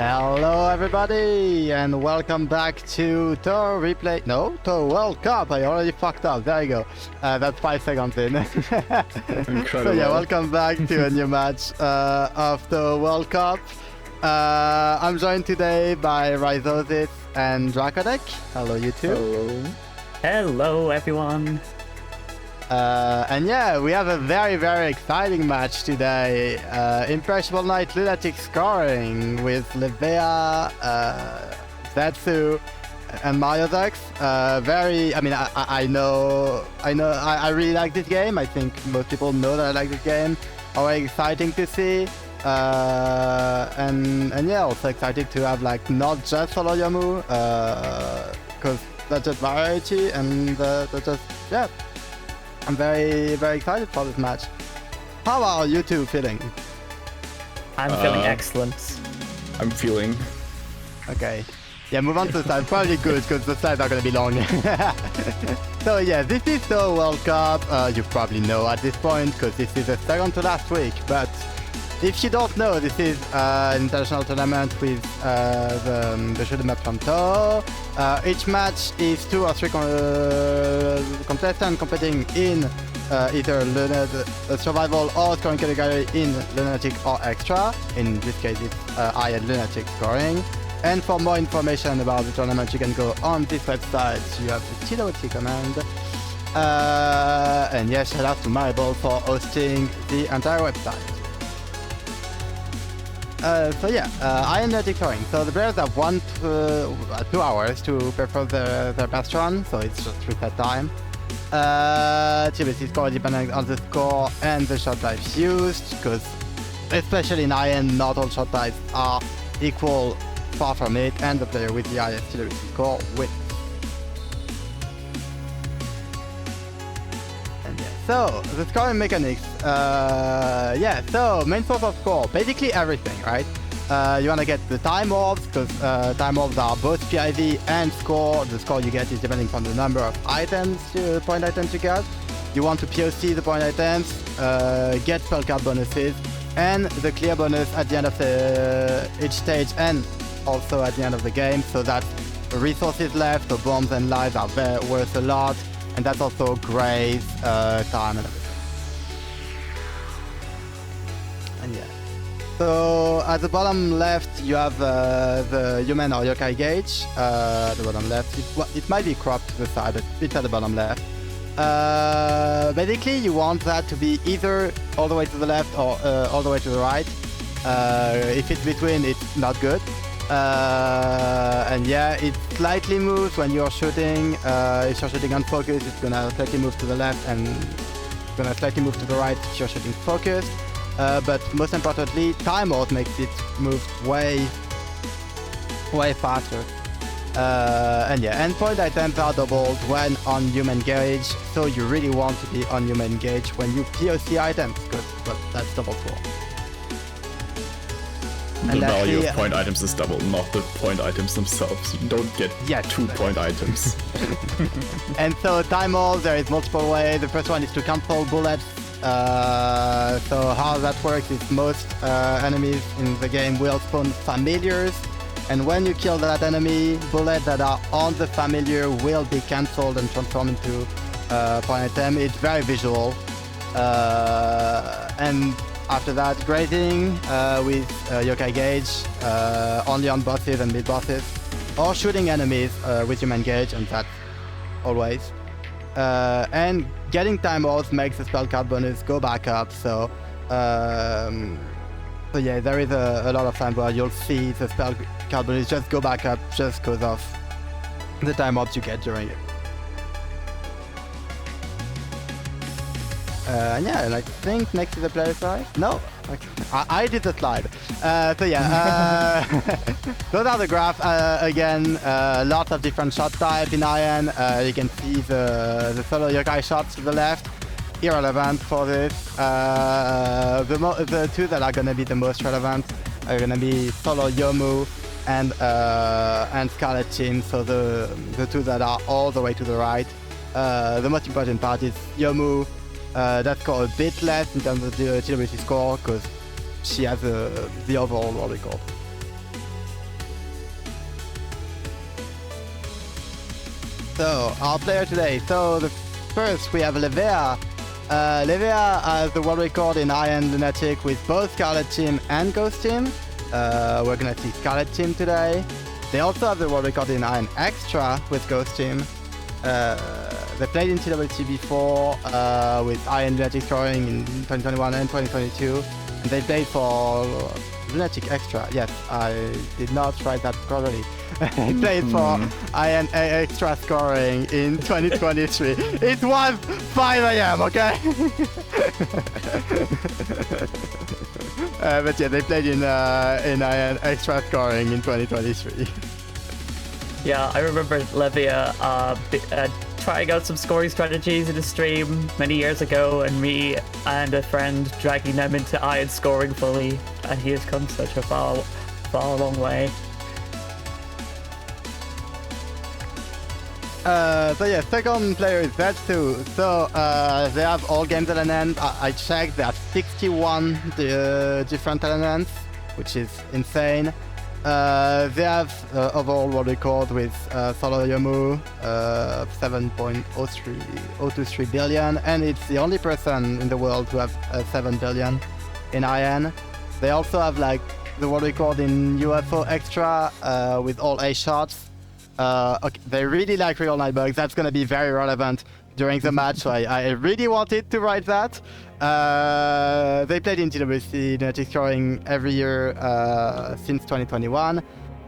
Hello everybody and welcome back to Touhou Replay. No, Touhou World Cup. I already fucked up. There you go. That's 5 seconds in. Incredible. So yeah, welcome back to a new match of the World Cup. I'm joined today by Rysosis and Draconic. Hello you two. Hello. Hello everyone. And yeah, we have a very exciting match today. Imperishable Knight Lunatic scoring with Levea, Zetsu, and Mariox. I really like this game. I think most people know that I like this game. Always exciting to see. And yeah, also excited to have like not just solo Yomu, because that's just variety and that's just yeah. I'm very excited for this match. How are you two feeling? I'm feeling excellent. I'm feeling. Okay. Yeah, move on to the slides. Probably good because the slides are going to be long. So yeah, this is the World Cup. You probably know at this point because this is the second to last week. But if you don't know, this is an international tournament with the shoot 'em up from Touhou. Each match is 2 or 3 contestants competing in either survival or scoring category in Lunatic or Extra. In this case, it's I and Lunatic scoring. And for more information about the tournament, you can go on this website. You have the TWT command. And yeah, shout out to Maribel for hosting the entire website. I am Lunatic scoring. So the players have 2 hours to prepare their best run, so it's just reset time. TBC score depending on the score and the shot types used, because especially in IN, not all shot types are equal, far from it, and the player with the highest TBC score wins. So, the scoring mechanics, so main source of score, basically everything, right? You wanna get the time orbs, because time orbs are both PIV and score. The score you get is depending on the number of items, point items you get. You want to POC the point items, get spell card bonuses, and the clear bonus at the end of each stage and also at the end of the game, so that resources left, so bombs and lives are worth a lot. And that's also Gray's time and everything. And yeah. So at the bottom left you have the human or yokai gauge. The bottom left. It might be cropped to the side, but it's at the bottom left. Basically you want that to be either all the way to the left or all the way to the right. If it's between, it's not good. And yeah, it slightly moves when you're shooting. If you're shooting unfocused, it's gonna slightly move to the left and gonna slightly move to the right if you're shooting focused. But most importantly, time out makes it move way faster. And yeah, endpoint items are doubled when on human gauge, so you really want to be on human gauge when you POC items, because well, that's double score. The value of point items is double, not the point items themselves. You don't get 2 point items. And so time orbs, there is multiple ways. The first one is to cancel bullets. So how that works is most enemies in the game will spawn familiars. And when you kill that enemy, bullets that are on the familiar will be cancelled and transformed into point item. It's very visual. And after that, grazing with yokai gauge, only on bosses and mid-bosses, or shooting enemies with human gauge, and that's always. And getting time orbs makes the spell card bonus go back up, so yeah, there is a lot of time where you'll see the spell card bonus just go back up just because of the time orbs you get during it. And yeah, and I think next to the player side. No, okay. I did the slide. So yeah, those are the graphs. Again, lots of different shot types in IN. You can see the solo yokai shots to the left. Irrelevant for this. The 2 that are gonna be the most relevant are gonna be solo Yomu and Scarlet Chin. So the 2 that are all the way to the right. The most important part is Yomu. That score a bit less in terms of the TWC score because she has the overall world record. So, our player today. So, first we have Levea. Levea has the world record in IN Lunatic with both Scarlet Team and Ghost Team. We're gonna see Scarlet Team today. They also have the world record in IN Extra with Ghost Team. They played in TWT before with IN Lunatic scoring in 2021 and 2022. And they played for Lunatic Extra. Yes, I did not write that properly. They played for IN Extra scoring in 2023. It was 5 AM, okay? But yeah, they played in IN Extra scoring in 2023. Yeah, I remember Levea trying out some scoring strategies in a stream many years ago, and me and a friend dragging them into IN scoring fully, and he has come such a far long way. So yeah, second player is Zetsu. So they have all games elements. I checked, there are 61 different elements, which is insane. They have overall world record with Solo Yomu, 7.023 billion, and it's the only person in the world who have 7 billion in IN. They also have like the world record in UFO Extra with all A shots. Okay, they really like Real Nightbugs. That's going to be very relevant during the match, so I really wanted to write that. They played in TWC, Lunatic scoring every year since 2021.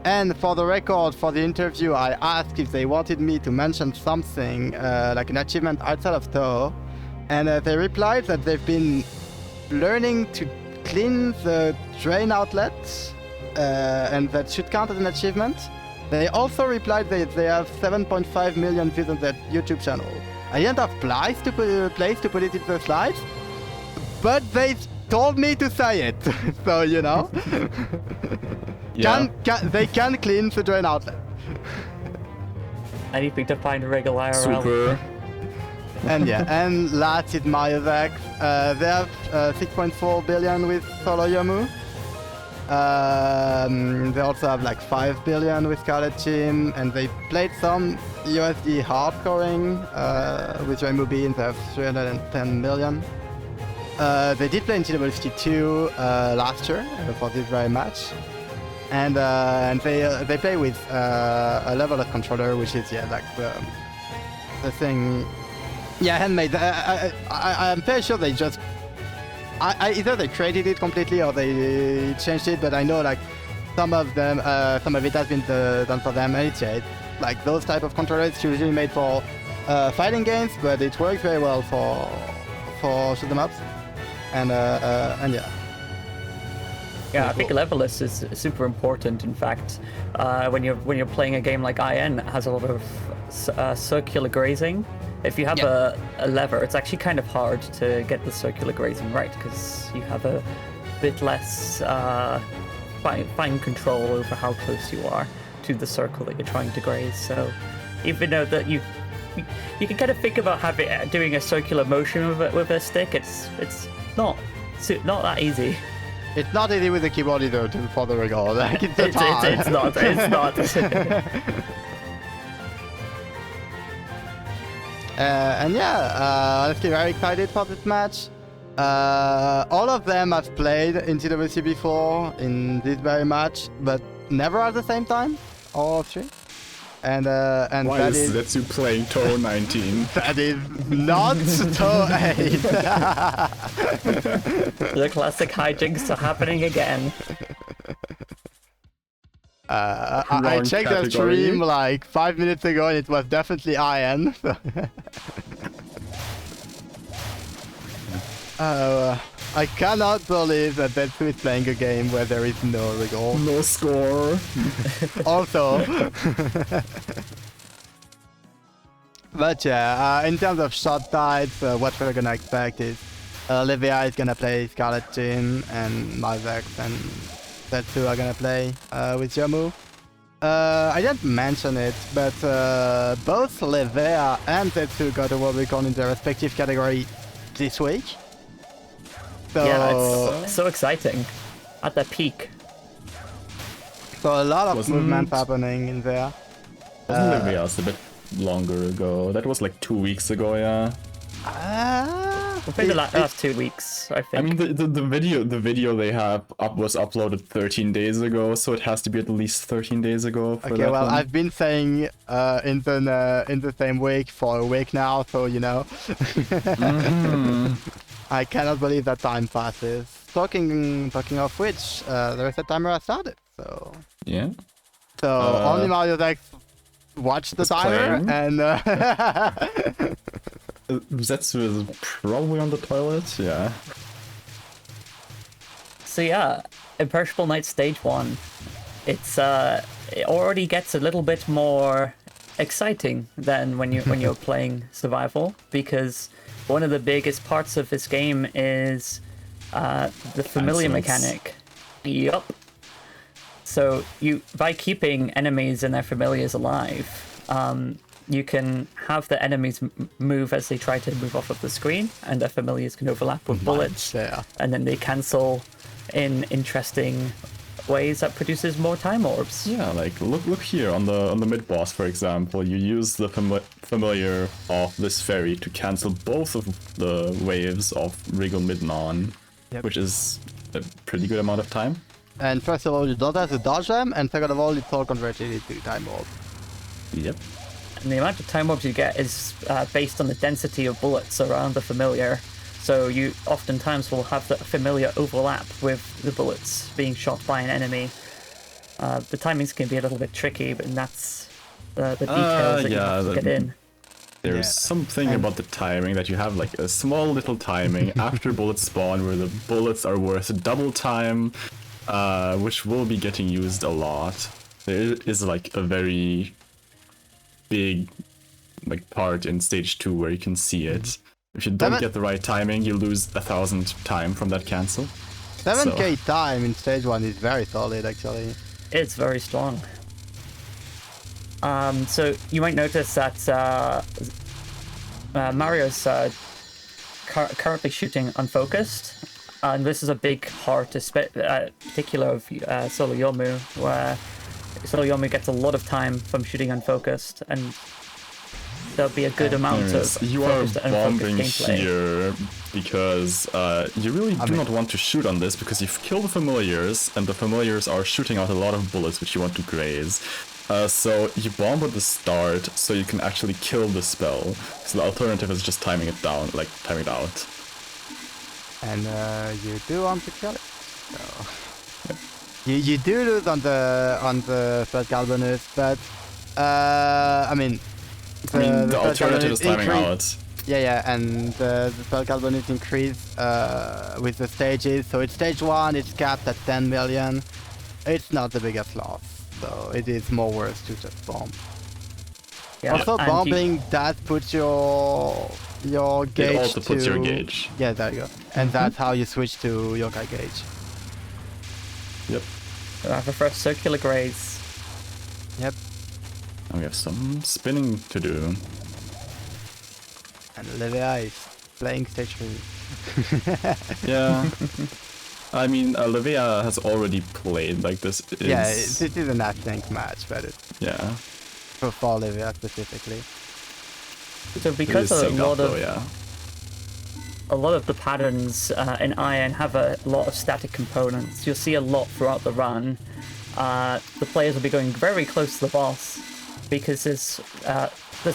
And for the record, for the interview, I asked if they wanted me to mention something like an achievement outside of Touhou. And they replied that they've been learning to clean the drain outlets, and that should count as an achievement. They also replied that they have 7.5 million views on their YouTube channel. I didn't have place to put it in the slides, but they told me to say it. So, you know, Yeah. they can clean the drain outlet. Anything to find a regular IRL. Super. And yeah, and last is Mariox. They have 6.4 billion with Solo Yomu. They also have like 5 billion with Scarlet Team, and they played some USD hard scoring with Rainbow Beans. They have 310 million. They did play in TWT2 last year for this very match, and they play with a level of controller, which is like the thing. Yeah, handmade. I'm very sure they just. Either they created it completely or they changed it, but I know like some of it has been done for them, and it's like those type of controllers usually made for fighting games, but it works very well for shoot 'em ups, and yeah. Yeah, I think level is super important. In fact, when you're playing a game like IN, it has a lot of circular grazing. If you have a lever, it's actually kind of hard to get the circular grazing right, because you have a bit less fine control over how close you are to the circle that you're trying to graze. So even though that you can kind of think about doing a circular motion with a stick, it's not that easy. It's not easy with the keyboard either, for the record. Like, it's not. And yeah, honestly very excited for this match. All of them have played in TWC before in this very match, but never at the same time, all three. And Why that is Zetsu playing Touhou 19? That is not Touhou 8. The classic hijinks are happening again. I checked the stream like 5 minutes ago, and it was definitely IN. I cannot believe that Zetsu is playing a game where there is no result. No score. Also. But yeah, in terms of shot types, what we're gonna expect is Levea is gonna play Scarlet Team, and Mariox and Zetsu are gonna play with Yomu. I didn't mention it, but both Levea and Zetsu got a world record in their respective category this week. So, yeah, it's so exciting. At their peak. So a lot of movement happening in there. Wasn't Levea a bit longer ago. That was like 2 weeks ago, yeah. Within the last 2 weeks, I think. I mean, the video they have was uploaded 13 days ago, so it has to be at least 13 days ago. For okay, that well, one. I've been saying in the same week for a week now, so you know. I cannot believe that time passes. Talking of which, there is a timer I started, so. Yeah. So only Mariox watched the timer playing. and. Zetsu is probably on the toilet, yeah. So yeah, Imperishable Night Stage 1. It already gets a little bit more exciting than when you're playing survival, because one of the biggest parts of this game is the familiar mechanic. Yup. So by keeping enemies and their familiars alive, you can have the enemies move as they try to move off of the screen, and their familiars can overlap with bullets, and then they cancel in interesting ways that produces more time orbs. Yeah, like look here on the mid boss, for example. You use the familiar of this fairy to cancel both of the waves of Regal Midnon, which is a pretty good amount of time. And first of all, you don't have to dodge them, and second of all, it's all converted into time orb. Yep. And the amount of time orbs you get is based on the density of bullets around the familiar. So you oftentimes will have the familiar overlap with the bullets being shot by an enemy. The timings can be a little bit tricky, but that's the details that you have to get in. There's something about the timing that you have like a small little timing after bullets spawn where the bullets are worth double time, which will be getting used a lot. There is like a very big like part in stage 2 where you can see it. If you don't get the right timing, you lose 1,000 time from that cancel. 7k time in stage 1 is very solid, actually. It's very strong. So you might notice that Mario's currently shooting unfocused, and this is a big part, particular of Solo Yomu, where Solo Yomu gets a lot of time from shooting unfocused, and there'll be a good amount of you are bombing here because you really do not want to shoot on this because you've killed the familiars, and the familiars are shooting out a lot of bullets which you want to graze. So you bomb at the start so you can actually kill the spell. So the alternative is just timing it down, like timing it out. And you do want to kill it. So you do lose on the third Galvanus, but I mean the alternative is timing out. Yeah, and the third Galvanus increase with the stages. So it's stage 1, it's capped at 10 million. It's not the biggest loss, so it is more worth to just bomb. Yeah, also, bombing that puts your gauge. It also puts your gauge. Yeah, there you go. And that's how you switch to yokai gauge. Yep. So I have a first circular graze. Yep. And we have some spinning to do. And Levea is playing stage 3. Yeah. I mean, Levea has already played, like this is... Yeah, this is a national match, but it's... Yeah. For Levea specifically. So because a lot of the patterns in Iron have a lot of static components, you'll see a lot throughout the run. The players will be going very close to the boss because there's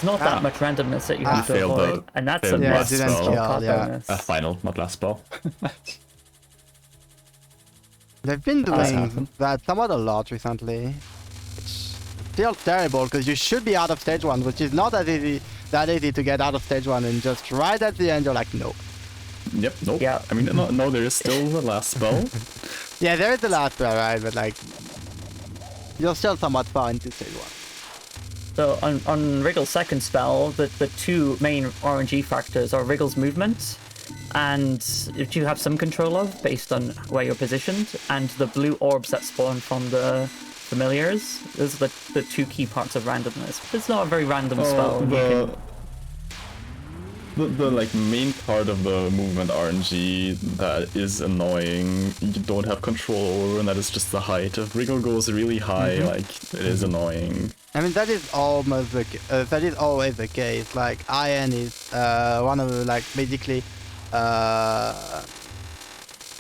not that much randomness that you have to avoid, and that's a must. Final, not last spell. They've been doing that somewhat a lot recently. It's still terrible because you should be out of stage 1, which is not that easy to get out of stage 1, and just right at the end you're like, nope. Yep, nope. Yeah. I mean, no, there is still the last spell. Yeah, there is the last spell, right? But like, you're still somewhat far into stage 1. So on Wriggle's second spell, the two main RNG factors are Wriggle's movement, and which you have some control of based on where you're positioned, and the blue orbs that spawn from the familiars. Those are the two key parts of randomness. It's not a very random spell. the like main part of the movement RNG that is annoying, you don't have control over, and that is just the height. If Wriggle goes really high, like it is annoying. I mean, that is almost that is always the case. Like IN is one of the like basically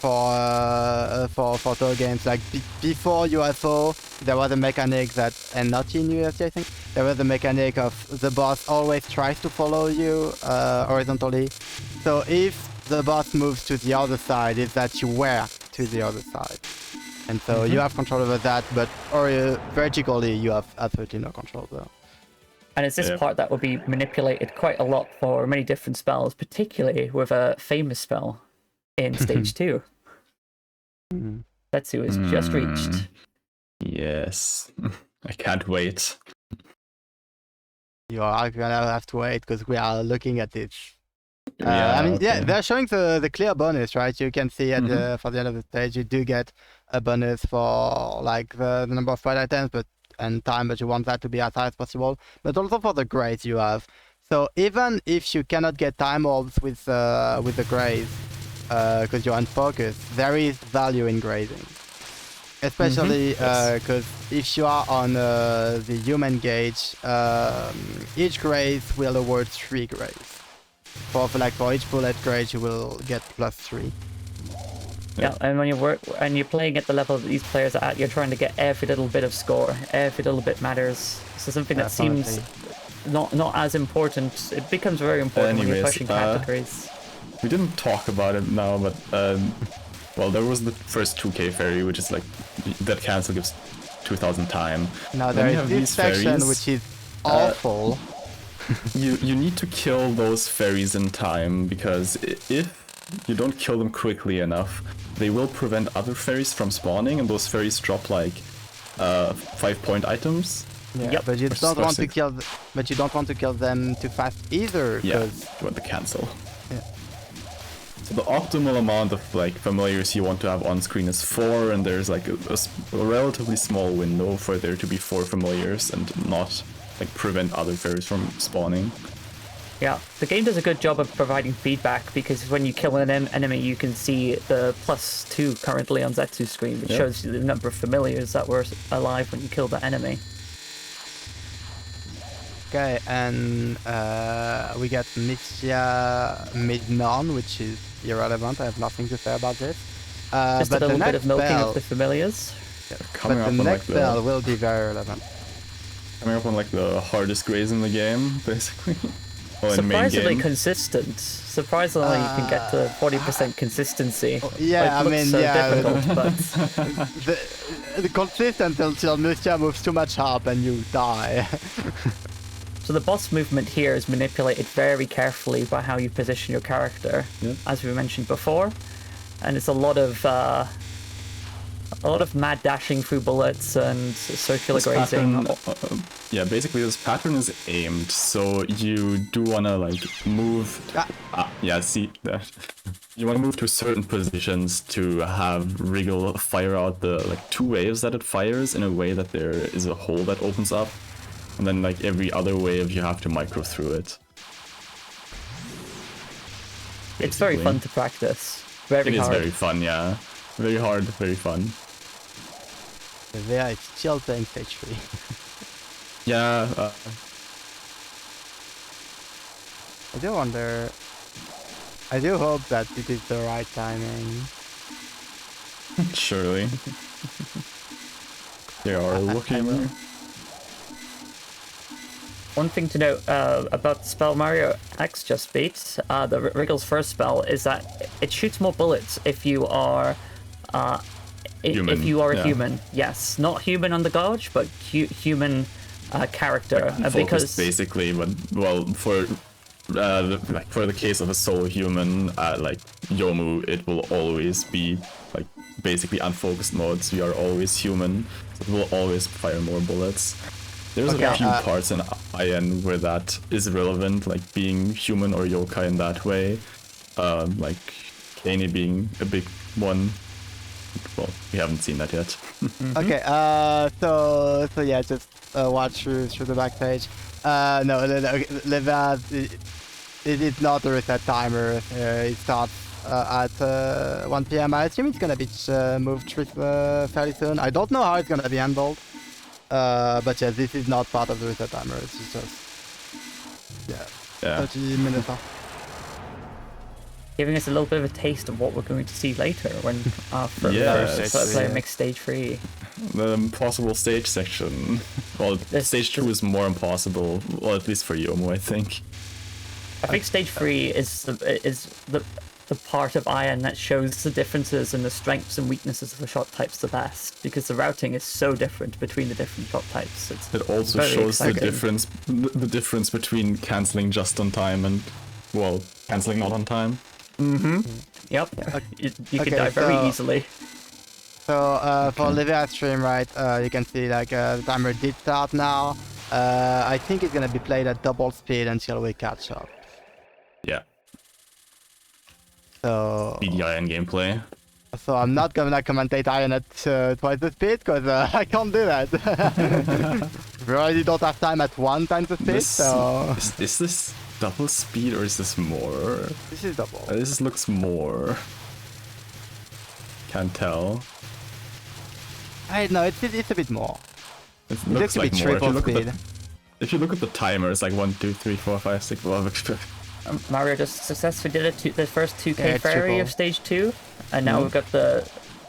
for tour games. Like before UFO, there was a mechanic that, and not in UFC, I think, there was a mechanic of the boss always tries to follow you horizontally. So if the boss moves to the other side, it's that you were to the other side. And so you have control over that, but vertically you have absolutely no control though. And it's this part that will be manipulated quite a lot for many different spells, particularly with a famous spell in Stage 2. Zetsu is just reached. Yes. I can't wait. You are gonna have to wait because we are looking at it. Yeah, I mean, okay. they're showing the clear bonus, right? You can see at for the end of the stage, you do get a bonus for like the number of fight items, and time, but you want that to be as high as possible. But also for the grades you have. So even if you cannot get time orbs with the grades, because you're unfocused, there is value in grazing. Especially because if you are on the human gauge, each graze will award 3 grades. For each bullet grade, you will get +3. Yeah, and when you're playing at the level that these players are at, you're trying to get every little bit of score. Every little bit matters. So something that seems not as important, it becomes very important when you're pushing categories. We didn't talk about it now, but well, there was the first 2K ferry, which is like that cancel gives 2,000 time. Now there is this section ferries, which is awful. You need to kill those fairies in time, because if you don't kill them quickly enough, they will prevent other fairies from spawning, and those fairies drop like 5-point items. Yeah, but you don't want to kill. But you don't want to kill them too fast either. Yeah, you want to cancel. Yeah. So the optimal amount of like familiars you want to have on screen is 4, and there's like a relatively small window for there to be 4 familiars and not like prevent other fairies from spawning. Yeah, the game does a good job of providing feedback, because when you kill an enemy, you can see the +2 currently on Zetsu's screen, which shows you the number of familiars that were alive when you killed that enemy. Okay, and we got Mixia Mid-Non, which is irrelevant. I have nothing to say about this. Just but a little the bit next of milking spell, of the familiars. but the next spell will be very relevant. Coming up on like the hardest graze in the game, basically. Well, Surprisingly consistent. Surprisingly, you can get to 40% consistency. Yeah, it looks difficult, but the consistent until Mixia moves too much up and you die. So the boss movement here is manipulated very carefully by how you position your character, as we mentioned before, and it's a lot of mad dashing through bullets and circular grazing. Yeah, basically this pattern is aimed, so you do wanna like move. You wanna move to certain positions to have Wriggle fire out the like 2 waves that it fires in a way that there is a hole that opens up. And then, like, every other wave, you have to micro through it. Basically. It's very fun to practice. Very hard. It is very fun, yeah. Very hard, very fun. Levea is still playing stage 3. Yeah. I do wonder. I do hope that it is the right timing. Surely. They are looking. One thing to note about the spell Mariox just beat, the Wriggle's first spell, is that it shoots more bullets if you are human. If you are a human. Yes, not human on the gauge, but human character. Like, because basically, but well, for the case of a solo human, like Yomu, it will always be like basically unfocused modes. We are always human, so it will always fire more bullets. There's a few parts in IN where that is relevant, like being human or yokai in that way. Like Kane being a big one. Well, we haven't seen that yet. Okay, so yeah, just watch through the backstage. No, Levea it is not a reset timer. It starts at 1 p.m. I assume it's gonna be moved fairly soon. I don't know how it's gonna be handled. But yeah, this is not part of the reset timer. It's just Yeah. 30 minutes off. Giving us a little bit of a taste of what we're going to see later when after Yes. play mixed stage 3. The impossible stage section. Well, stage 2 is more impossible. Well, at least for Yomu, I think. I think stage 3 is the part of Iron that shows the differences and the strengths and weaknesses of the shot types the best, because the routing is so different between the different shot types. It also very shows exciting. the difference between canceling just on time and, well, canceling not on time. Yep, you can Okay, die very so- easily. So for Levea stream, right, you can see like the timer did start now. I think it's gonna be played at double speed until we catch up. Yeah. So BDIN gameplay. I'm not gonna commentate Iron at twice the speed because I can't do that. We already don't have time at 1 times the speed, so Is this double speed or is this more? this is double. This looks more. Can't tell. I know it's a bit more. It It looks looks to be like more. triple speed. If you look at the timer, it's like 1, 2, 3, 4, 5, 6. Well, Mario just successfully did the first 2k Yeah, it's ferry triple. of stage 2, and now we've got the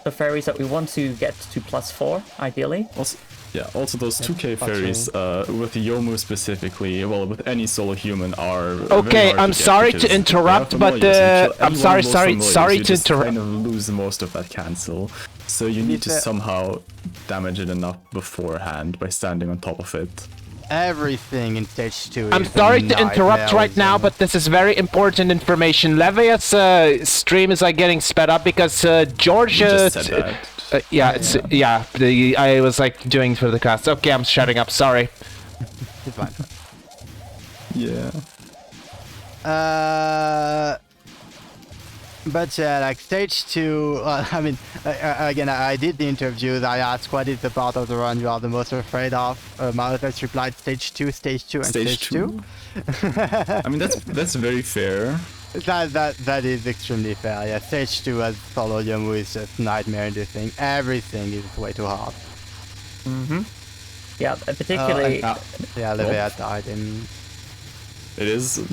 ferries that we want to get to +4, ideally. also those 2k ferries with Yomu specifically, well, with any solo human are Okay, very hard I'm to get sorry because to they are interrupt, but familiars. I'm Anyone sorry, with sorry, familiars, sorry you to just interrupt. kind of lose most of that cancel. So you need to somehow damage it enough beforehand by standing on top of it. Everything in stage 2 I'm is sorry a to interrupt nightmare right with now, Yomu. but this is very important information. Levea's stream is like getting sped up because George. You just said that. I was like doing for the cast. Okay, I'm shutting up. Sorry. It's fine. Yeah. But yeah, like stage 2, I mean, again, I did the interviews, I asked what is the part of the run you are the most afraid of. Mariox replied stage 2, and stage 2. I mean, that's very fair. That is extremely fair, yeah. Stage 2 as solo Yomu is just nightmare inducing. Everything is way too hard. Yeah, particularly... Yeah, Levea died in... It is a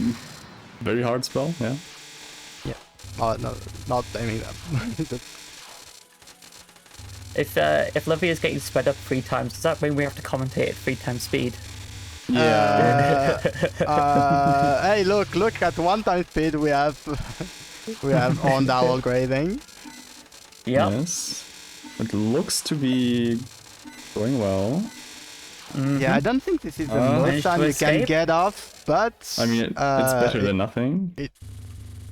very hard spell, yeah. Oh, no, not blaming them. If Levea is getting sped up 3 times, does that mean we have to commentate at 3 times speed? Yeah. Hey, look at 1 time speed we have on Dowel grazing. Yeah. Yes. It looks to be going well. Yeah, I don't think this is the most Managed time to you can escape? get off, but I mean, it's better than nothing.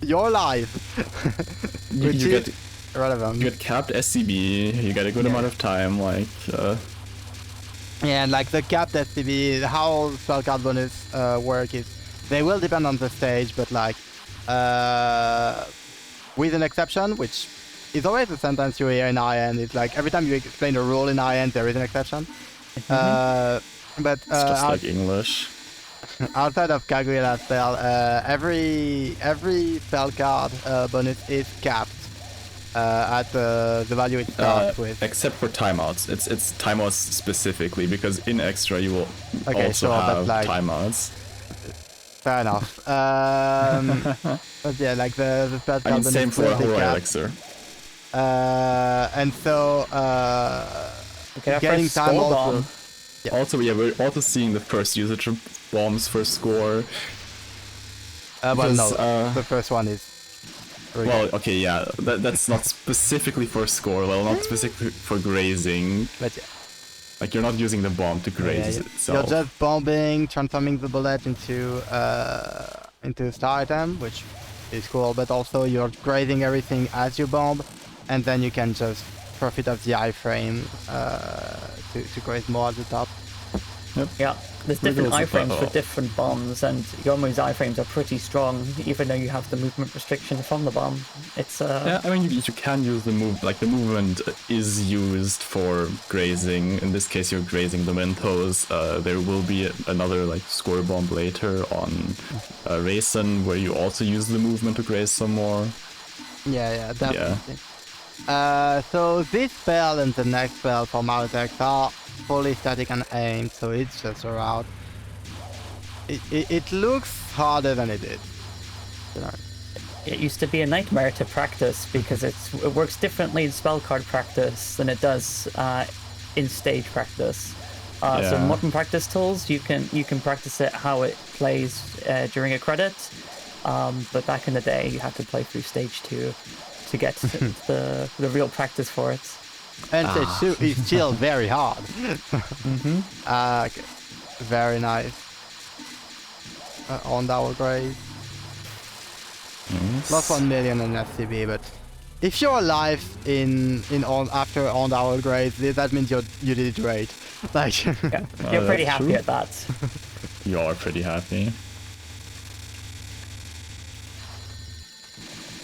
you're alive. You Which get is relevant. you get capped SCB. You get a good amount of time. Like, Yeah, and like the capped SCB, how spell card bonus work is, they will depend on the stage, but like, with an exception, which is always a sentence you hear in IN, it's like every time you explain a rule in IN, there is an exception. But it's just like English. outside of Kaguya spell, every spell card bonus is capped at the value it starts with. Except for timeouts. It's timeouts specifically because in extra you will Okay, also sure, but have like- timeouts. Fair enough. But yeah, like the spell I card mean, bonus same for will be Horai capped. Elixir. And so Okay, our getting first time score also. bomb. Yeah. Also, yeah, we're also seeing the first usage of bombs for score. Well, no, because, the first one is. Well, okay, yeah, that's not specifically for score. Well, not specifically for grazing. But yeah. Like, you're not using the bomb to graze You're itself. just bombing, transforming the bullet into star item, which is cool. But also you're grazing everything as you bomb, and then you can just profit of the iframe to graze more at the top. Yep. Yeah, there's different Wiggles iframes about- for different bombs, and Yomu's iframes are pretty strong, even though you have the movement restriction from the bomb. It's Yeah, I mean, you can use the move, like the movement is used for grazing. In this case, you're grazing the Mentos. There will be another like score bomb later on Raisin, where you also use the movement to graze some more. Yeah, definitely. So this spell and the next spell for Mariox are fully static and aimed, so it's just a route. It looks harder than it is. You know. It used to be a nightmare to practice because it works differently in spell card practice than it does in stage practice. So Yeah. modern practice tools, you can practice it how it plays during a credit, but back in the day you had to play through stage 2 to get the real practice for it. And stage 2 is still very hard. Okay. Very nice. On our grade. Plus 1 million in SCB, but if you're alive after on our grades, that means you did it great. Like Yeah, you're pretty that's happy true. at that. You are pretty happy.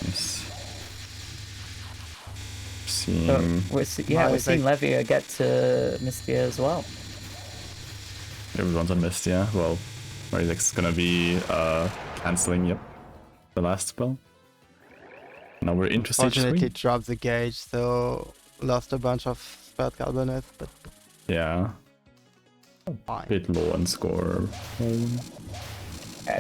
Yes. Seeing. So we're seeing like- Levea get to Mystia as well. Everyone's on Mystia. Well, Mariox gonna be cancelling, yep, the last spell. Now we're into stage fortunately 3. it dropped the gauge, so lost a bunch of spell card bonus, but Yeah, fine. bit low on score.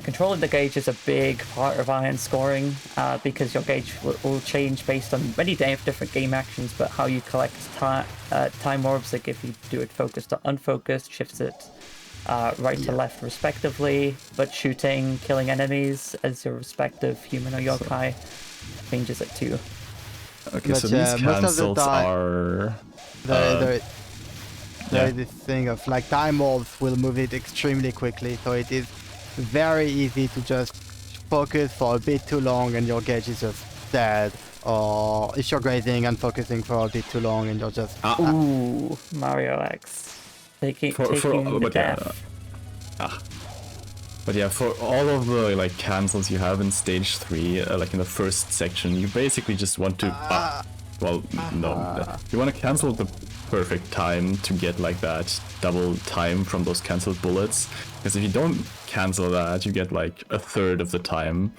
Controlling the gauge is a big part of Iron scoring because your gauge will change based on many different game actions, but how you collect time orbs, like if you do it focused or unfocused, shifts it right to left respectively, but shooting, killing enemies as your respective human or yokai changes it too. Okay, But, so these most of the cancels time- are. There is this thing of like time orbs will move it extremely quickly, so it is very easy to just focus for a bit too long and your gauge is just dead. Or if you're grazing and focusing for a bit too long and you're just Ooh, Mariox taking the but yeah, death. But yeah, for all of the like cancels you have in stage 3, like in the first section, you basically just want to. You want to cancel the perfect time to get like that double time from those cancelled bullets. Because if you don't cancel that, you get like a third of the time,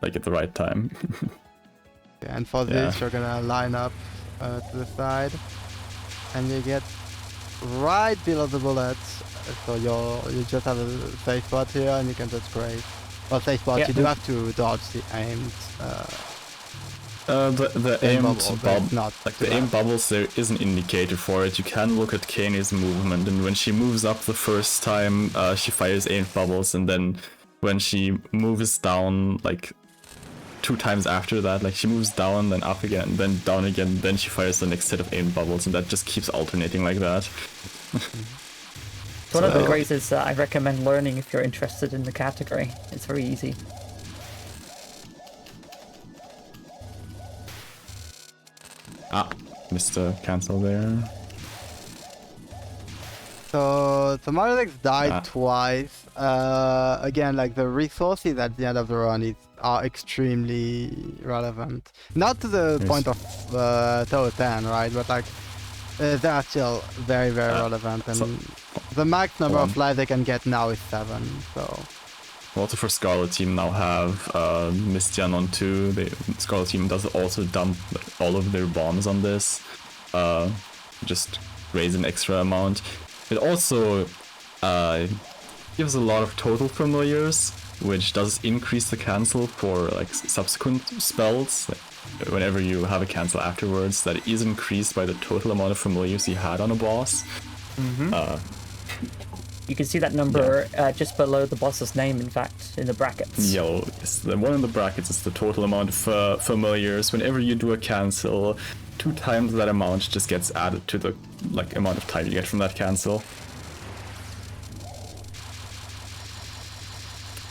like at the right time. and for this you're gonna line up to the side and you get right below the bullets, so you just have a safe spot here and you can just graze. Well, safe spot, you do have to dodge the aimed The aim aimed bubble, but it's not like too the aim bad. bubbles, there is an indicator for it. You can look at Kanei's movement, and when she moves up the first time, she fires aimed bubbles, and then when she moves down, like 2 times after that, like she moves down, then up again, then down again, then she fires the next set of aimed bubbles, and that just keeps alternating like that. It's one of the grazes that I recommend learning if you're interested in the category. It's very easy. Mr. Cancel there. So Mariox died twice. Again, like the resources at the end of the run are extremely relevant. Not to the point of Touhou 10, right? But like they are still very relevant. And the max number of lives they can get now is 7. So Also for Scarlet Team now have Mistian on 2. Scarlet Team does also dump all of their bombs on this. Just raise an extra amount. It also gives a lot of total familiars, which does increase the cancel for like subsequent spells. Like, whenever you have a cancel afterwards, that is increased by the total amount of familiars you had on a boss. You can see that number just below the boss's name, in fact, in the brackets. Yellow. The one in the brackets is the total amount of familiars. Whenever you do a cancel, 2 times that amount just gets added to the like amount of time you get from that cancel.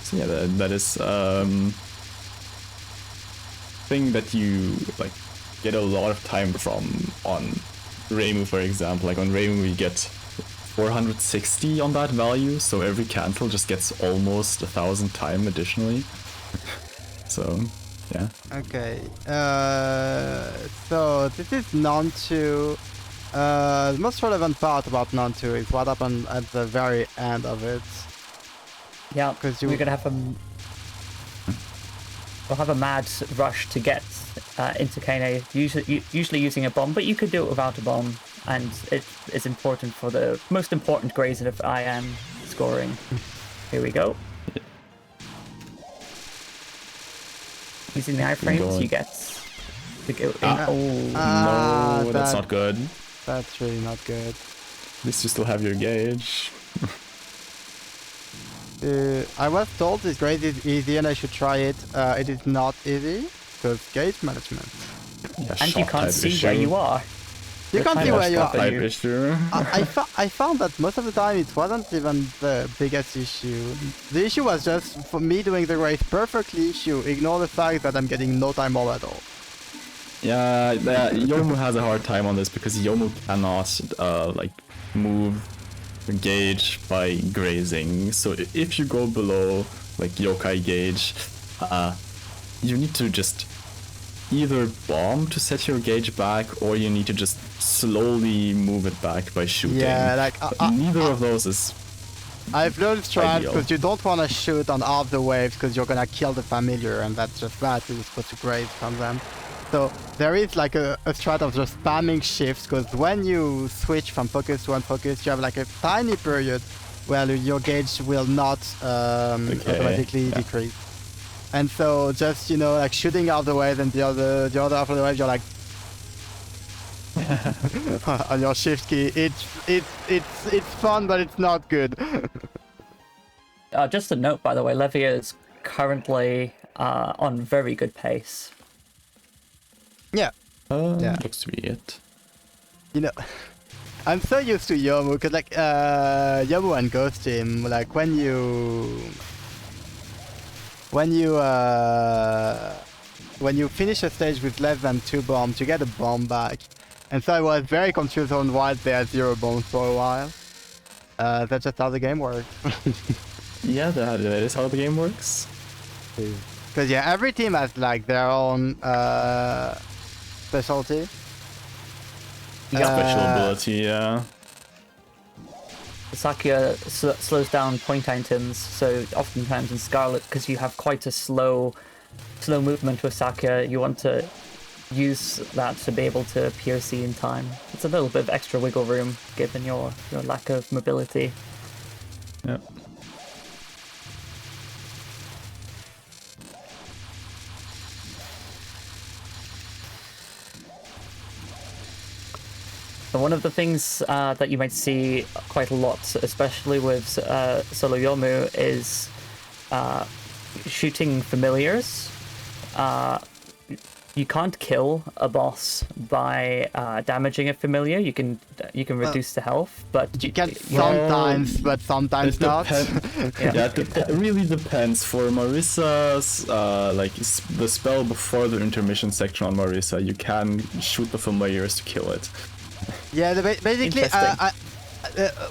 So yeah, that is thing that you like get a lot of time from on Reimu, for example. Like on Reimu, we get 460 on that value, so every cancel just gets almost 1,000 time additionally. So, yeah. Okay. So this is non-2. The most relevant part about non-2 is what happened at the very end of it. Yeah, 'Cause you- we're gonna have we'll have a mad rush to get into Kane, usually using a bomb, but you could do it without a bomb, and it is important for the most important grazing of IM scoring. Here we go. Using the iframes, you get to go in. No, that's not good. That's really not good. At least you still have your gauge. I was told this grade is easy and I should try it. It is not easy, because gauge management. Yeah, And you shot can't type see issue. where you are. You can't see where you Shot are. type Type issue. I found that most of the time it wasn't even the biggest issue. The issue was just for me doing the race perfectly. You ignore the fact that I'm getting no time all at all. Yeah, Yomu has a hard time on this because Yomu cannot like move gauge by grazing. So if you go below like yokai gauge, you need to just either bomb to set your gauge back, or you need to just slowly move it back by shooting. Yeah, like But neither of those is. I've learned strat Ideal. because you don't want to shoot on half the waves because you're gonna kill the familiar, and that's just bad because you're supposed to graze from them. So there is like a strat of just spamming shifts, because when you switch from focus to unfocus, you have like a tiny period where your gauge will not automatically decrease. And so just, you know, like shooting out the wave and the other half of the wave, you're like on your shift key. It's fun, but it's not good. Just a note, by the way, Levea is currently on very good pace. Yeah. Yeah. Looks to be it. You know, I'm so used to Yomu, because like Yomu and Ghost Team, like when you finish a stage with less than 2 bombs, you get a bomb back. And so I was very confused on why they had 0 bombs for a while. That's just how the game works. Yeah, that is how the game works. Because yeah, every team has like their own specialty. Special ability, yeah. Sakia slows down point items, so oftentimes in Scarlet, because you have quite a slow movement with Sakia, you want to use that to be able to POC in time. It's a little bit of extra wiggle room given your lack of mobility. Yep. So one of the things that you might see quite a lot, especially with Solo Yomu, is shooting familiars. You can't kill a boss by damaging a familiar. You can reduce the health, but You can sometimes, but sometimes not. Yeah, it really depends. For Marissa's, like the spell before the intermission section on Marissa, you can shoot the familiars to kill it. Yeah, basically, Interesting.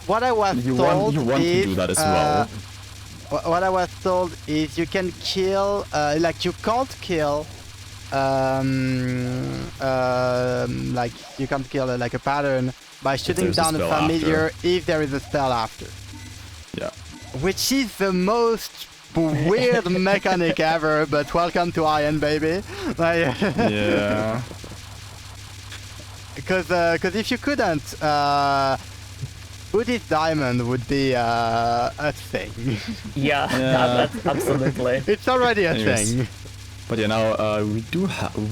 what I was You told want is, to do that as well. What I was told is you can kill, like you can't kill, like you can't kill like a pattern by shooting there's a down a spell familiar after. if there is a spell after. Yeah. Which is the most weird mechanic ever, but welcome to IN, baby. Like, Yeah. Because if you couldn't, Buddhist Diamond would be a thing. yeah, Yeah. that's absolutely. It's already a Anyways. thing. But yeah, now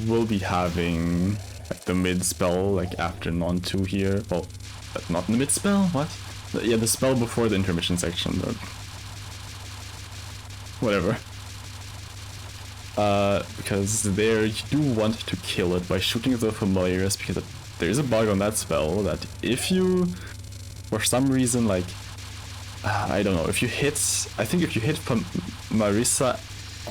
we'll be having like the mid spell like after non-2 here. Well, but not the mid spell. What? Yeah, the spell before the intermission section. But whatever. Because there you do want to kill it by shooting the familiars, because there's a bug on that spell that if you, for some reason, like I don't know, if you hit Marissa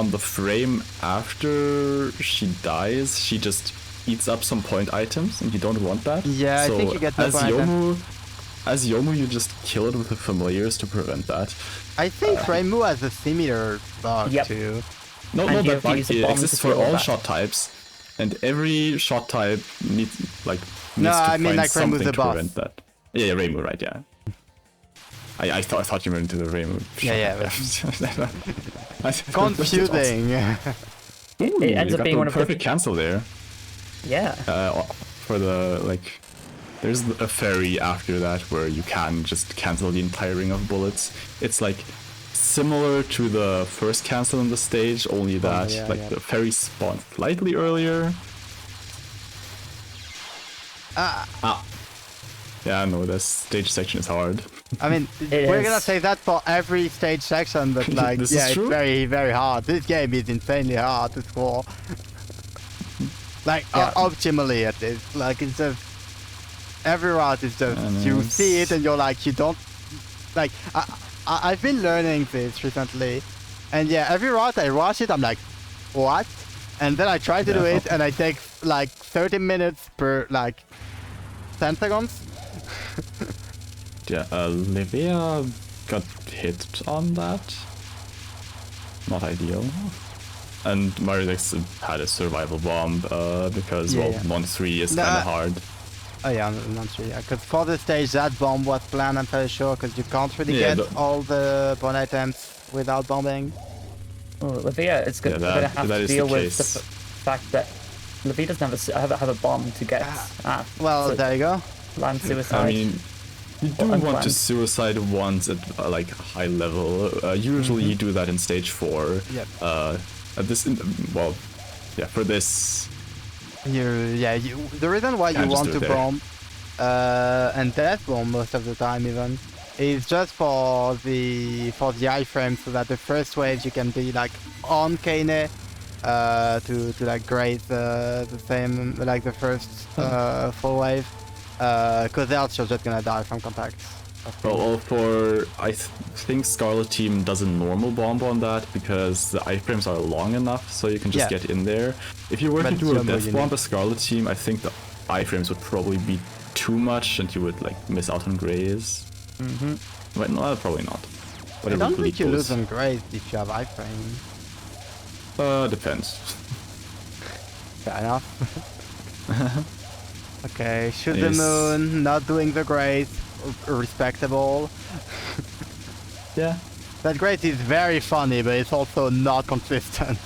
on the frame after she dies, she just eats up some point items, and you don't want that. Yeah, I so think you get the as point item. Yomu, as Yomu, you just kill it with the familiars to prevent that. I think Reimu has a similar bug Yep. too. No, And no, you that have to bug use a bomb exists to for deal with all that. shot types, and every shot type needs No, to I mean find like Reimu's something the to boss. prevent that. Yeah, Reimu, right? Yeah. I thought you were into the Reimu. Yeah, Confusing. Confusing. It ends up being one of the- perfect cancel there. Yeah. For the like, there's a fairy after that where you can just cancel the entire ring of bullets. It's like similar to the first cancel on the stage, only that yeah. the fairy spawns slightly earlier. Yeah, no, this stage section is hard. I mean, It we're is. gonna say that for every stage section, but like, This is yeah, it's true. very, very hard. This game is insanely hard to score. Like, optimally at least. Like, it's just, every route is just, And you it's- see it and you're like, you don't, like, I've been learning this recently. And yeah, every route I watch it, I'm like, what? And then I try to do Yeah. it and I take like 30 minutes per, like, 10 seconds. Yeah, Levea got hit on that. Not ideal. And Mariox had a survival bomb because, Yeah, well, yeah. 1-3 is No, kind of hard. Oh yeah, not sure. Yeah, because for the stage that bomb was planned. I'm pretty sure because you can't really Yeah, get but- all the bon items without bombing. Well, Levea is Yeah, gonna have that to is the deal with the case. fact that Levea doesn't have a bomb to get Well, so there you go. land suicide. I mean, you do Well, want to unplanned. suicide once at like high level. Usually you do that in stage 4. Yep. At this, well, yeah, for this, The reason why you Can't just want do to it there. bomb and death bomb most of the time even is just for the iframe so that the first wave you can be like on Kane to like graze the same like the first full wave because else you're just gonna die from contacts. well, I think Scarlet Team does a normal bomb on that because the iframes are long enough, so you can just Yeah. get in there. If you were But to do a it's death more bomb unique. as Scarlet Team, I think the iframes would probably be too much, and you would like miss out on graze. Mm-hmm. But no, probably not. I Whatever don't bleed think you lose goes. on graze if you have iframe. Depends. Fair enough. Okay, shoot the Yes. moon, not doing the grace, respectable. Yeah. That grace is very funny, but it's also not consistent.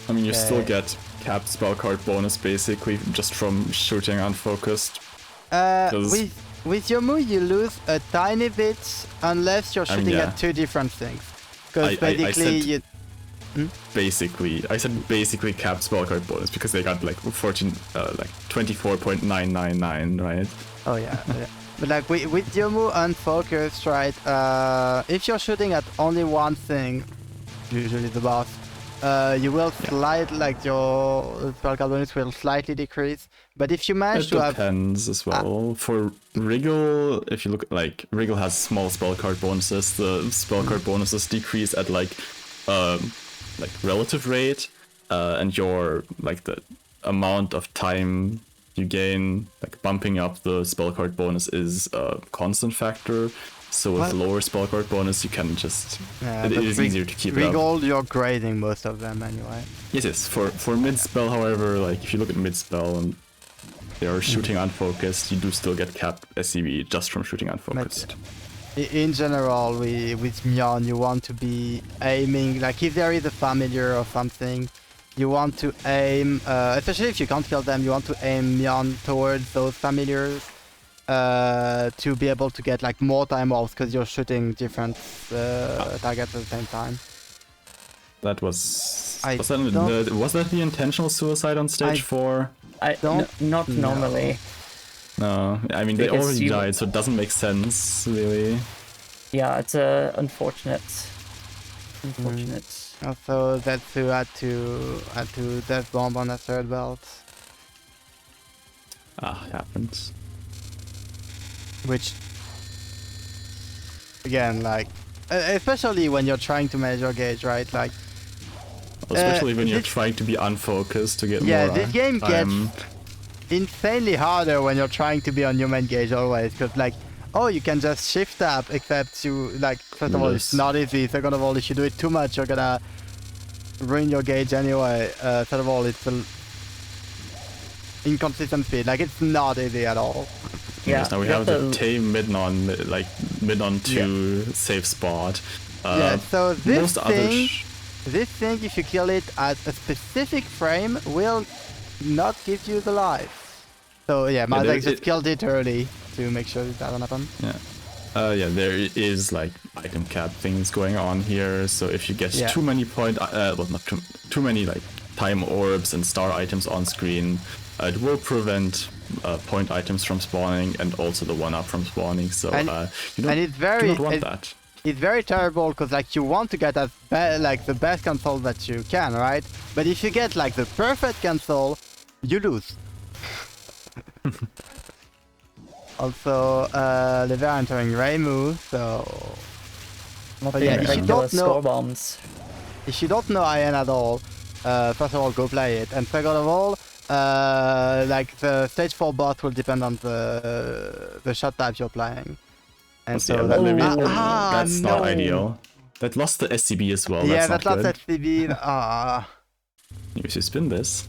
I mean, you still Okay. get capped spell card bonus basically just from shooting unfocused. Does- With your move, you lose a tiny bit unless you're I mean, shooting yeah. at two different things. Because I basically, said- I said basically capped spell card bonus because they got like 24.999, right? Oh yeah, yeah. But like with Yomu unfocused, right? If you're shooting at only one thing, usually the boss, you will like your spell card bonus will slightly decrease. But if you manage It to have depends as well. For Wriggle, if you look like Wriggle has small spell card bonuses, the spell card bonuses decrease at like relative rate, and your like the amount of time you gain, like bumping up the spell card bonus is a constant factor. So with What? lower spell card bonus, you can just it but is easier to keep it up. Regold, you're grading most of them anyway. Yes. For mid spell, however, like if you look at mid spell and they are shooting unfocused, you do still get capped SCV just from shooting unfocused. In general, with Myon, you want to be aiming, like if there is a familiar or something, you want to aim, especially if you can't kill them, you want to aim Myon towards those familiars to be able to get like more time off because you're shooting different targets at the same time. That was I was don't- that the intentional suicide on stage I 4? Not know. normally. No, I mean they Because already you- died, so it doesn't make sense really. Yeah, it's unfortunate. Unfortunate. Also, Zetsu had to death bomb on a third belt, It happens. which again, like especially when you're trying to manage your gauge, right? Like Especially when you're this- trying to be unfocused to get Yeah, more this game gets time. insanely harder when you're trying to be on your main gauge always, because like, oh, you can just shift up, except you, like, first of all, it's Yes. not easy. Second of all, if you do it too much, you're gonna ruin your gauge anyway. Third of all, it's an inconsistent speed. Like, it's not easy at all. Yeah, Yes, now we you have the tame mid on 2 safe spot. Yeah, so this most other thing, this thing, if you kill it at a specific frame, will not give you the life. So yeah, Mariox just killed it early to make sure that doesn't happen. yeah, there is like item cap things going on here. So if you get too many well, not too many like time orbs and star items on screen, it will prevent point items from spawning and also the 1-up from spawning. So you and it's very, do not want that. It's very terrible because like you want to get like the best console that you can, right? But if you get like the perfect console, you lose. Also, Levea entering Reimu, so Not yeah, the if you regular don't know- score bombs. if you don't know IN at all, first of all, go play it, and second of all, like the stage 4 boss will depend on the shot type you're playing. And So, so yeah, maybe that's not ideal. That lost the SCB as well. Yeah, that's that not lost good. SCB. You should spin this.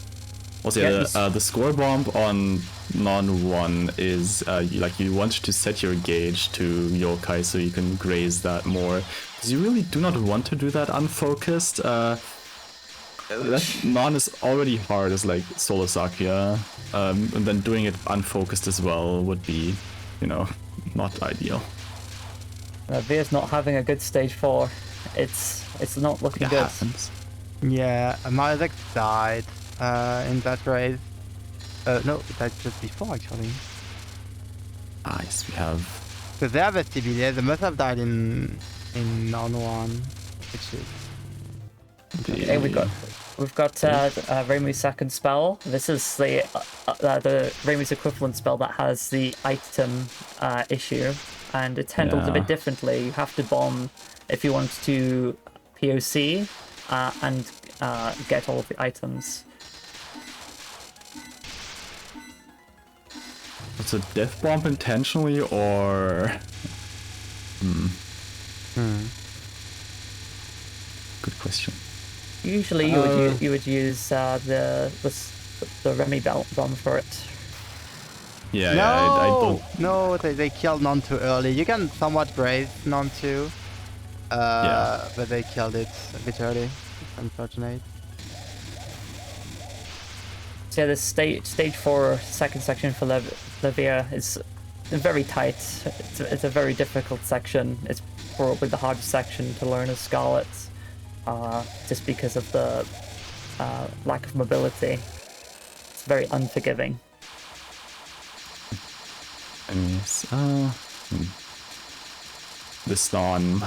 Also, Yeah, yeah, the score bomb on non-1 is you want to set your gauge to yokai so you can graze that more. Because you really do not want to do that unfocused. That non is already hard as like Solo Sakia, and then doing it unfocused as well would be, not ideal. Veer's not having a good stage 4. It's not looking It good. happens. Yeah, Mariox died in that race. No, it died just before actually. Nice, we have. Because they have STB, yeah, they must have died in non-1, which is... Okay, we've got Reimu's second spell. This is the Reimu's equivalent spell that has the item issue, and it's handled a bit differently. You have to bomb if you want to POC and get all of the items. It's a death bomb intentionally or. Good question. Usually, you would use the Remy bomb for it. Yeah, No! I don't. No, they killed Non too early. You can somewhat graze Non too. But they killed it a bit early. It's unfortunate. So yeah, this stage 4 second section for Levea is very tight. It's a very difficult section. It's probably the hardest section to learn as Scarlet, just because of the lack of mobility. It's very unforgiving. Anyways, this non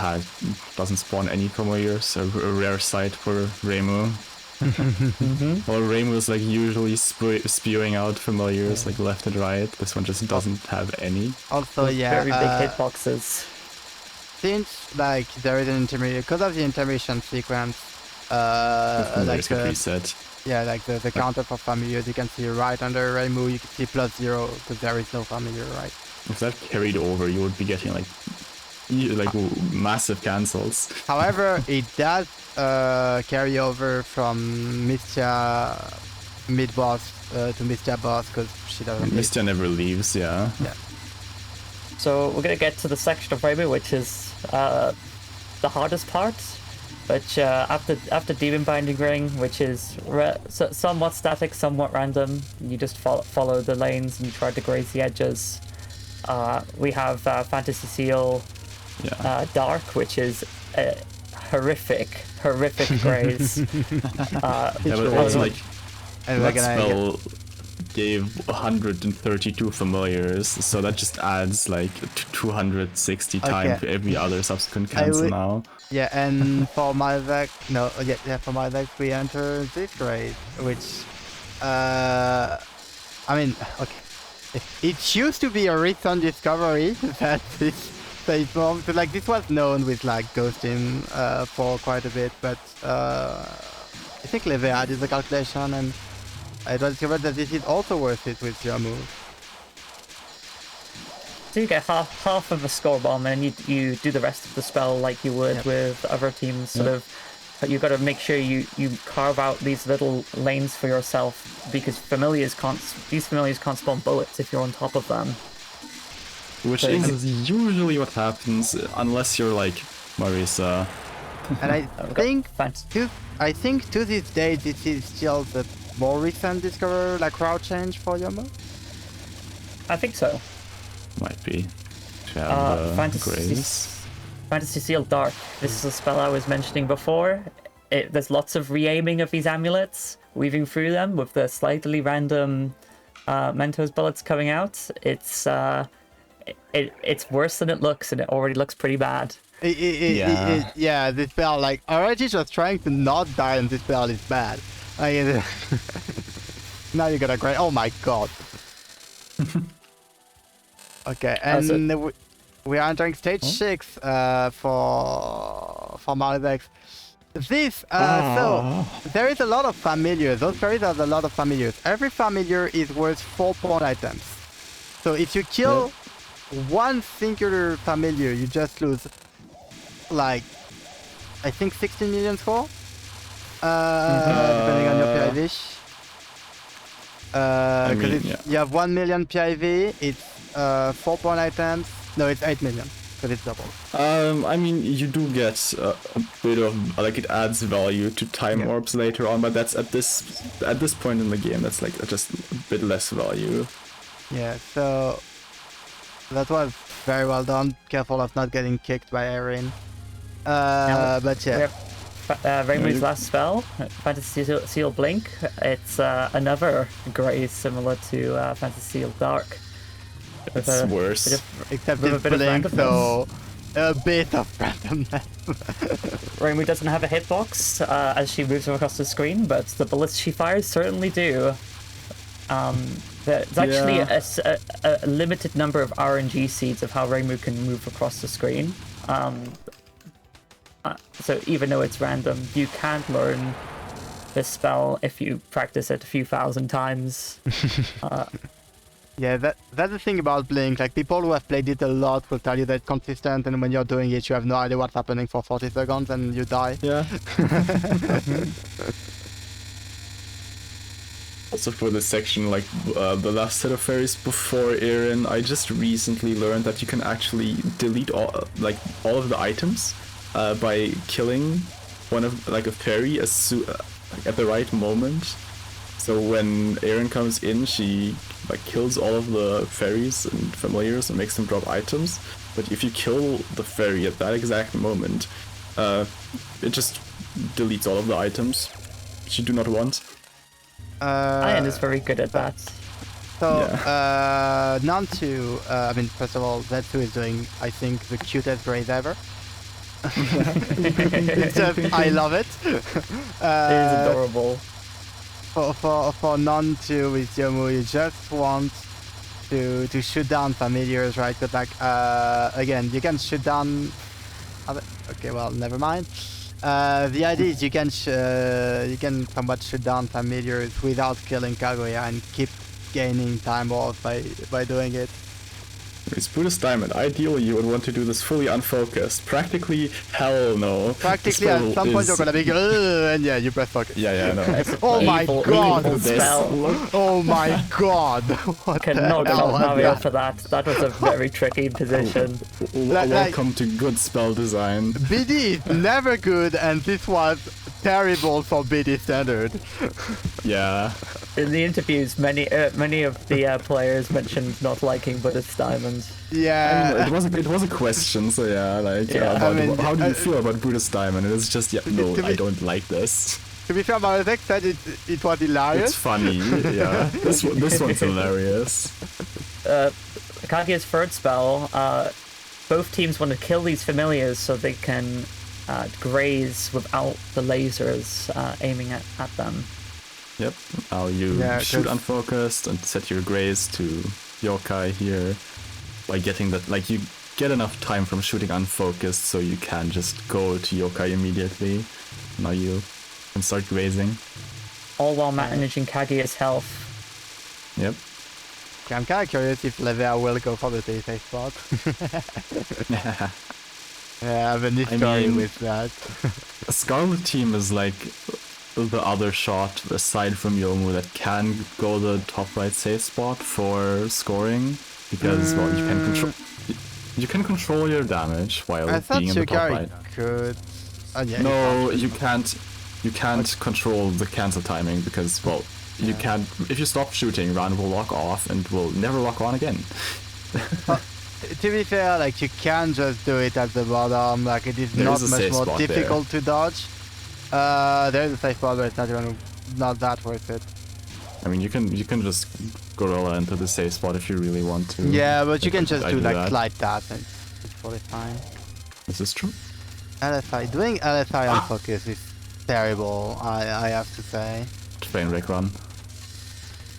doesn't spawn any familiars, a rare sight for Reimu. Well, Reimu is like usually spewing out familiars like left and right. This one just doesn't have any. Also, yeah, Very big hitboxes. since like there is an intermediate, because of the intermission sequence, like Familiars get reset. yeah, like the counter for familiars, you can see right under Reimu, you can see +0 because there is no familiar, right? If that carried over, you would be getting like massive cancels. However, it does carry over from Mistia mid-boss to Mistia boss because she doesn't. Mistia never leaves, yeah. So we're gonna get to the section of Reimu, which is the hardest part. Which after Demon Binding Ring, which is somewhat static, somewhat random, you just follow the lanes and you try to graze the edges. We have Fantasy Seal Dark, which is a horrific graze. But also like And that spell gave 132 familiars, so that just adds like 260 time to every other subsequent cancel now. Yeah, and for my deck, for my deck we enter this grade, which, I mean, okay, it used to be a recent discovery that this stage bomb, so like this was known with like Ghosting for quite a bit, but think Levea did the calculation, and I discovered that this is also worth it with your move. So you get half of a score bomb, and you do the rest of the spell like you would with other teams. Sort of, but you got to make sure you carve out these little lanes for yourself, because these familiars can't spawn bullets if you're on top of them. Which is usually what happens unless you're like Marisa. And I think to this day this is still the more recent discover like route change for your move. I think so. Might be. Fantasy Seal Dark. This is a spell I was mentioning before. There's lots of re-aiming of these amulets, weaving through them with the slightly random Mentos bullets coming out. It's worse than it looks, and it already looks pretty bad. Yeah, this spell, like, already just trying to not die and this spell is bad. Now you got a great. Oh my god. Okay, and we are entering stage 6 for Mariox. This, so, there is a lot of familiars. Those fairies have a lot of familiars. Every familiar is worth 4 pawn items. So if you kill one singular familiar, you just lose, like, I think 16 million score? Depending on your PIV. Because you have 1 million PIV, it's 4 pawn items. No, it's 8 million. But it's double. I mean, you do get a bit of, like, it adds value to time orbs later on, but that's at this point in the game, that's like just a bit less value. Yeah, so that was very well done. Careful of not getting kicked by Erin. But yeah. Reimu's last spell, Fantasy Seal Blink. It's another graze similar to Fantasy Seal Dark. It's worse. Except it's Blink, so a bit of randomness. Reimu doesn't have a hitbox as she moves across the screen, but the bullets she fires certainly do. There's actually a limited number of RNG seeds of how Reimu can move across the screen. So even though it's random, you can learn this spell if you practice it a few thousand times. Yeah, that's the thing about Blink. Like, people who have played it a lot will tell you that it's consistent, and when you're doing it, you have no idea what's happening for 40 seconds, and you die. Yeah. Also for this section, like the last set of fairies before Erin, I just recently learned that you can actually delete all of the items by killing one of a fairy at the right moment. So when Erin comes in, she kills all of the fairies and familiars and makes them drop items. But if you kill the fairy at that exact moment, it just deletes all of the items which you do not want. Ian is very good at that. So, Nantu, I mean, first of all, Zetsu is doing, I think, the cutest graze ever. It's just, I love it. It is adorable. For Nantu with Yomu, you just want to shoot down familiars, right? But again, you can shoot down other. Okay, well, never mind. The idea is you can somewhat shoot down familiars without killing Kaguya and keep gaining time off by doing it. It's Buddhist Diamond. Ideally, you would want to do this fully unfocused. Practically, hell no. Practically, at some point you're gonna be and yeah, you press focus. Yeah, no. Oh my god! Spell. Oh my god! What cannot fault Mario for that. That was a very tricky position. Welcome to good spell design. BD is never good, and this was terrible for BD standard. Yeah. In the interviews, many of the players mentioned not liking Buddhist Diamond. Yeah, I mean, it was a question, so yeah, how do you feel about Buddhist Diamond? It was just I don't like this. To be fair, Mariox said it was hilarious. It's funny, yeah. This one's hilarious. Kaguya's third spell, both teams want to kill these familiars so they can graze without the lasers aiming at them. Yep. Now you shoot unfocused and set your graze to yokai here by getting that. Like, you get enough time from shooting unfocused so you can just go to yokai immediately. Now you can start grazing. All while managing Kaguya's health. Yep. Okay, I'm kind of curious if Levea will go for the safe spot. Yeah, I have a new story mean- with that. Scarlet team is like the other shot aside from Yomu that can go the top right safe spot for scoring because well you can control your damage while I thought being in the top Shigari right. could. Oh, yeah, No, you can't control the cancel timing because well you can't. If you stop shooting, round will lock off and will never lock on again. To be fair, like you can just do it at the bottom. Like it is There not is a much safe more spot there. difficult to dodge. There is a safe spot, but it's not that worth it. I mean, you can just gorilla into the safe spot if you really want to. Yeah, but you can just I do like that. slide that and it's fully fine. This is true. LSI doing LSI on focus is terrible. I have to say. Train wreck run.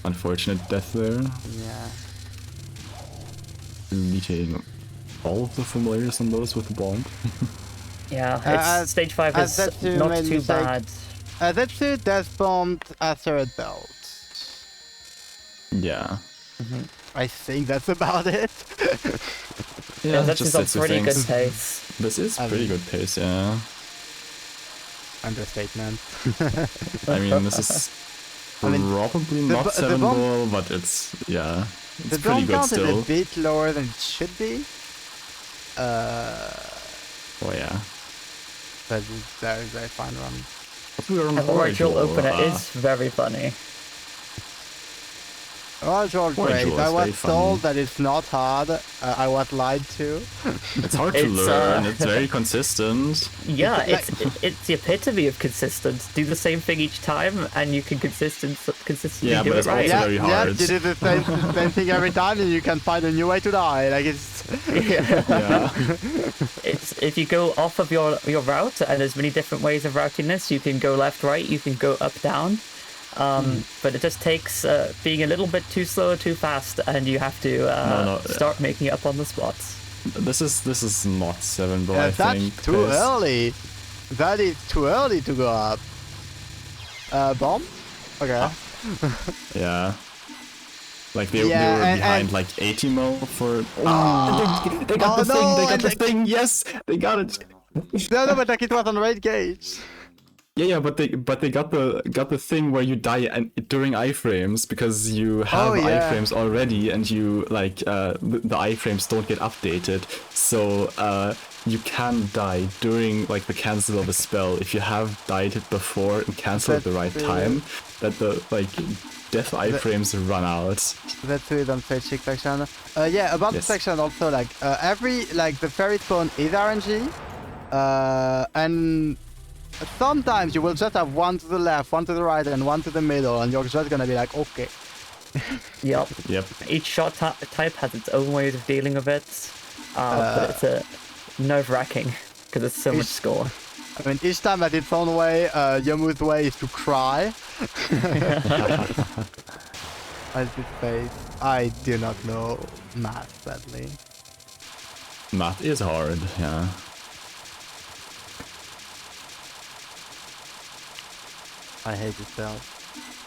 Unfortunate death there. Yeah. Deleting all of the familiars on those with the bomb. Yeah, it's stage 5 is Zetsu not made too mistake. bad. Zetsu death bombed Asteroid Belt. Yeah. I think that's about it. Yeah, that's just on Zetsu pretty good things. pace. This is I pretty mean- good pace, yeah. Understatement. I mean, this is I mean, probably the not bo- the 7 bomb- ball, but it's, yeah. It's The pretty bomb good count still. is a bit lower than it should be. Oh, yeah. But it's very fine run. But we are on The Origin Origin, opener is very funny. Roger, great. Joel I is was very funny. told that it's not hard. I was lied to. It's hard to It's, learn, it's very consistent. Yeah, Like- it's the epitome of consistent. Do the same thing each time, and you can consistently Yeah, do but it it's right. also very Yeah, hard. you do the same thing every time, and you can find a new way to die. Like it's. Yeah. It's if you go off of your route, and there's many different ways of routing this. You can go left, right. You can go up, down. But it just takes being a little bit too slow or too fast, and you have to start making it up on the spots. This is not 7 ball, I That's think. too pace. early. That is too early to go up. Bomb? Okay. Yeah. Like they Yeah, were and- behind and- like 80 mil for. They Oh, got the thing. no, They got and the like- thing. Yes, they got it. No, but like it was on raid gauge. Yeah, but they got the thing where you die during iframes because you have Oh, yeah. iframes already and you like the iframes don't get updated, so you can die during like the cancel of a spell if you have died before and cancel at the right That's, time. That the like death iframes run out. That's it on stage 6 section. Yeah, about the Yes. section also, like every like the fairy spawn is RNG, and sometimes you will just have one to the left, one to the right, and one to the middle, and you're just gonna be like, okay. Yep. Yep. Each shot type has its own ways of dealing with it, but it's a nerve-wracking because it's so much score. I mean, each time at its own way, Yomu's way is to cry. At his face. I do not know math, sadly. Math is hard. Yeah. I hate this spell.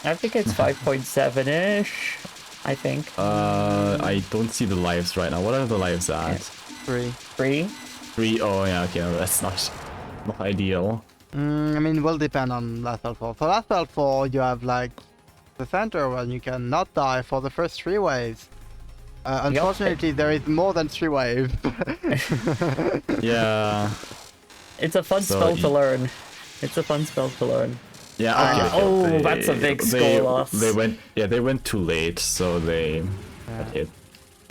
I think it's 5.7-ish, I think. I don't see the lives right now. What are the lives at? 3. 3? 3. Oh yeah. Okay, no, that's not ideal. I mean, will depend on last spell 4. For last spell 4, you have like the center where you can not die for the first 3 waves. Unfortunately, there is more than 3 waves. Yeah. It's a fun So spell to learn. It's a fun spell to learn. Yeah. Okay. Oh, that's a big score loss. They went too late, so they got hit.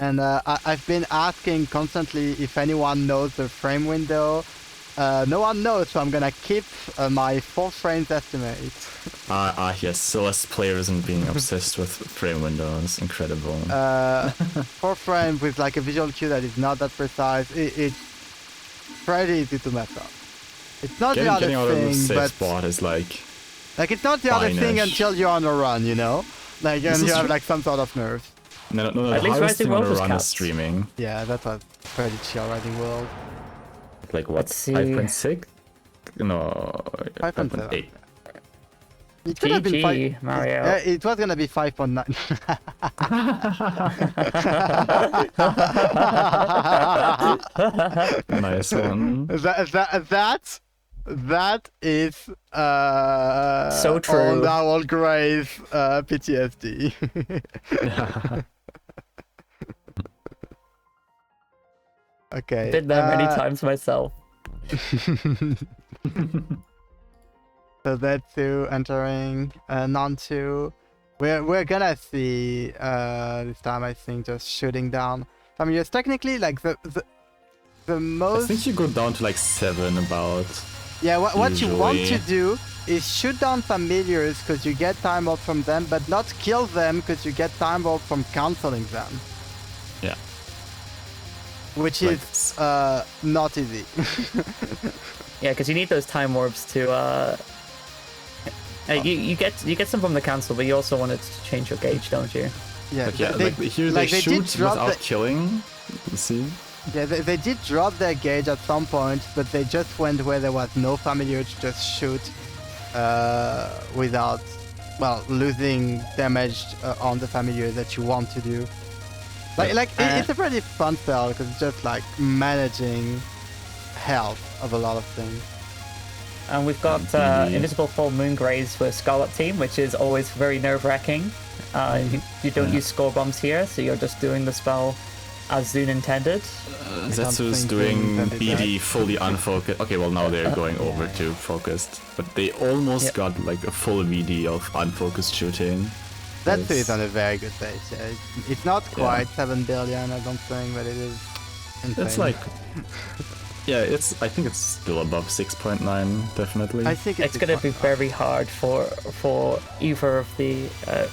And I've been asking constantly if anyone knows the frame window. No one knows, so I'm gonna keep my 4 frames estimate. Yes, Celeste players and being obsessed with frame windows, incredible. 4 frames with like a visual cue that is not that precise. It's pretty easy to mess up. It's not the Getting out other of the thing, safe but spot is like like it's not the other thing fine-ish. until you're on a run, you know? Like and This you is have tr- like some sort of nerves. no. At The least hardest Rising thing on World a was run is capped. streaming. Yeah, that was pretty chill Riding World. Like what? Let's see. 5.6? No. 5.7. 5.8. It could have been GG, Mario. Yeah, it was gonna be 5.9. Nice one. That is So true. on our old grave PTSD. Okay. Been there many times myself. So Zetsu entering non-2. We're gonna see this time, I think, just shooting down familiars. Technically, like the I most. think you go down to like 7 about. Yeah, what you want to usually. do is shoot down familiars because you get time out from them, but not kill them because you get time out from canceling them. Yeah. Which Like is not easy. Yeah, because you need those time orbs to. You get some from the cancel, but you also wanted to change your gauge, don't you? Yeah, But yeah, like here they did shoot drop without killing. See? Yeah, they did drop their gauge at some point, but they just went where there was no familiar to just shoot without, well, losing damage on the familiar that you want to do. It's a pretty fun spell because it's just like managing health of a lot of things. And we've got Invisible Full Moon Graze for Scarlet Team, which is always very nerve-wracking. You don't use score bombs here, so you're just doing the spell as Zune intended. Zetsu's doing BD fully unfocused. Okay, well now they're going over to focused, but they almost got like a full VD of unfocused shooting. Zetsu is on a very good pace. Yeah. It's not quite 7 billion, I don't think, but it is insane. It's like, yeah, I think it's still above 6.9, definitely. I think It's going to be very hard for either of the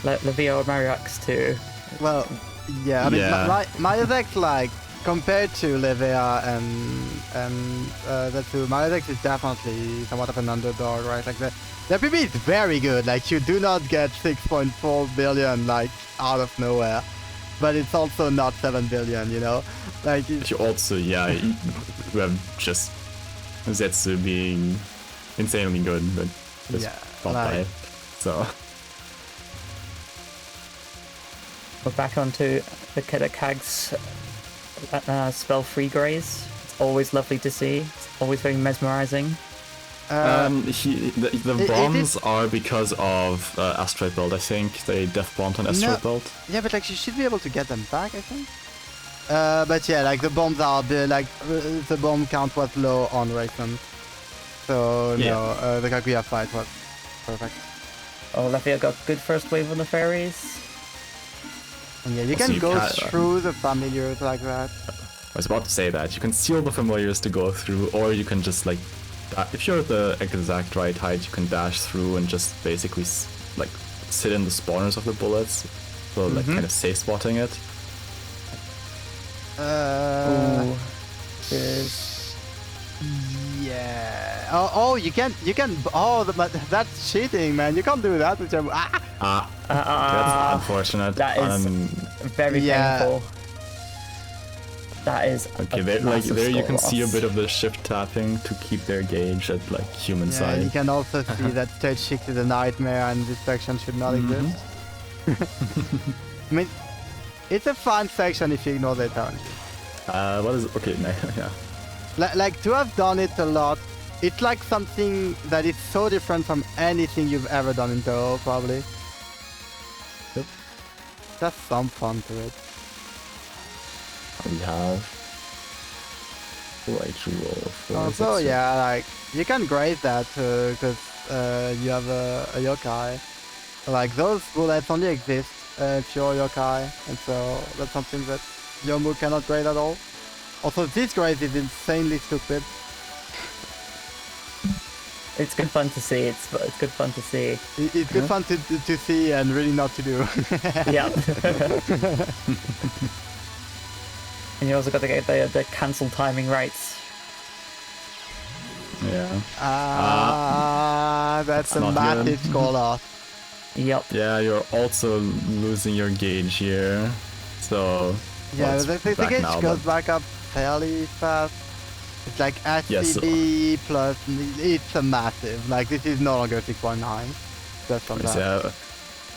Levea or Mariox to. Well, yeah, I mean, Yeah. my deck, like, compared to Levea and Zetsu, my deck is definitely somewhat of an underdog, right? Like, the PB is very good. Like, you do not get 6.4 billion, like, out of nowhere. But it's also not 7 billion, you know? Like, But you also, you have just Zetsu being insanely good, but just not like- by. So, We're back onto the Kag's spell free graze. It's always lovely to see. It's always very mesmerizing. the bombs are because of Asteroid Belt, I think. They death bombed on Asteroid Belt. yeah, but, like, you should be able to get them back, I think. But yeah, like, the bombs are, the bomb count was low on Rayson. So, no, the Kaguya fight was perfect. Oh, Levea got good first wave on the fairies. And yeah, you Also, can you go can't- through the familiars like that. I was about to say that. You can seal the familiars to go through, or you can just, like, if you're at the exact right height, you can dash through and just basically, like, sit in the spawners of the bullets. So, like, kind of safe spotting it. Ooh, there's Yeah. You can. That's cheating, man. You can't do that with your. That's unfortunate. that is very painful. That is Okay, a there massive you score can see a loss. bit of the shift tapping to keep their gauge at like human Yeah, side. you can also see that stage 6 is a nightmare and this section should not exist. I mean, it's a fun section if you ignore the challenges. What is okay? Yeah. Like, to have done it a lot, it's like something that is so different from anything you've ever done in Touhou, probably. Yep. Just some fun to it. We have right roll for Also, Zetsu. yeah, like, you can grade that because you have a yokai. Like, those bullets only exist if you're a yokai, and so that's something that Yomu cannot grade at all. Also, this grade is insanely stupid. It's good fun to see. It's good fun to see. It's good fun to see and really not to do. Yeah. And you also got to get the cancel timing rights. Yeah. That's a not massive good. score loss. Yep. Yeah, you're also losing your gauge here. So Yeah, well, the it's back gauge now, goes but- back up fairly fast. It's like Yes, SCB plus, it's a massive, like, this is no longer 6.9. just on that.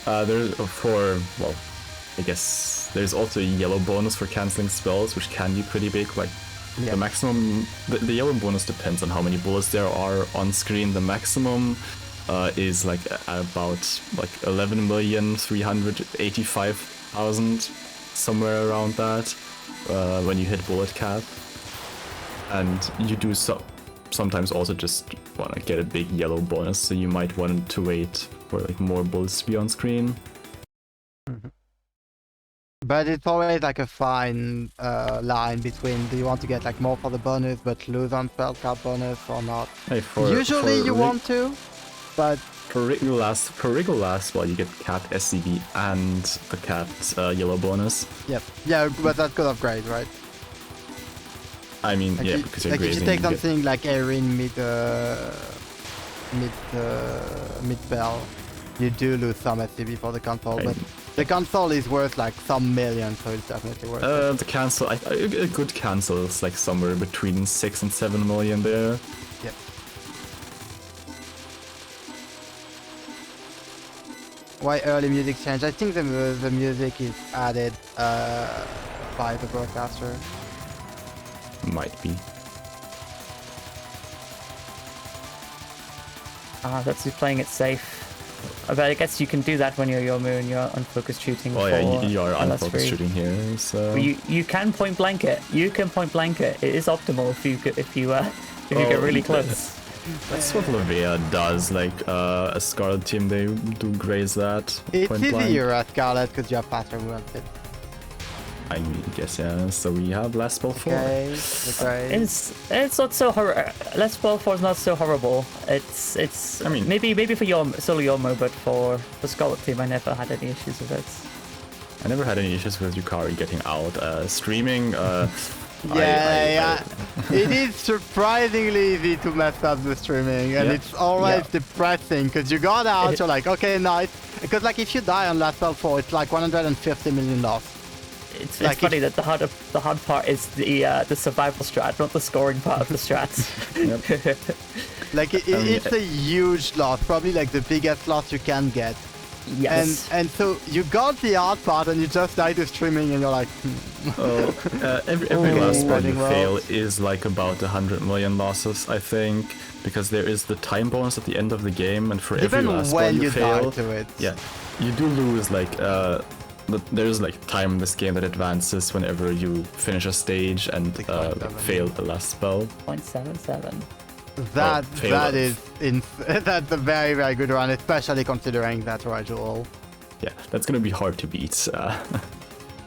Yeah, there's well, I guess there's also a yellow bonus for canceling spells, which can be pretty big. Like the maximum, the yellow bonus depends on how many bullets there are on screen. The maximum is like about like 11,385,000, somewhere around that, when you hit bullet cap. And you do sometimes also just want to get a big yellow bonus, so you might want to wait for like more bullets to be on screen. But it's always like a fine line between, do you want to get like more for the bonus but lose on spell cap bonus or not? Hey, Usually you want to, but for regular spell you get capped SCB and the capped yellow bonus. Yep. Yeah, but that's good upgrade, right? I mean, Like yeah, because you're like if grazing. you take something like Erin mid bell, you do lose some SCB for the console, but the console is worth like some million, so it's definitely worth it. The cancel, a good cancel is like somewhere between 6 and 7 million there. Yep. Why early music change? I think the music is added by the broadcaster. Might be. That's just playing it safe. But I guess you can do that when you're Yomu and you're unfocused shooting. Oh yeah, you are unfocused shooting here, so... You can point blank it. You can point blank it. It is optimal if you get really close. That's what Levea does, like a Scarlet team, they do graze that. It's point blank. easier at Scarlet because you have faster movement. I mean, yes, yeah. So we have last spell 4. Okay, It's not so horrible. Last spell 4 is not so horrible. It's. I mean, maybe for solo Yomo, but for the Scarlet team, I never had any issues with it. I never had any issues with Yukari getting out. Streaming, yeah. It is surprisingly easy to mess up the streaming, and it's always depressing because you got out, you're like, okay, nice. Because like if you die on last spell 4, it's like 150 million loss. It's funny that the hard part is the survival strat, not the scoring part of the strats. Like it's a huge loss, probably like the biggest loss you can get. Yes. And so you got the hard part and you just die to streaming and you're like... every last spell you fail is like about 100 million losses, I think, because there is the time bonus at the end of the game, and for every last spell you fail, die to it. Yeah, you do lose like there's like time in this game that advances whenever you finish a stage and fail the last spell. 0.77. That's a very, very good run, especially considering that ritual. Yeah, that's gonna be hard to beat.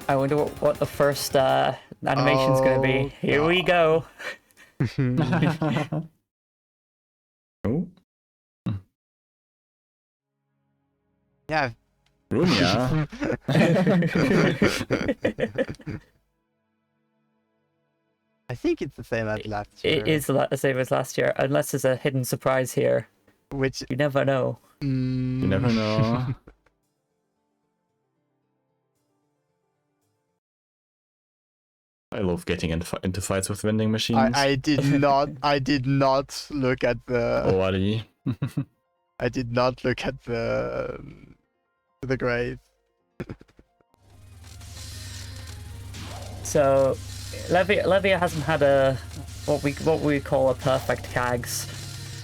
I wonder what the first animation's gonna be. Here we go. Oh. Yeah. Runia. I think it's the same as last year. It is the same as last year, unless there's a hidden surprise here. Which you never know. You never know. I love getting into fights with vending machines. I did not look at the. Oh, Ari. I did not look at the grave. So, Levea hasn't had what we call a perfect Kags,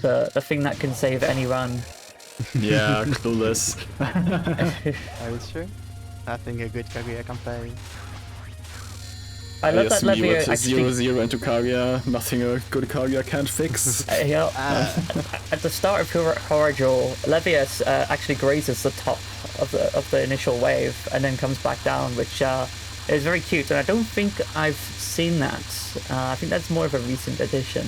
the thing that can save any run. Yeah, clueless. That is true. Nothing a good Kaguya can play. I love that Levea actually... 0-0 into Kaguya, nothing a good Kaguya can't fix. At the start of Horajol, Levea actually grazes the top of the initial wave and then comes back down, which is very cute, and I don't think I've seen that. I think that's more of a recent addition.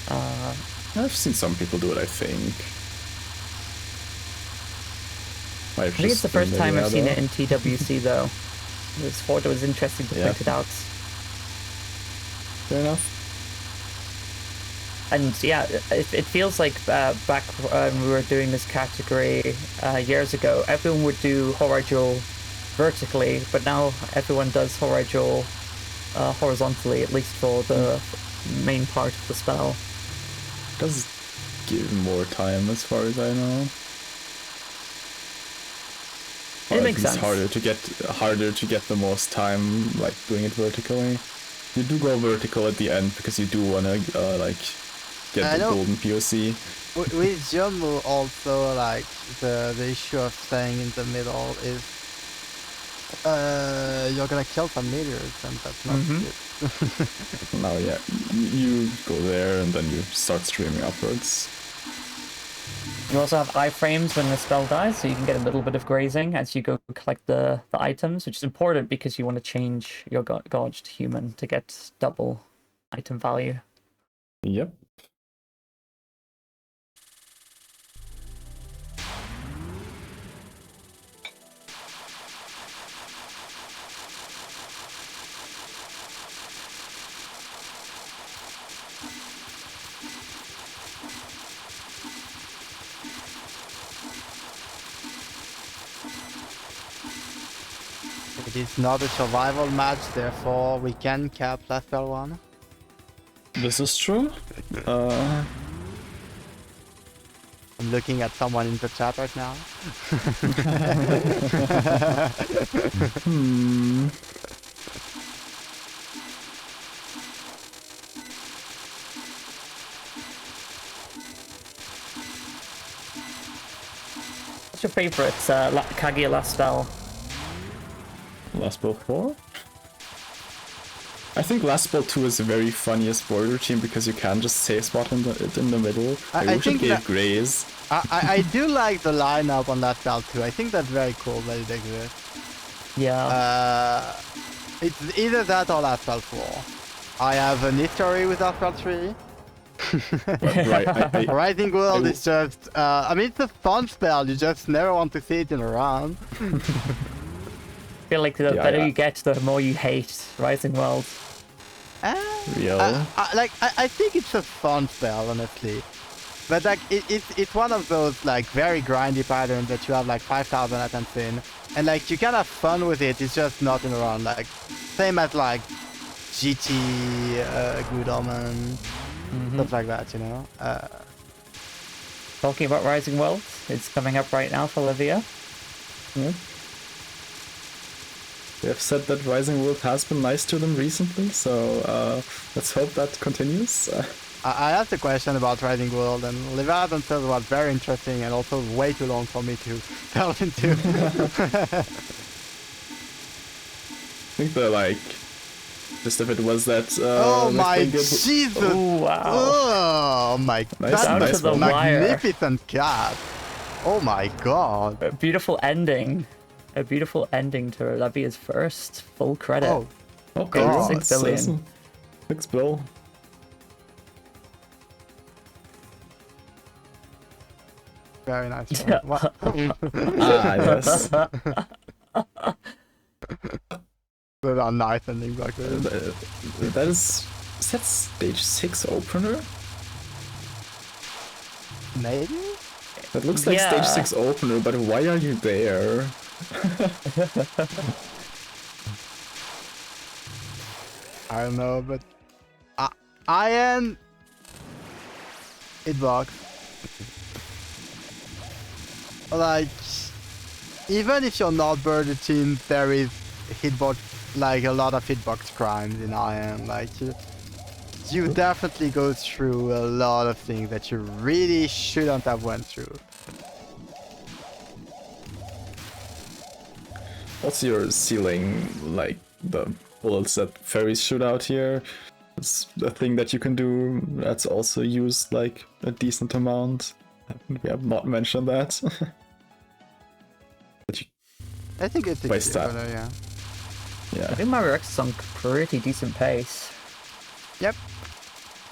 I've seen some people do it, I think. I think it's the first time I've seen it in TWC, though. It was interesting to point it out. Fair enough. And yeah, it feels like back when we were doing this category years ago, everyone would do Horajol vertically, but now everyone does Horajol horizontally, at least for the main part of the spell. Does give more time as far as I know. It makes it's sense. harder to get the most time like doing it vertically. You do go vertical at the end because you do wanna like get I the know. golden POC. With Jumbo also, like, the issue of staying in the middle is you're gonna kill some meteors, and that's not good. Now, yeah, you go there and then you start streaming upwards. You also have iframes when the spell dies, so you can get a little bit of grazing as you go collect the items, which is important because you want to change your gauge to human to get double item value. Yep. It is not a survival match, therefore we can cap last spell 1. This is true. I'm looking at someone in the chat right now. What's your favorite Kaguya last spell? Last Spell 4? I think Last Spell 2 is the very funniest border team because you can just save spot in the middle. I wish it think gave that- Graze. I do like the lineup on that spell too. I think that's very cool that it exists. Yeah. It's either that or last spell 4. I have an history with last spell 3. But, right, Rising World I- is just, I mean, it's a fun spell, you just never want to see it in a round. I feel like the Yeah, better yeah. you get, the more you hate Rising World. Real. I think it's a fun spell, honestly. But like, it's one of those like very grindy patterns that you have like 5,000 attempts in. And like, you can have fun with it, it's just not in a round. Like, same as like GT, Good Omen, stuff like that, you know? Talking about Rising World, it's coming up right now for Levea. They have said that Rising World has been nice to them recently, so let's hope that continues. I asked a question about Rising World, and Levea themselves was very interesting and also way too long for me to delve into. I think they're like, just if it was that. Oh my thing it- Jesus! Oh, wow. Oh my, Nice, that's Down nice to the one. wire. magnificent cat! Oh my god! A beautiful ending. A beautiful ending to Levea's first full credit. Oh, Oh Go god, 6 billion. 6 bill. very nice. Yeah. What? Ah, yes. Those are nice endings like this. That is that stage 6 opener? Maybe? That looks like Yeah. stage 6 opener, but why are you there? I don't know, but Iron hitbox. Like, even if you're not Bird team, there is hitbox, like a lot of hitbox crimes in Iron. Like, you definitely go through a lot of things that you really shouldn't have went through. What's your ceiling, like the bullets that fairies shoot out here? It's a thing that you can do that's also used like a decent amount. We have not mentioned that. But you, I think it's Waste time. yeah. I yeah, think Mariox is on pretty decent pace. Yep.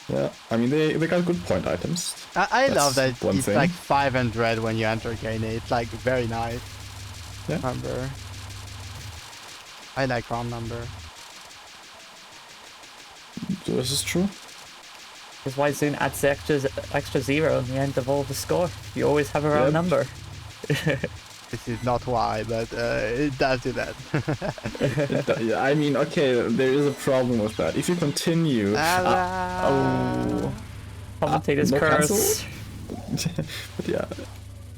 yeah. I mean, they got good point items. I love that That's one it's thing. like 500 when you enter Gane. It's like very nice. Yeah. Number. I like round number. So this is true. That's why Zoom adds the extra zero in the end of all the score. You always have a round Yep. number. This is not why, but it does do that. Yeah, I mean, okay, there is a problem with that. If you continue, Oh. Commentators no curse. but yeah,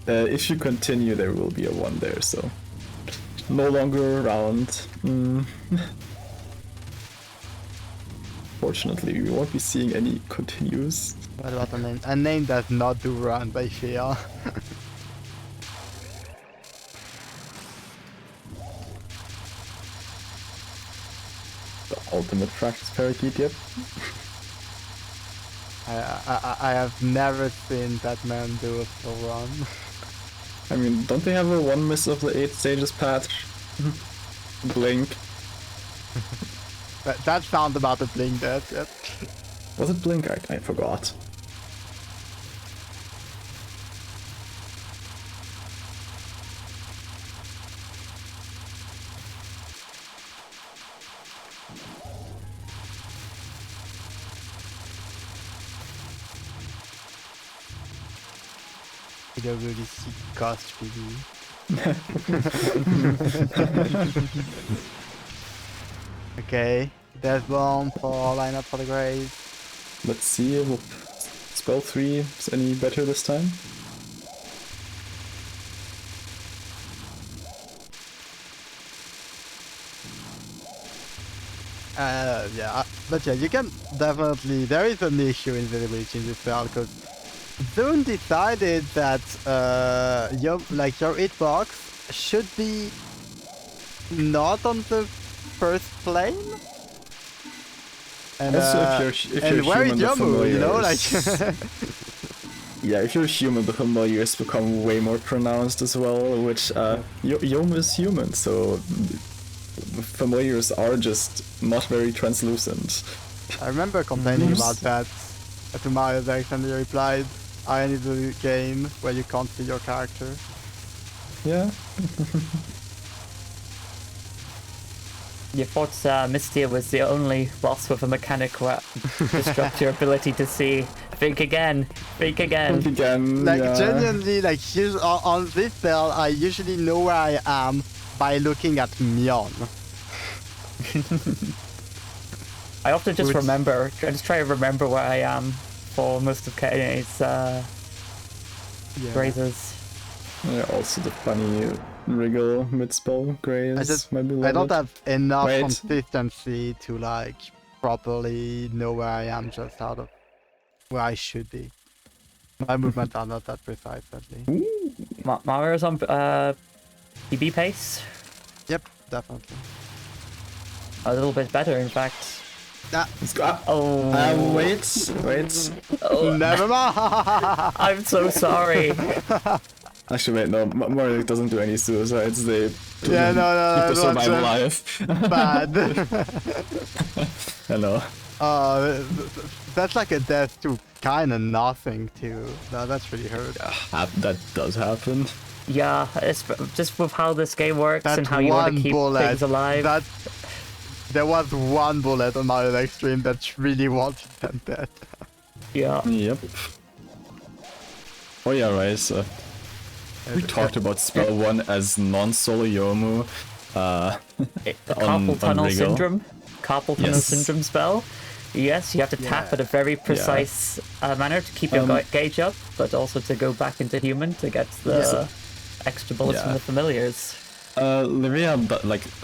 if you continue, there will be a 1 there. So no longer around. Fortunately, we won't be seeing any continues. What about a name? A name does not do run by fear. The ultimate practice parakeet, yep. I have never seen that man do a full run. I mean, don't they have a 1 miss of the 8 stages patch? Blink. That sound about the blink that. Yep. Was it Blink? I forgot. We don't really see cost PD. Okay, there's one for lineup for the Grays. Let's see if spell 3 is any better this time. Yeah, but yeah, you can definitely. There is an issue in visibility in this spell because Zune decided that your hitbox should be not on the first plane. And Also, if you're where human, is your move? You know, like. Yeah, if you're human, the familiars become way more pronounced as well, which Yom is human, so familiars are just not very translucent. I remember complaining about that to Mariox, and he replied, "I need a game where you can't see your character." Yeah. You thought Mystia was the only boss with a mechanic that disrupt your ability to see. Think again. Think again. Think again. Like yeah. genuinely, like on this spell, I usually know where I am by looking at Mion. I often just Which- remember. I just try to remember where I am for most of Kane's raises. Yeah, also the funny wriggle mid-spell grays. I don't have enough Wait. consistency to like properly know where I am just out of where I should be. My movements are not that precise, at least. Mario's on PB pace. Yep, definitely. A little bit better, in fact. Let's go. Oh, Wait. Never mind. I'm so sorry. Actually, wait, no, Mariox doesn't do any suicides, they Yeah, no, keep the no, survival that's alive. bad. I know. That's like a death to kind of nothing too. No, that's really hurt. That does happen. Yeah, it's just with how this game works That and how you want to one keep bullet. things alive. There was one bullet on my next stream that really wanted them dead. Yeah. Yep. Oh yeah, right, so we talked about spell 1 as non-solo Yomu. The on carpal tunnel Wriggle. syndrome. Carpal tunnel Yes. syndrome spell. Yes, you have to tap Yeah. at a very precise manner to keep your gauge up, but also to go back into human to get the extra bullets from Yeah. the familiars. Levea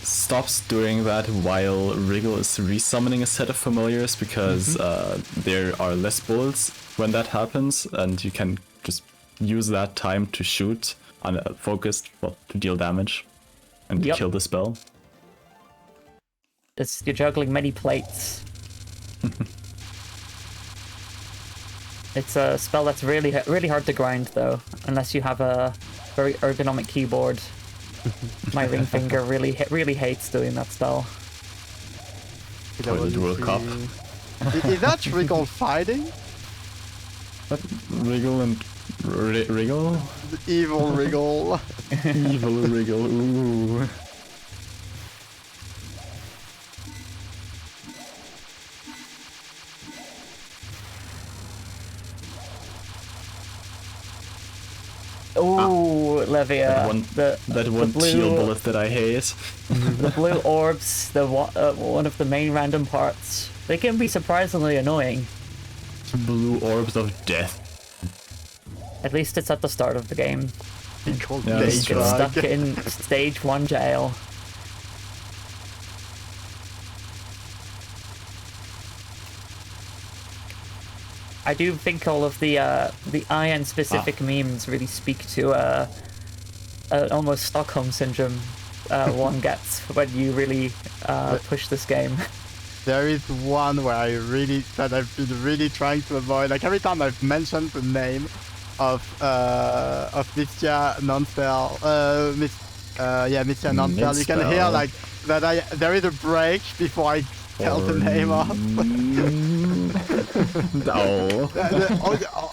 stops doing that while Wriggle is resummoning a set of familiars because there are less bullets when that happens, and you can just use that time to shoot focused, to deal damage and to kill the spell. You're juggling many plates. It's a spell that's really hard to grind though, unless you have a very ergonomic keyboard. My ring finger really hates doing that spell. For the World Cup. Is that Wriggle fighting? Wriggle and Wriggle? The evil Wriggle. Evil Wriggle, ooh. Oh, Levea. That one blue, teal bullet that I hate. The blue orbs, one of the main random parts. They can be surprisingly annoying. Blue orbs of death. At least it's at the start of the game. Called Yeah, that's stage true. Get bug. stuck in stage 1 jail. I do think all of the Iron specific memes really speak to almost Stockholm syndrome one gets when you really push this game. There is one where I've been really trying to avoid. Like every time I've mentioned the name of Mistia Nonspell, Mistia Nonspell, you can hear Nonspell. like that there is a break before I tell the name off. No.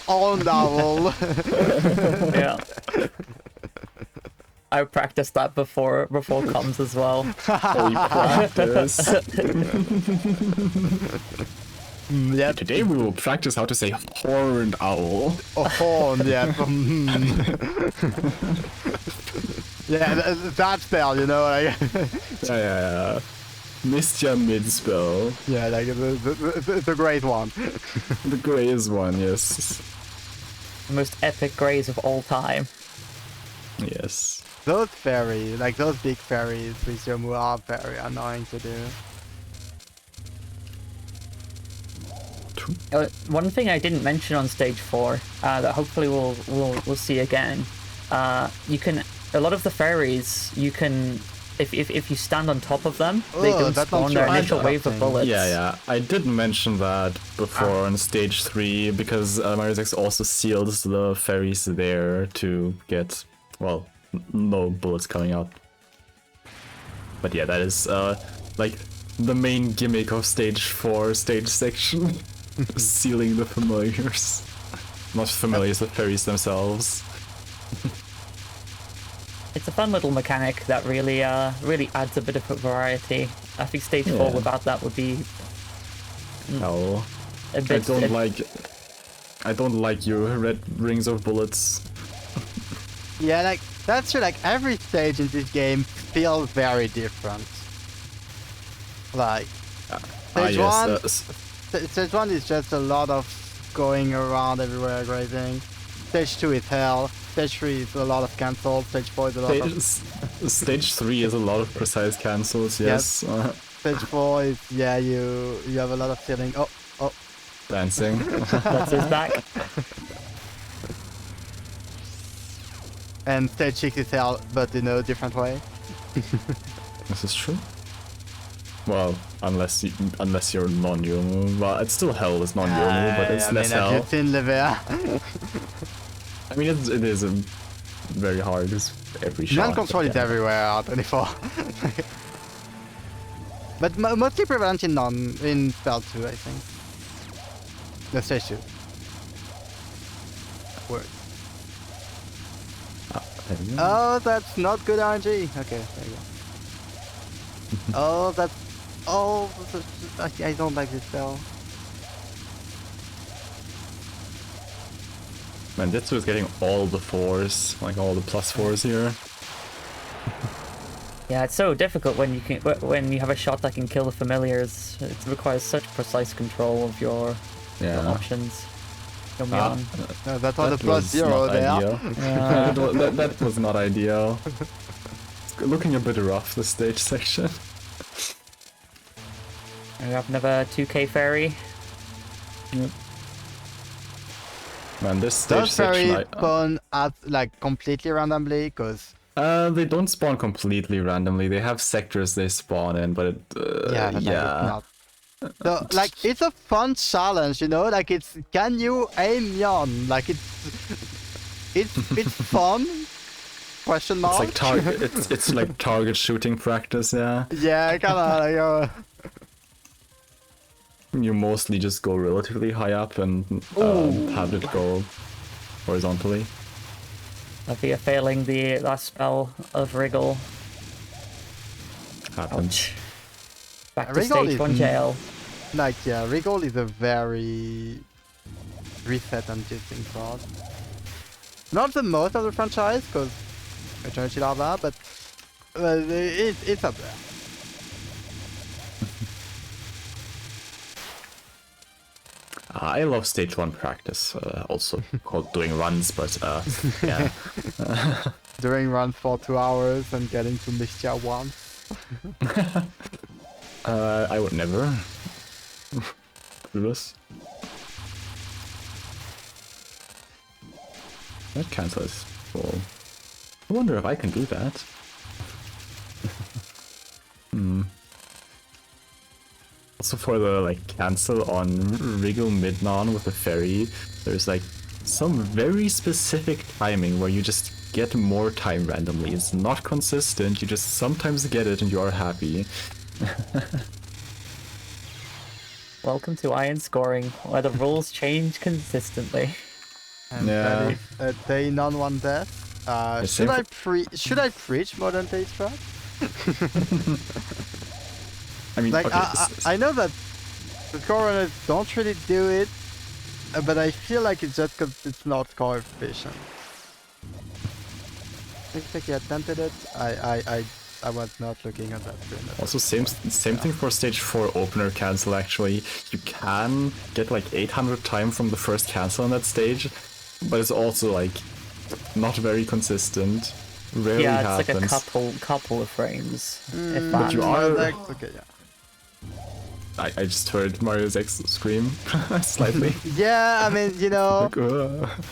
Oh no! Yeah. I practiced that before comms as well. Oh, you practice. Yeah, Today we will practice how to say horned owl. a horn, yeah. Yeah, that spell, you know, like, Yeah. Missed your mid-spell. yeah, like the great one. The greatest one, yes. The most epic grays of all time. Yes. Those fairies, like those big fairies with Yomu are very annoying to do. One thing I didn't mention on stage 4 that hopefully we'll see again. You can a lot of the fairies you can if you stand on top of them, they Oh, don't that's spawn not their true. initial wave of Interesting. bullets. Yeah. I did mention that before on stage 3 because Mariox also seals the fairies there to get, well, no bullets coming out. But yeah, that is like the main gimmick of stage 4 stage section. Sealing the familiars. Not familiars, the fairies themselves. It's a fun little mechanic that really adds a bit of a variety. I think stage 4 Yeah. without that would be No. a bit. I don't like your red rings of bullets. Yeah, like that's true. Like every stage in this game feels very different. Like stage one, stage 1 is just a lot of going around everywhere grazing. Stage 2 is hell. Stage 3 is a lot of cancels. Stage 4 is a lot of... Stage 3 is a lot of precise cancels, yes. Stage 4 is, yeah, you have a lot of feeling. Oh. Dancing. That's his back. And stage 6 is hell, but in a different way. This is true. Well, unless you're non-Yomu. Well, it's still hell as non-Yomu, but it's less have hell. you seen Levea? I mean, it is very hard. It's every shot. Non-control is everywhere, R24. But mostly prevalent in spell 2, I think. No, stage 2. Word. There we go. Oh, that's not good RNG. Okay, there you go. Oh, that's... Oh, I don't like this spell. Man, Zetsu is getting all the 4s, like all the +4s here. Yeah, it's so difficult when you have a shot that can kill the familiars. It requires such precise control of your options. You'll be on. No, that was a was +0 not there. ideal. that was not ideal. It's looking a bit rough, the stage section. We have another 2K fairy. Man, this stage Those section... fairies spawn at like completely randomly, because they don't spawn completely randomly. They have sectors they spawn in, but yeah, but like, it's not. So like it's a fun challenge, you know. Like it's can you aim yon? Like it's fun. Question mark. It's like it's like target shooting practice, yeah. Yeah, kind of like. You mostly just go relatively high up and have it go horizontally. Levea failing the last spell of Wriggle. Happens. Ouch. Back to Wriggle stage is 1 jail. Like yeah, Wriggle is a very reset and juicing card. Not the most of the franchise, because Eternity Lava, but it's up there. I love stage 1 practice, also called doing runs, but yeah. Doing runs for 2 hours and getting to Mixture once. I would never do this. That cancel is full. I wonder if I can do that. Also for the like cancel on Wriggle Midnon with the fairy, there's like some very specific timing where you just get more time randomly. It's not consistent, you just sometimes get it and you are happy. Welcome to Iron Scoring, where the rules change consistently. And Yeah. that is a day non-one death. same Should I preach modern day strat? I mean, Like okay, I know that the Coroners don't really do it, but I feel like it's just because it's not coefficient. I think you attempted it. I was not looking at that screen. also same thing for stage 4 opener cancel actually. You can get like 800 time from the first cancel on that stage, but it's also like not very consistent. Rarely Yeah, it's happens. like a couple of frames. If But you are- Okay, yeah. I just heard Mario's X scream slightly. Yeah, I mean, you know,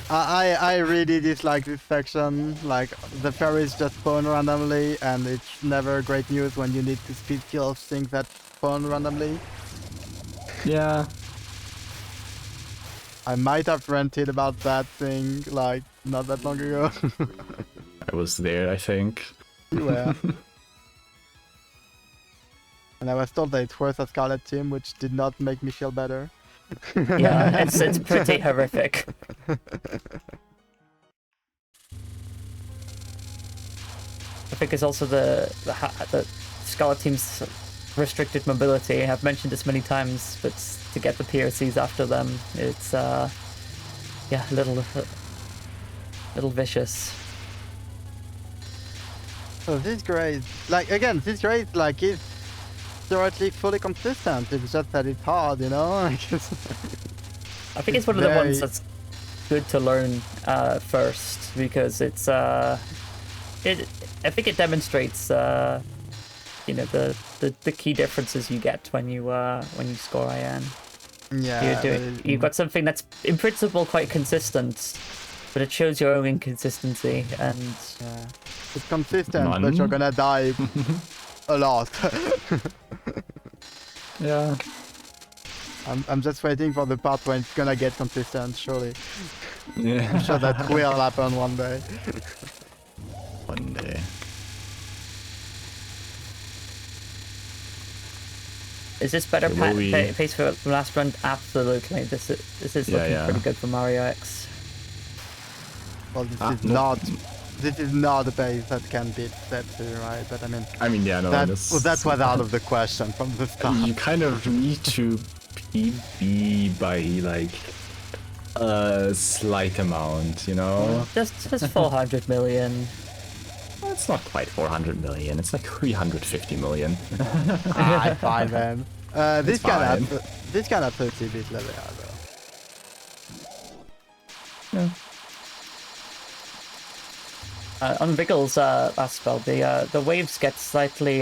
Like, I really dislike this section. Like, the fairies just spawn randomly, and it's never great news when you need to speed kill things that spawn randomly. yeah. I might have ranted about that thing, like, not that long ago. I was there, I think. You were. And I was told that it's worth a Scarlet team, which did not make me feel better. Yeah, it's pretty horrific. I think it's also the Scarlet team's restricted mobility. I've mentioned this many times, but to get the POCs after them, it's yeah, a little vicious. So this grade, like, again, this grade, like, is theoretically fully consistent. It's just that it's hard, you know? I think it's one of the ones that's good to learn first, because it's I think it demonstrates you know, the key differences you get when you score IN. Yeah. You've got something that's in principle quite consistent, but it shows your own inconsistency, and Yeah. It's consistent, but None. you're gonna die a lot. Yeah. I'm just waiting for the part when it's gonna get consistent, surely. Yeah. I'm sure that will happen one day. One day. is this better Okay, will we- pace for last round? Absolutely. This is Yeah, looking yeah. pretty good for Mariox. Well, this Ah, is no. not. This is not a base that can beat Zetsu, right? But I mean, I mean, yeah, no, that was out of the question from the start. You kind of need to PB by like a slight amount, you know? Just 400 million. It's not quite 400 million, it's like 350 million. Ah, fine then. This It's fine. can have 30 bit Levea though. Yeah. On Wriggle's last spell, the waves get slightly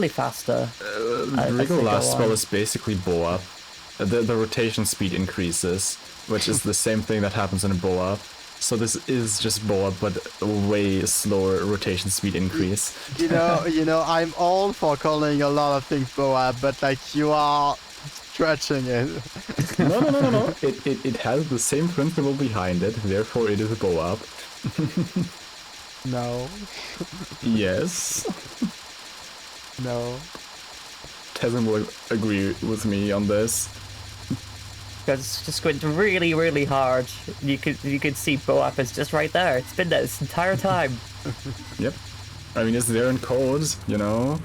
faster. as Wriggle they go last spell on. is basically bow up. The rotation speed increases, which is the same thing that happens in a bow up. So this is just bow up, but a way slower rotation speed increase. You know, I'm all for calling a lot of things bow up, but like you are stretching it. No. It has the same principle behind it, therefore it is a bow up. No, Yes. no. Tezin will agree with me on this. Because it's just going really, really hard. You could see Boap is just right there. It's been there this entire time. Yep. I mean, it's there in code, you know?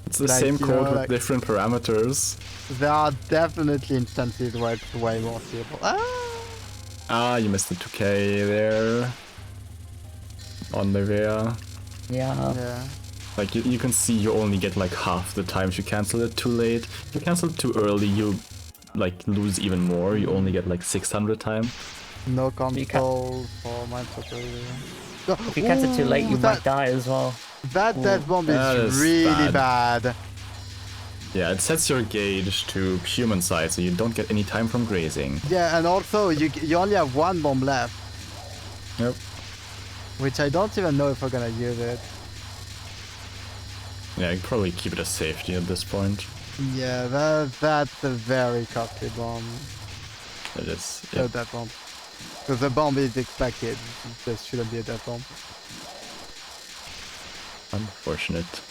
It's the Like, same you code know, with like- different parameters. There are definitely instances where it's way more stable. Ah, you missed the 2k there. On Levea. Yeah. Yeah. Like you can see you only get like half the time if you cancel it too late. If you cancel it too early, you like lose even more. You only get like 600 time. No control for my If you cancel too late, you might die as well. That death bomb That is is really bad. bad. Yeah, it sets your gauge to human side, so you don't get any time from grazing. Yeah, and also you only have one bomb left, Yep. which I don't even know if we're gonna use it. Yeah, you can probably keep it as safety at this point. Yeah, that's a very costly bomb. It is. Yeah. Yeah. That bomb. Because the bomb is expected. There shouldn't be a death bomb. Unfortunate.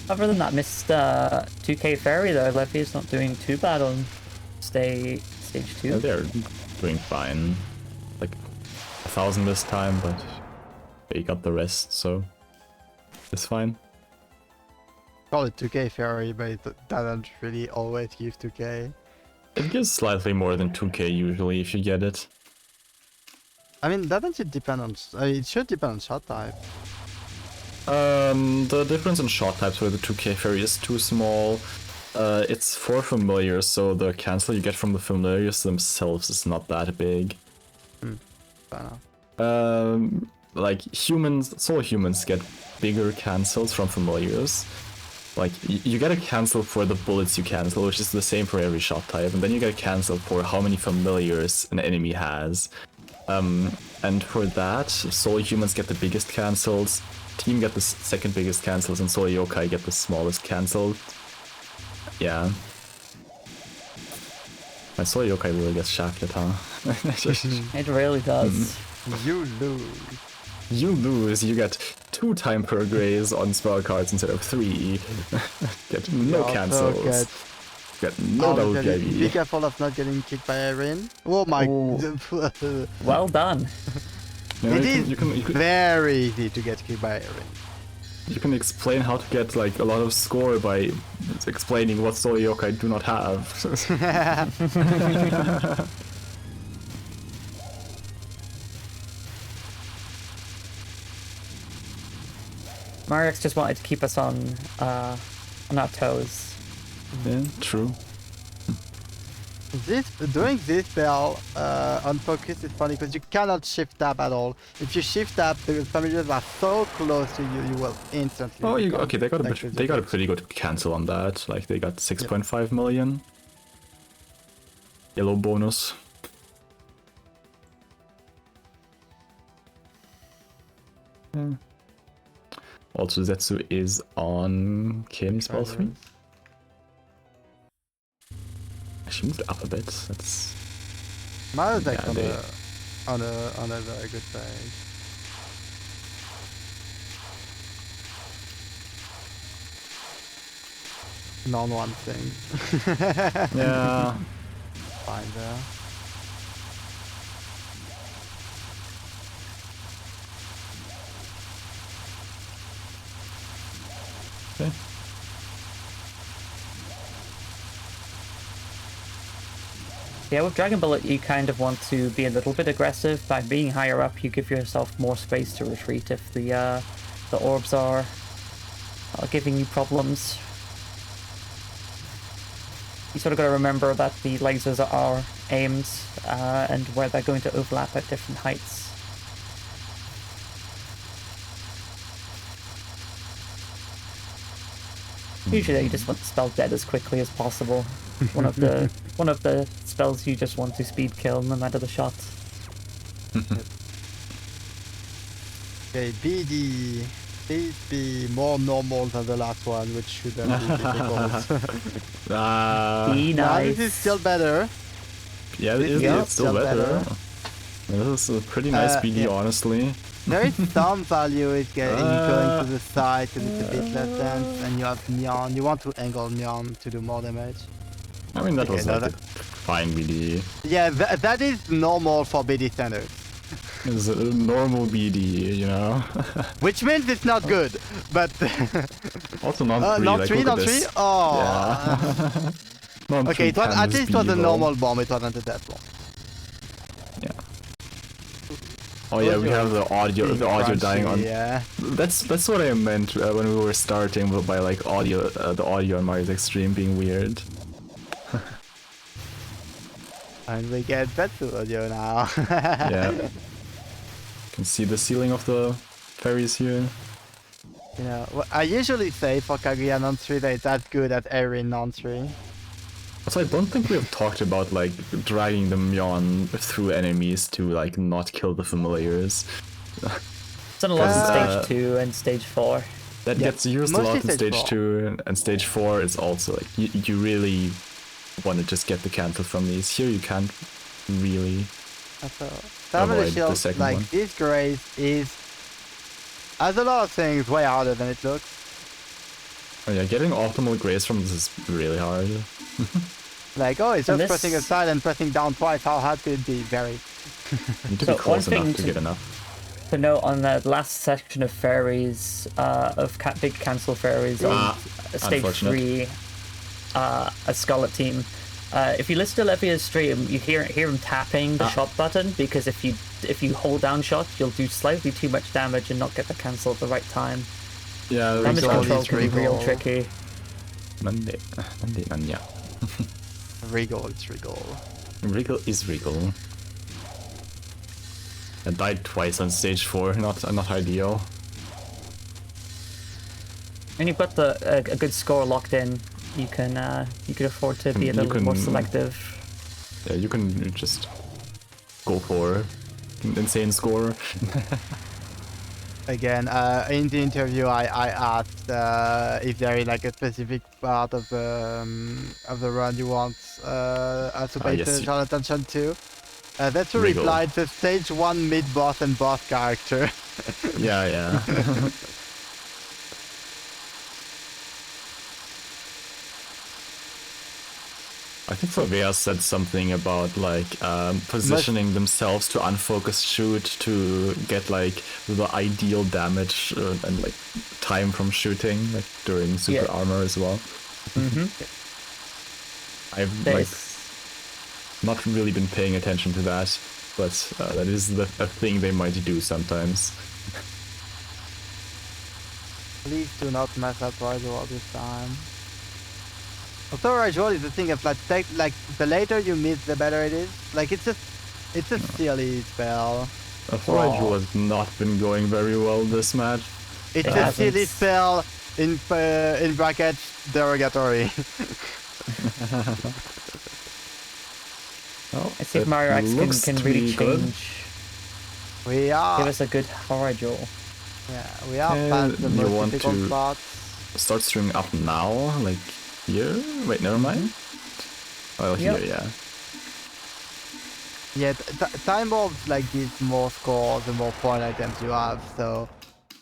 Other than that, missed 2K Fairy though. Levea's not doing too bad on stage 2. Yeah, they're doing fine. Like 1,000 this time, but they got the rest, so it's fine. Call it 2k Fairy, but it doesn't really always give 2k. It gives slightly more than 2k usually if you get it. I mean, doesn't it depend on... it should depend on shot type. The difference in shot types for the 2k fairy is too small. It's for familiars, so the cancel you get from the familiars themselves is not that big. Fair enough. Like solo humans get bigger cancels from familiars. Like you get a cancel for the bullets you cancel, which is the same for every shot type, and then you get a cancel for how many familiars an enemy has. And for that, solo humans get the biggest cancels, team get the second biggest cancels, and solo yokai get the smallest cancel. Yeah. My solo yokai really gets shafted, huh? It really does. You lose. You lose, you get 2 time per graze on spell cards instead of 3. Get no cancels. Get no double Be PIV. careful of not getting kicked by Irene. Oh my... Well done. You know, It you can very easy to get kicked by Irene. you can explain how to get like a lot of score by explaining what solo yokai do not have. Mariox just wanted to keep us on our toes. Yeah, true. Doing this spell on focus is funny because you cannot shift tab at all. If you shift tab, the familiars are so close to you, you will instantly. Oh, become okay. They got like a pretty good cancel on that. Like they got 6.5 million. Yellow bonus. Yeah. Also, Zetsu is on Kenny spell 3. She moved up a bit. That's Mario's like yeah, on a very good page. Non-one thing. yeah. Fine there. Okay. Yeah, with Dragon Bullet, you kind of want to be a little bit aggressive. By being higher up, you give yourself more space to retreat if the orbs are giving you problems. You sort of got to remember that the lasers are aimed and where they're going to overlap at different heights. Usually you just want the spell dead as quickly as possible. One of the spells you just want to speed kill no matter the shot. Okay, BD. Please be more normal than the last one, which shouldn't be difficult. Be Now nice. this is still better. Yeah, it's still better. Yeah, this is a pretty nice BD, yeah. honestly. There is some value in going to the side because it's a bit less dense, and you have Myeon. You want to angle Myeon to do more damage. I mean, that Okay, was no, like a fine BD. Yeah, that is normal for BD standards. It's a normal BD, you know. Which means it's not good, but Also non-3, not like, three, look not at three. this. Oh. Yeah. Non-3 Okay, it was, can at just least it was be a low. normal bomb. It wasn't a death bomb. Yeah. Oh yeah, we have the audio dying on. Yeah. That's what I meant when we were starting by like audio, the audio on Mariox stream being weird. And we get Zetsu audio now. Yeah. You can see the ceiling of the ferries here. You know, I usually say for Kaguya non-3 that it's as good as every non-3. Also, I don't think we have talked about like dragging the Myon through enemies to like not kill the familiars. It's done a lot in stage 2 and stage 4. That gets used a mostly lot in stage stage 2, and stage 4 is also like you really want to just get the cancel from these. Here you can't really avoid the second like one. this grace has a lot of things way harder than it looks. Oh yeah, getting optimal grace from this is really hard. Like, oh, it's And just this- pressing aside and pressing down twice. How hard could it be? Very. You need to So be close one thing enough to to- get enough. To note on the last section of fairies, big cancel fairies on stage unfortunate. 3, a Scarlet team. If you listen to Levea's stream, you hear him tapping the shot button, because if you hold down shot, you'll do slightly too much damage and not get the cancel at the right time. Yeah, Damage Regal control is can be real Regal. tricky. Monday, yeah. Regal, it's Regal. Regal is Regal. I died twice on stage 4, not ideal. When you've got a good score locked in, you can afford to be a You little more can- selective. Yeah, you can just go for an insane score. Again, in the interview, I asked if there is like a specific part of the run you want us to pay yes. special attention to. That's a Regal. reply to stage 1 mid-boss and boss character. Yeah. I think Levea said something about like positioning themselves to unfocused shoot to get like the ideal damage and like time from shooting, like during super Yeah. armor as well. I've like There's- not really been paying attention to that, but that is a thing they might do sometimes. Please do not mess up Rysosis this time. Also, Rysosis, the thing is like the later you miss, the better it is. Like it's a silly spell. Forage has not been going very well this match. It's Yeah, a silly it's- spell in brackets derogatory. Oh, I see if it Mariox looks can to really be good. change. We are. Give us a good Horror. Yeah, we are past the you most want difficult to- parts. Start streaming up now, like here? Wait, never mind. Oh, Yep. here, yeah. Yeah, time bombs like give more score the more point items you have. So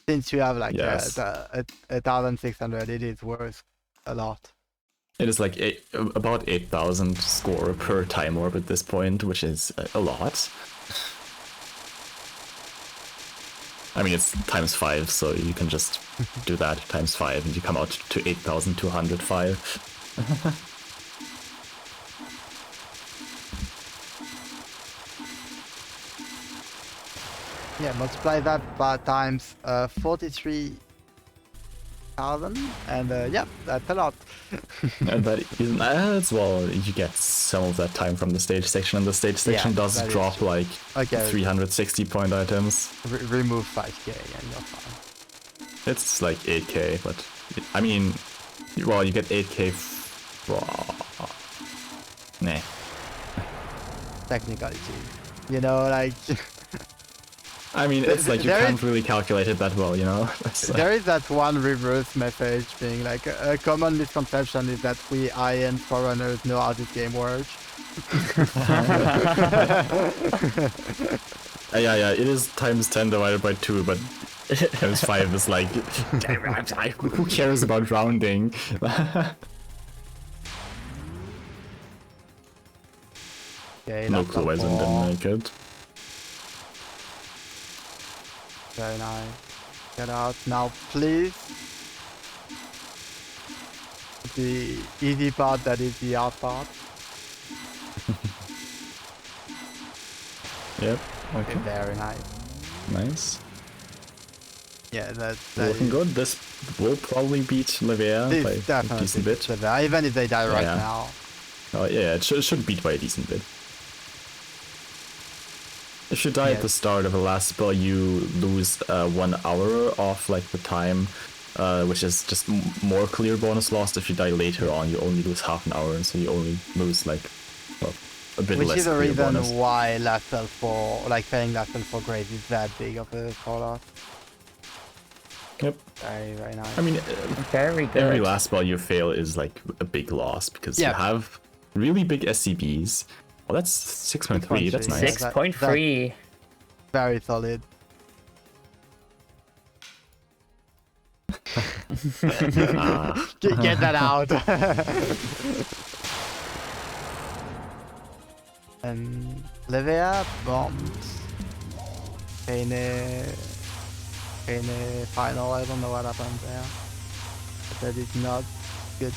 since you have like Yes. 1,600, it is worth a lot. It is like about 8,000 score per time orb at this point, which is a lot. I mean, it's times 5, so you can just do that times 5 and you come out to 8,205. Yeah, multiply that by times 43,000, and yeah, that's a lot. And that is, as well, you get some of that time from the stage section, and the stage section does that is drop true. like Okay, 360 point items. remove 5k and you're fine. It's like 8k, but I mean, well, you get 8k. Nah. Technically, you know, like I mean, it's like you There can't really calculate it that well, you know? It's like- there is that one reverse message being like a common misconception is that we IN forerunners know how this game works. yeah, it is times 10 divided by 2, but times 5 is like, who cares about rounding? Okay, No that's clue why not Zun didn't all. make it. Very nice. Get out now, please. The easy part, that is the hard part. Yep. Okay, Okay. very nice. Nice. Yeah, that's Looking good. This will probably beat Levea by This a definitely decent bit. beats Levea, even if they die right Yeah. now. Oh yeah, it should beat by a decent bit. If you die at the start of the last spell, you lose 1 hour off like the time, which is just more clear bonus lost. If you die later on, you only lose half an hour, and so you only lose like a bit Which less is the clear reason bonus. why last spell for, like, paying last spell for Grace is that big of a call-out. Yep. Very, very nice. I mean, Very good. every last spell you fail is like a big loss because you have really big SCBs. Oh, that's 6.3. That's nice. 6.3. Very solid. Get that out. And Levea bombs. Paine final, I don't know what happened there. But that is not good.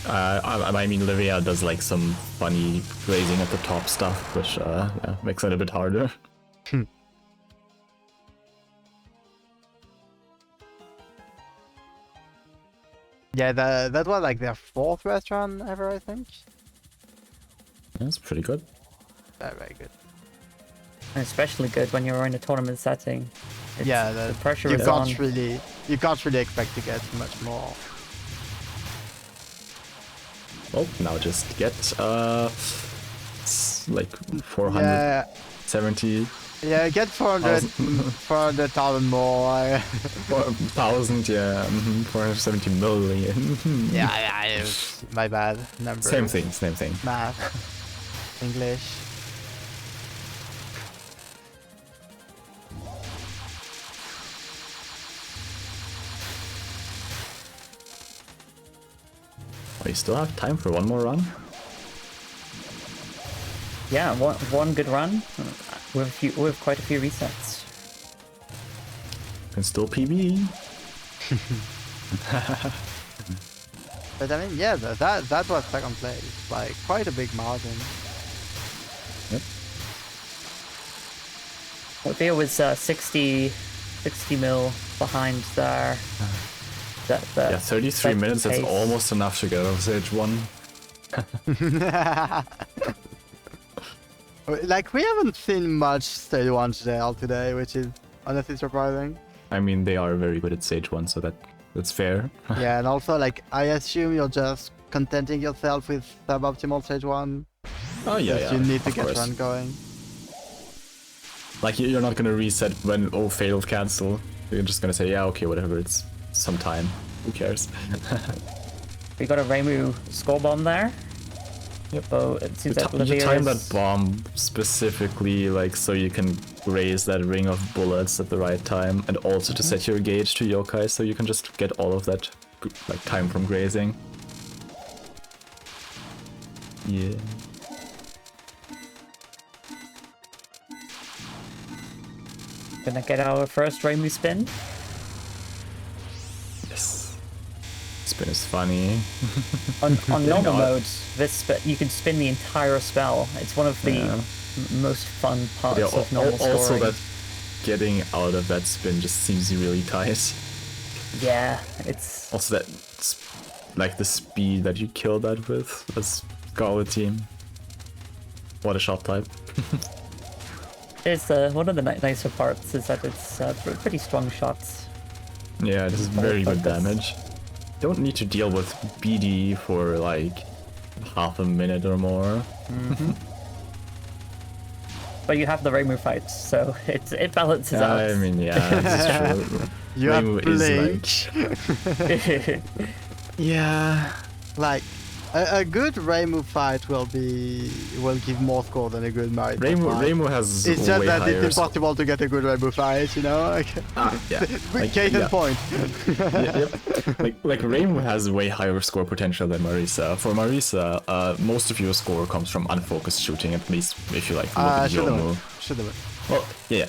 I mean, Levea does like some funny grazing at the top stuff, which yeah, makes it a bit harder. Yeah, that was like their 4th restaurant ever, I think. That's pretty good. Very, very good. Especially good when you're in a tournament setting. Yeah, the pressure you is can't on. really expect to get much more. Well, now just get like 470. Yeah, get 400,000 more. 4,000, yeah, 470 million. yeah, it was my bad. Numbers. Same thing. Math. English. Oh, you still have time for one more run? Yeah, one good run with quite a few resets. Can still PB. But I mean, yeah, that was second place. Like, quite a big margin. Yep. Levea was 60 mil behind there. Yeah, 33 minutes, that's almost enough to get out of stage 1. Like, we haven't seen much stage 1 today, which is honestly surprising. I mean, they are very good at stage 1, so that's fair. Yeah, and also, like, I assume you're just contenting yourself with suboptimal stage 1. Oh yeah, You need to of get course. run going. Like, you're not gonna reset when failed cancel. You're just gonna say, yeah, okay, whatever, it's some time. Who cares? We got a Reimu score bomb there. Yep. So it seems like You time that Levea's... bomb specifically, like, so you can raise that ring of bullets at the right time, and also to set your gauge to yokai, so you can just get all of that, like, time from grazing. Yeah. Gonna get our first Reimu spin. Yes. Spin is funny. On normal God. mode, you can spin the entire spell. It's one of the most fun parts Yeah, of normal also scoring. that getting out of that spin just seems really tight. Yeah, it's... Also that, like, the speed that you kill that with as Scarlet team. What a shot type. It's one of the nicer parts is that it's pretty strong shots. Yeah, this is very good focus. damage. Don't need to deal with BD for like half a minute or more. But you have the Reimu fight, so it balances out. I mean, yeah, this is true. You have Reimu Blink. yeah. Like, a good Reimu fight will give more score than a good Mariox fight. Reimu has It's just way that higher it's impossible to get a good Reimu fight, you know? Like, yeah. case in point. Yep. Like Reimu has way higher score potential than Marisa. For Marisa, most of your score comes from unfocused shooting, at least if you like look at your move. Should have. Well, yeah.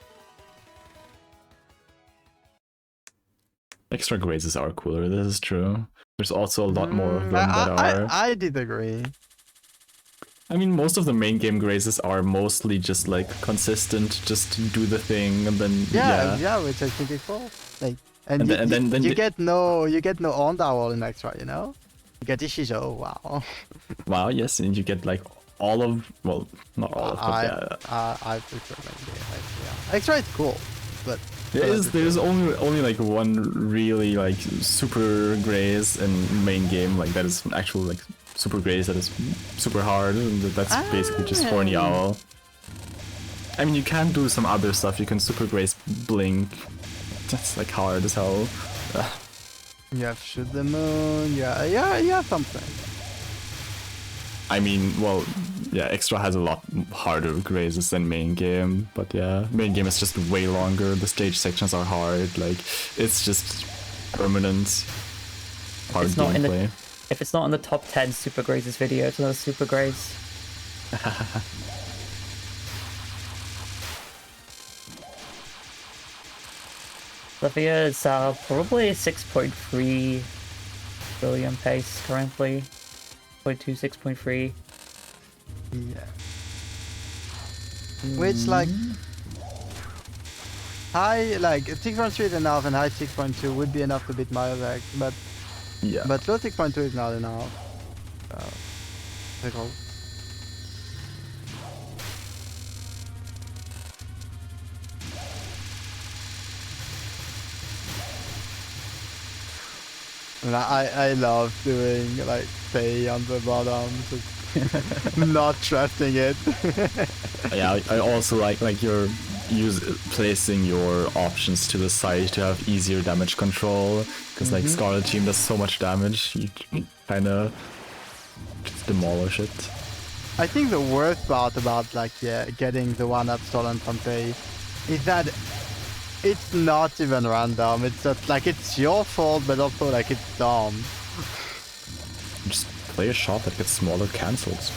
Extra grazes are cooler, this is true. There's also a lot more of them that are... I disagree. I mean, most of the main game grazes are mostly just like consistent, just do the thing, and then Yeah, which I think is cool. Like, and then you get no on roll in extra, you know? You get Ishijo, wow. Wow, yes, and you get like all of, well, not all of, but yeah. I prefer main game. Yeah. Extra is cool, but There's only like one really like super graze in main game, like that is actual like super graze that is super hard, and that's basically just horny owl. I mean, you can do some other stuff. You can super graze blink. That's like hard as hell. You have shoot the moon. Yeah, something. I mean, well, yeah, extra has a lot harder grazes than main game, but yeah, main game is just way longer. The stage sections are hard. Like, it's just permanent hard gameplay. If it's not in the top 10 Super Grazes video, it's not a Super Graze. Levea is probably 6.3 billion pace currently. 0.2, 6.3. Yeah. Which, like, high, like, 6.3 is enough, and high 6.2 would be enough to beat Mariox, but yeah. But low 6.2 is not enough. Difficult. And I love doing like stay on the bottom, just not trusting it. Yeah, I also like your placing your options to the side to have easier damage control, because like Scarlet Team does so much damage, you kind of just demolish it. I think the worst part about like getting the 1-up stolen from Pei is that it's not even random. It's just like it's your fault, but also like it's dumb. Just play a shot that gets smaller cancels.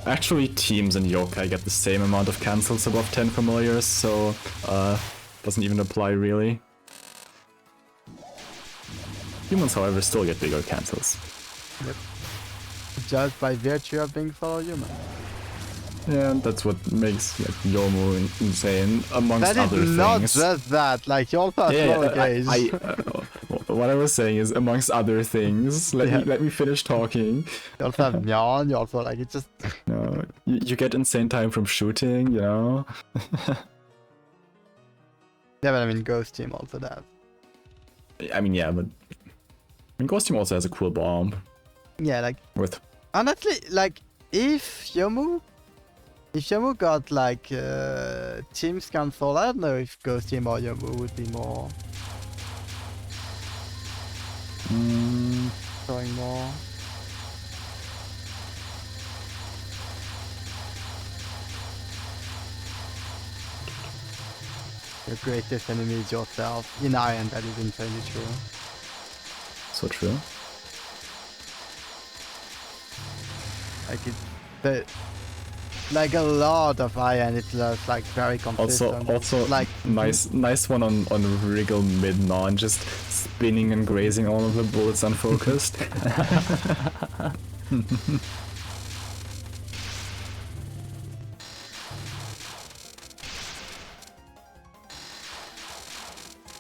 Actually, teams and yokai get the same amount of cancels above 10 familiars, so doesn't even apply really. Humans, however, still get bigger cancels. Yep. Just by virtue of being fellow human. Yeah, that's what makes like Yomu insane, amongst other things. That is not just that, like you also have what I was saying is, amongst other things, let me finish talking. You also have Nyan, you also like, it's just... No, you get insane time from shooting, you know? Yeah, but I mean, Ghost Team also does. I mean, yeah, but... I mean, Ghost Team also has a cool bomb. Yeah, like... With... Honestly, like, if Yomu got like Team's console, I don't know if Ghost Team or Yomu would be more... Showing more. Your greatest enemy is yourself. In Iron, that is entirely true. So true. Like like a lot of Iron, it's just like very consistent. Also, like nice one on Wriggle mid non, just spinning and grazing all of the bullets unfocused.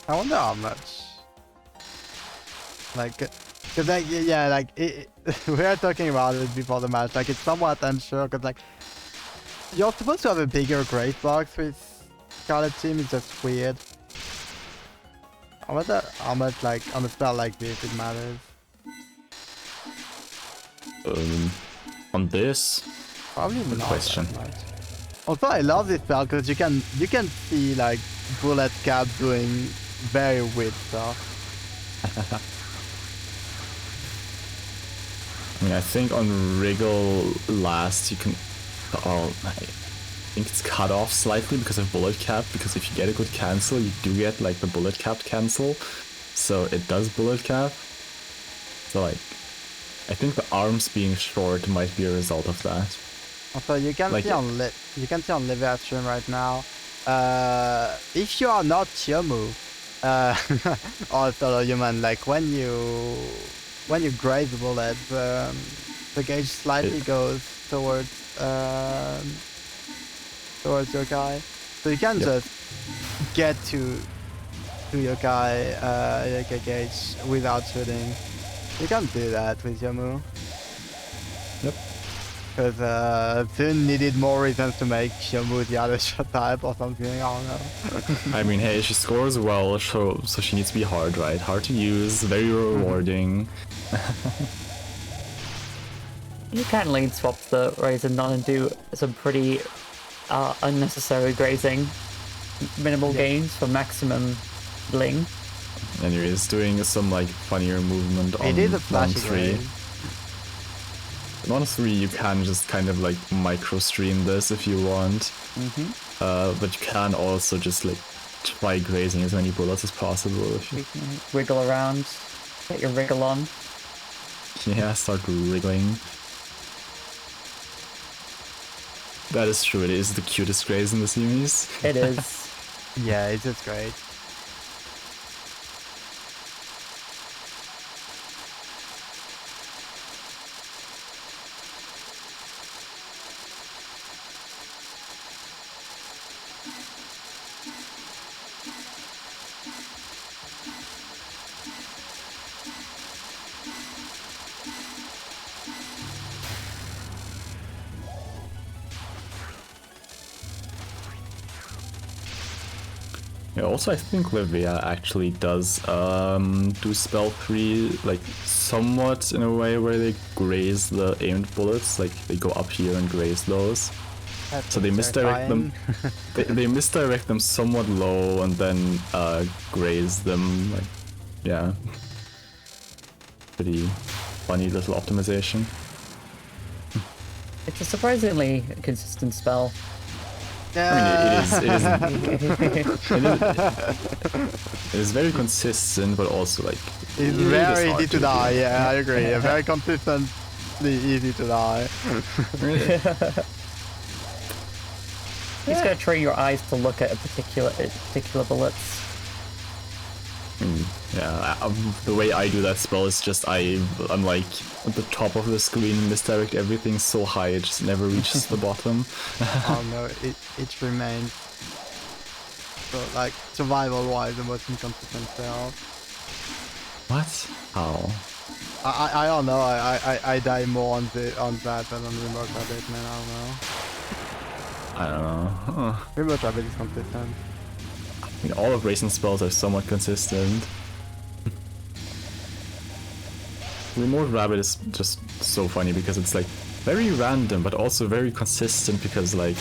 I wonder how much. Like, cause like yeah, like we were talking about it before the match. Like it's somewhat unsure, cause like you're supposed to have a bigger grace box with Scarlet Team. It's just weird. I wonder how much like on a spell like this it matters. On this. Probably Good not question. that much. Also, I love this spell because you can see like Bullet Cap doing very weird stuff. I mean, I think on Wriggle last you can... Oh, I think it's cut off slightly because of Bullet Cap, because if you get a good cancel, you do get like the Bullet Capped cancel. So it does Bullet Cap. So like, I think the arms being short might be a result of that. Also, you can Like- see on Levea stream right now. If you are not Yomu, or solo human, like when you graze the bullet, the gauge slightly goes towards your guy, so you can Yep. just get to your guy gauge without shooting. You can do that with Yomu. Yep. Because Zun needed more reasons to make Yomu the other shot type or something, I don't know. I mean, hey, she scores well, so she needs to be hard, right? Hard to use, very rewarding. You can lane swap the Raisin on and do some pretty unnecessary grazing. Minimal gains for maximum bling. Anyways, doing some like funnier movement on It is a on flashy 3. graze. On 3, you can just kind of like micro stream this if you want. But you can also just like try grazing as many bullets as possible. If you... You can wiggle around, get your wriggle on. Yeah, start wriggling. That is true, it is the cutest graze in the series. It is. Yeah, it's just great. Yeah, also I think Levea actually does do spell 3 like somewhat in a way where they graze the aimed bullets, like they go up here and graze those. So they misdirect them. They misdirect them somewhat low and then graze them. Like, yeah, pretty funny little optimization. It's a surprisingly consistent spell. I mean, it is very consistent, but also like It's it is very hard easy to die, yeah, I agree. Very consistently easy to die. It's gonna train your eyes to look at a particular bullets. Yeah, the way I do that spell is just I'm like at the top of the screen, misdirect everything so high it just never reaches the bottom. Oh no, it remains so like survival-wise the most inconsistent spell. What? How? I don't know. I die more on that than on Remote Rabbit, man. I don't know. I don't know. Huh. Remote Rabbit is consistent. I mean, all of Racing spells are somewhat consistent. Remote Rabbit is just so funny because it's like very random but also very consistent because like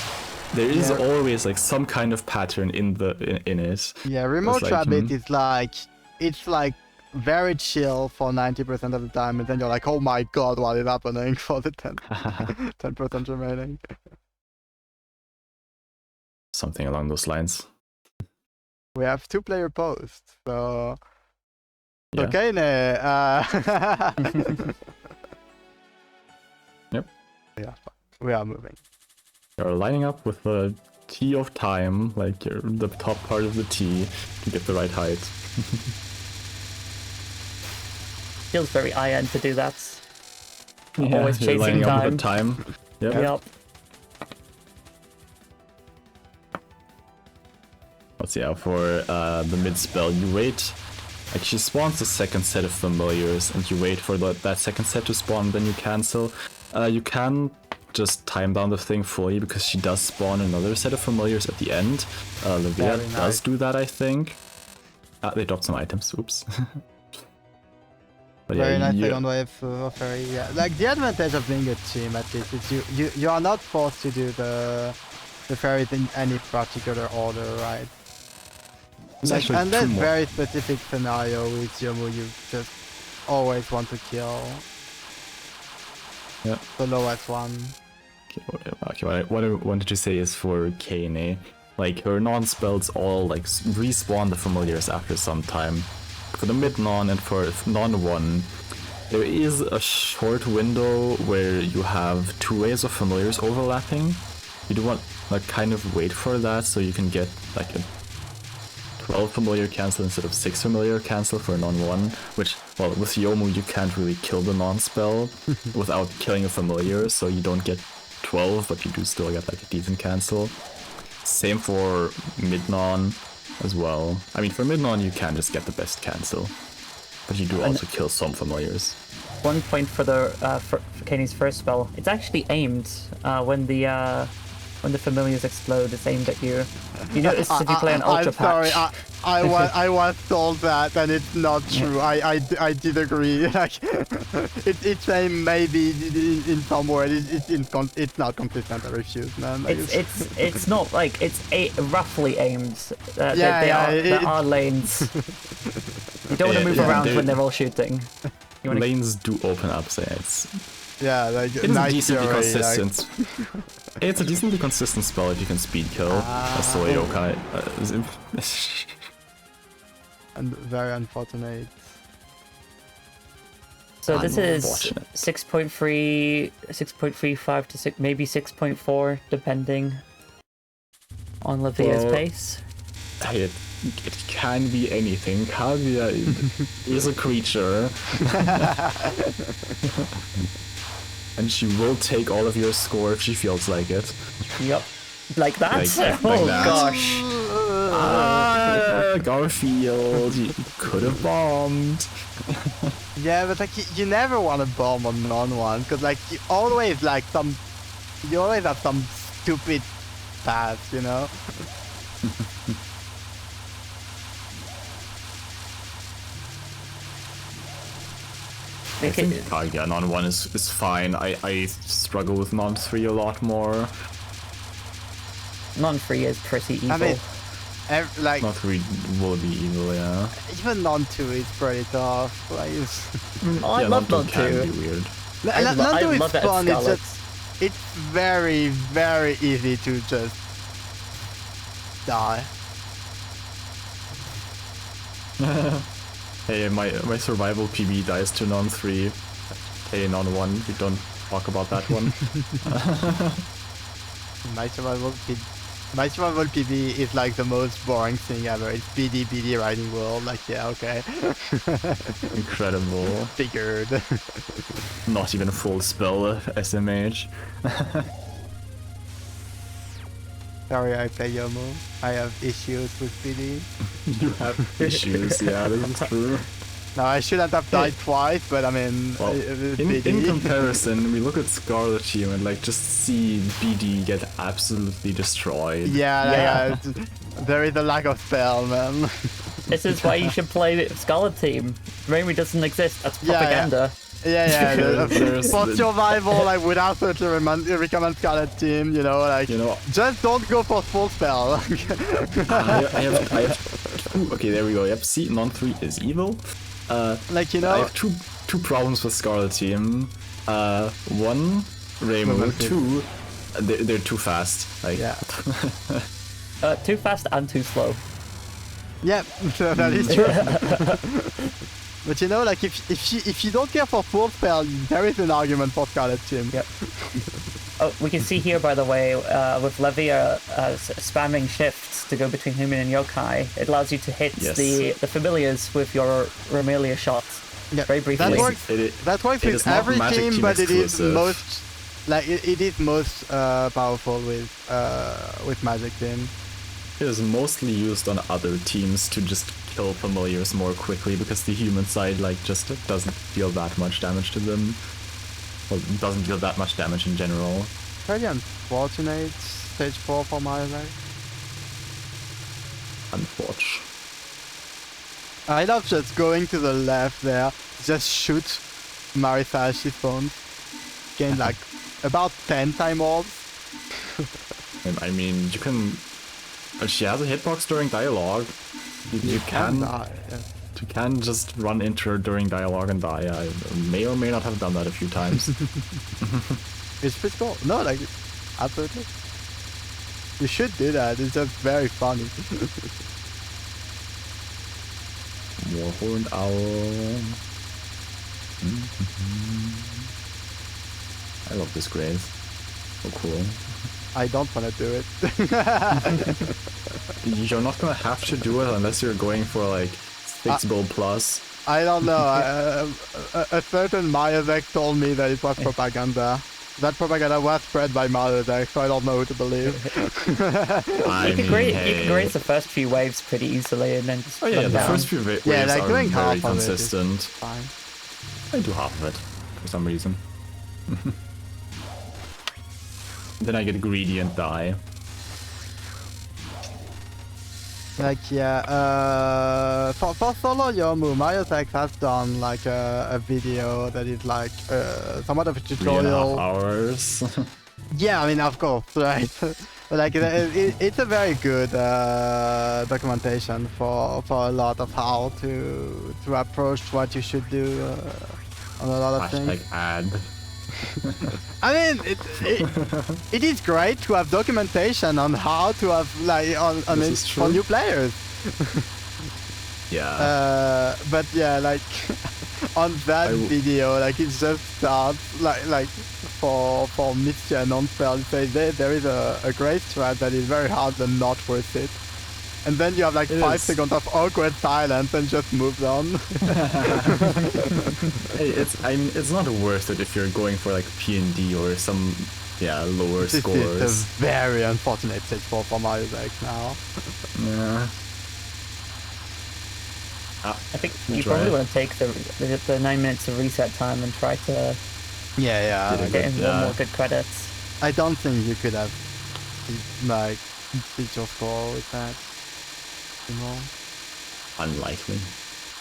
there is always like some kind of pattern in it. Yeah, Remote like, Rabbit is like it's like very chill for 90% of the time, and then you're like, oh my god, what is happening for the 10% remaining? Something along those lines. We have 2-player posts, so Yeah. okay, Yep. Yeah, we are moving. You're lining up with the T of time, like the top part of the T, to get the right height. Feels very IN to do that. Yeah, Always you're chasing lining up time. with the time. Yep. Yep. Let's see, for the mid spell, you wait. Like she spawns the second set of familiars, and you wait for that second set to spawn. Then you cancel. You can just time down the thing fully because she does spawn another set of familiars at the end. Levea Very does nice. do that, I think. They dropped some items. Oops. But Very yeah, nice you- second wave of fairy. Yeah, like the advantage of being a team at least is you are not forced to do the fairies in any particular order, right? It's Like, actually unless two more. very specific scenario with Yomu, you just always want to kill Yeah. the lowest one. Okay, what I wanted to say is for Kane, like her non-spells all like respawn the familiars after some time. For the mid non and for non one, There is a short window where you have 2 waves of familiars overlapping. You do want like kind of wait for that so you can get like a 12 familiar cancel instead of 6 familiar cancel for a non-1, which, well, with Yomu you can't really kill the non-spell without killing a familiar, so you don't get 12, but you do still get like a decent cancel. Same for mid-non as well. I mean, for mid-non you can just get the best cancel, but you do also kill some familiars. 1 point for the for Kenny's first spell. It's actually aimed when the familiars explode. It's aimed at you. You notice if you play an ultra I'm patch. sorry, I was told that, and it's not true. I did agree. Like, it's aimed maybe in some way. It's not consistent. I refuse, man. It's not like it's roughly aimed. Yeah, there are lanes. You don't want to move around when they're all shooting. Lanes do open up, so it's like it is nice decently theory, consistent. It's a decently consistent spell if you can speed kill. That's the way yokai. And very unfortunate. So this is 6.3, 6.35 to maybe 6.4, depending on Levea's pace. It can be anything. Kaguya is a creature. And she will take all of your score if she feels like it. Yep. Like that? Like oh that. gosh. Garfield, you could have bombed. Yeah, but like you never want to bomb on non-one, because like you always have some stupid path, you know? I think Kaguya non-1 is fine. I struggle with non-3 a lot more. Non-3 is pretty evil. I mean, like Non-3 will be evil, yeah. even non-2 is pretty tough. Like, I love non-2 can non-2. be weird. non-2 is love that fun. It's Scarlet. just it's very very easy to just die. Hey, my survival PB dies to non-3. Hey, non-1, we don't talk about that one. My survival PB is like the most boring thing ever. It's BD riding world. Like, yeah, okay. Incredible. Figured. Not even a full spell SMH. Sorry, I play Yomo. I have issues with BD. You have issues, yeah, this is true. Now I shouldn't have died twice, but I mean, Well, in comparison, we look at Scarlet Team and like just see BD get absolutely destroyed. Yeah. There is a lack of spell, man. This is why you should play Scarlet Team. Rainbow doesn't exist. That's propaganda. Yeah. There's For survival, I would absolutely recommend Scarlet Team. You know, just don't go for full spell. I have two. Okay, there we go. Yep, see, non-3 is evil. I have two problems with Scarlet Team. One, Rainbow. Two, they're too fast. Like, yeah. Too fast and too slow. Yeah, that is true. But you know, like if you don't care for full spell, there is an argument for Scarlet Team. Yep. Oh, we can see here, by the way, with Levea spamming shifts to go between human and yokai, it allows you to hit the familiars with your Romelia shots. Yeah, very briefly. That works with every team, but it is most powerful with Magic Team. It is mostly used on other teams to just kill familiars more quickly because the human side just doesn't deal that much damage to them. Well, doesn't deal that much damage in general. Pretty unfortunate stage 4 for Mariox. Unfortunate. I love just going to the left there, just shoot Mariox phone. Gain like about 10 time orbs. I mean, you can. She has a hitbox during dialogue. You can die. Yeah. You can just run into her during dialogue and die. I may or may not have done that a few times. It's pretty cool. No, like, absolutely. You should do that. It's just very funny. More horned owl. I love this grave. So cool. I don't want to do it. You're not gonna have to do it unless you're going for like 6 bull plus. I don't know. A certain Mariox told me that it was propaganda. That propaganda was spread by Mariox, so I don't know who to believe. You can graze the first few waves pretty easily and then just Oh yeah, run the down. first few waves Yeah, are like doing very half of it is consistent. fine. I do half of it for some reason. Then I get greedy and die. Like, yeah, for solo Yomu, Mariox has done like a video that is like somewhat of a 3.5 tutorial. hours. Yeah, I mean, of course, right? Like, it's a very good documentation for a lot of how to approach what you should do on a lot of things. Hashtag ad. I mean, it is great to have documentation on how to have like for new players. Yeah. But yeah, like on that video, like it just starts like for Misty and non-spell, say there is a great strat that is very hard and not worth it. And then you have like 5 seconds of awkward silence and just moves on. Hey, it's not worth it if you're going for like P&D or some lower This scores. is a very unfortunate stage for Mariox now. Yeah. I think you probably want to take the 9 minutes of reset time and try to get in more good credits. I don't think you could have like beat your score with that. You know? Unlikely.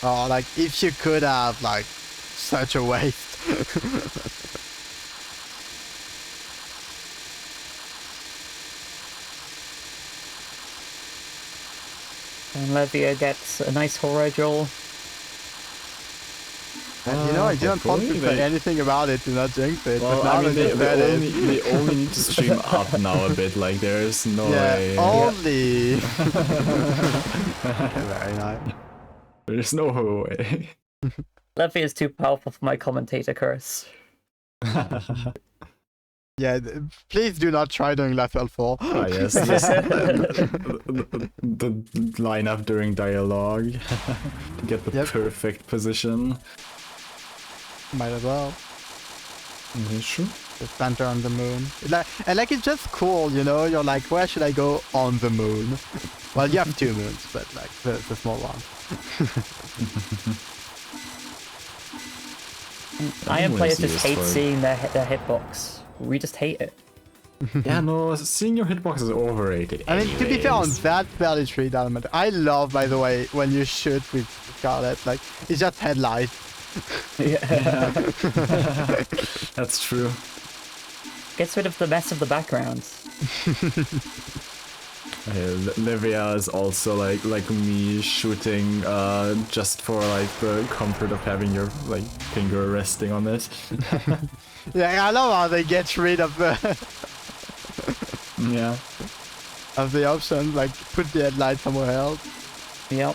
Oh, like if you could have like such a waste. And Levea gets a nice horror jewel. And, you know, I didn't want to say anything about it to not jinx it, Well, but now I mean, they they only need to stream up now a bit. Like, there's no way. Only. Very nice. There's no way. Levea is too powerful for my commentator curse. Yeah, please do not try doing level 4. Ah, yes. The lineup during dialogue to get the perfect position. Might as well. Sure. The center on the moon. Like it's just cool, you know. You're like, where should I go on the moon? Well, you have 2 moons, but like the small one. Iron players just hate seeing their hitbox. We just hate it. Yeah, no, seeing your hitbox is overrated. I mean, to be fair, on that fairly treat element, I love, by the way, when you shoot with Scarlet, like it's just headlights. Yeah. That's true. Gets rid of the mess of the backgrounds. Levea is also like me shooting just for like the comfort of having your like finger resting on it. Yeah, I love how they get rid of the of the option, like put the headlight somewhere else. Yep.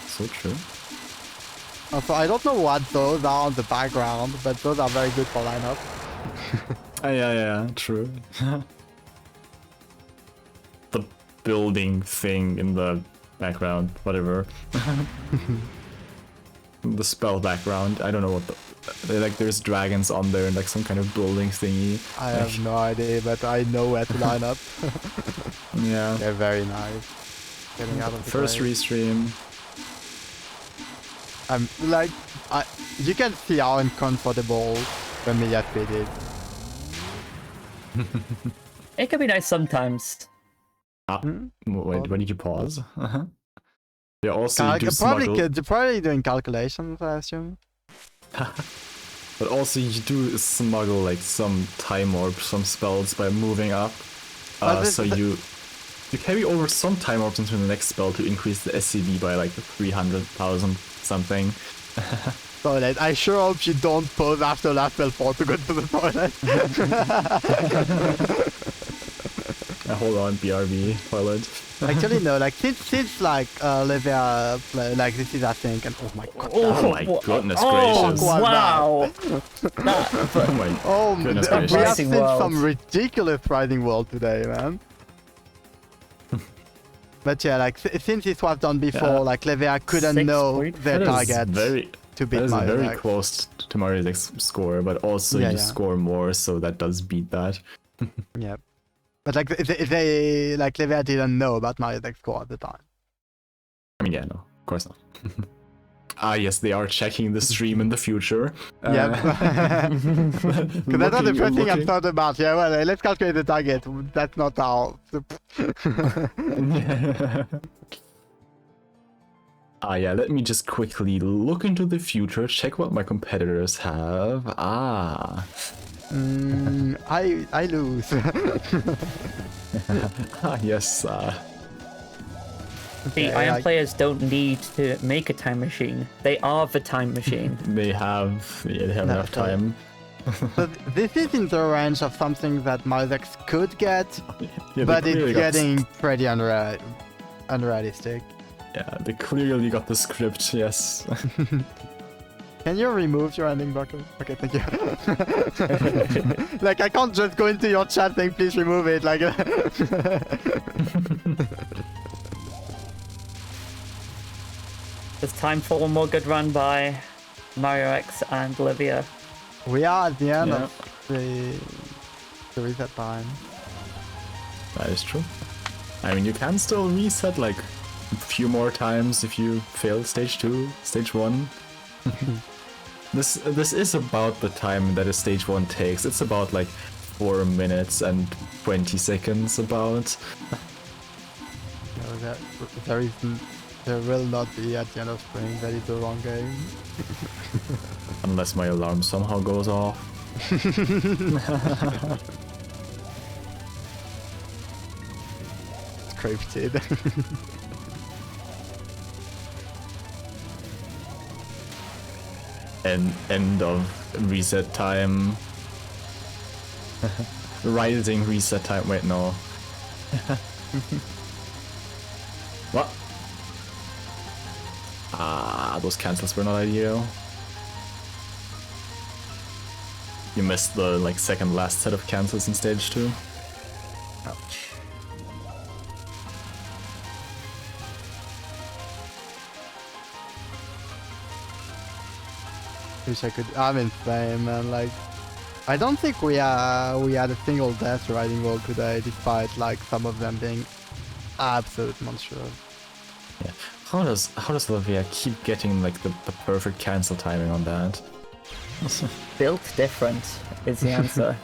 So true. Also, I don't know what those are on the background, but those are very good for lineup. Yeah, true. The building thing in the background, whatever. The spell background, I don't know what like there's dragons on there and like some kind of building thingy. I have no idea, but I know where to line up. Yeah. They're very nice. Getting out of the First grave. restream. Like, you can see how uncomfortable the Mia fit is. It can be nice sometimes. Wait, why did you pause? Yeah, also you do probably doing calculations, I assume. But also you do smuggle like some time orbs, some spells by moving up. So you carry over some time orbs into the next spell to increase the SCV by like 300,000 something. Toilet. I sure hope you don't pause after level 4 to go to the toilet. Hold on, BRB, toilet. Actually, no, like, since like, Levea, like, this is, I think, and oh my god. Oh my goodness Oh, gracious. wow! Oh my Oh, goodness we gracious. have Rising seen World. some ridiculous Rising World today, man. But yeah, like, since this was done before, Yeah. like, Levea couldn't 6 know point- their That is target very, to that beat is Mario. very Like, close to Mario's score, but also Yeah, you yeah. score more, so that does beat that. yeah. But like, they like, Levea didn't know about Mario's score at the time. I mean, yeah, no, of course not. Ah, yes, they are checking the stream in the future. Yep. Because that's not the first thing I thought about. Yeah, well, let's calculate the target. That's not how. Ah, yeah, let me just quickly look into the future, check what my competitors have. Ah. I lose. Ah, yes. The Okay, Iron like- players don't need to make a time machine. They are the time machine. They have, yeah, they have No, enough so- time. So this is in the range of something that Mariox could get, Yeah, they but it's clearly got getting pretty unrealistic. Yeah, they clearly got the script, yes. Can you remove your ending bucket? Okay, thank you. Like, I can't just go into your chat saying, please remove it. Like, It's time for one more good run by Mariox and Levea. we are at the end Yeah. of the reset time. That is true. I mean, you can still reset like a few more times if you fail stage 2, stage 1. This is about the time that a stage 1 takes. It's about like 4 minutes and 20 seconds about. No, there will not be at the end of spring. That is the wrong game. Unless my alarm somehow goes off. Scripted. And end of reset time. Rising reset time. Wait, no. What? Ah, those cancels were not ideal. You missed the like second last set of cancels in stage 2. Ouch. Wish I could. I'm insane, man. Like, I don't think we had a single death riding roll today, despite like some of them being absolute monstrous. Yeah. How does Levea keep getting like the perfect cancel timing on that? Built different is the answer.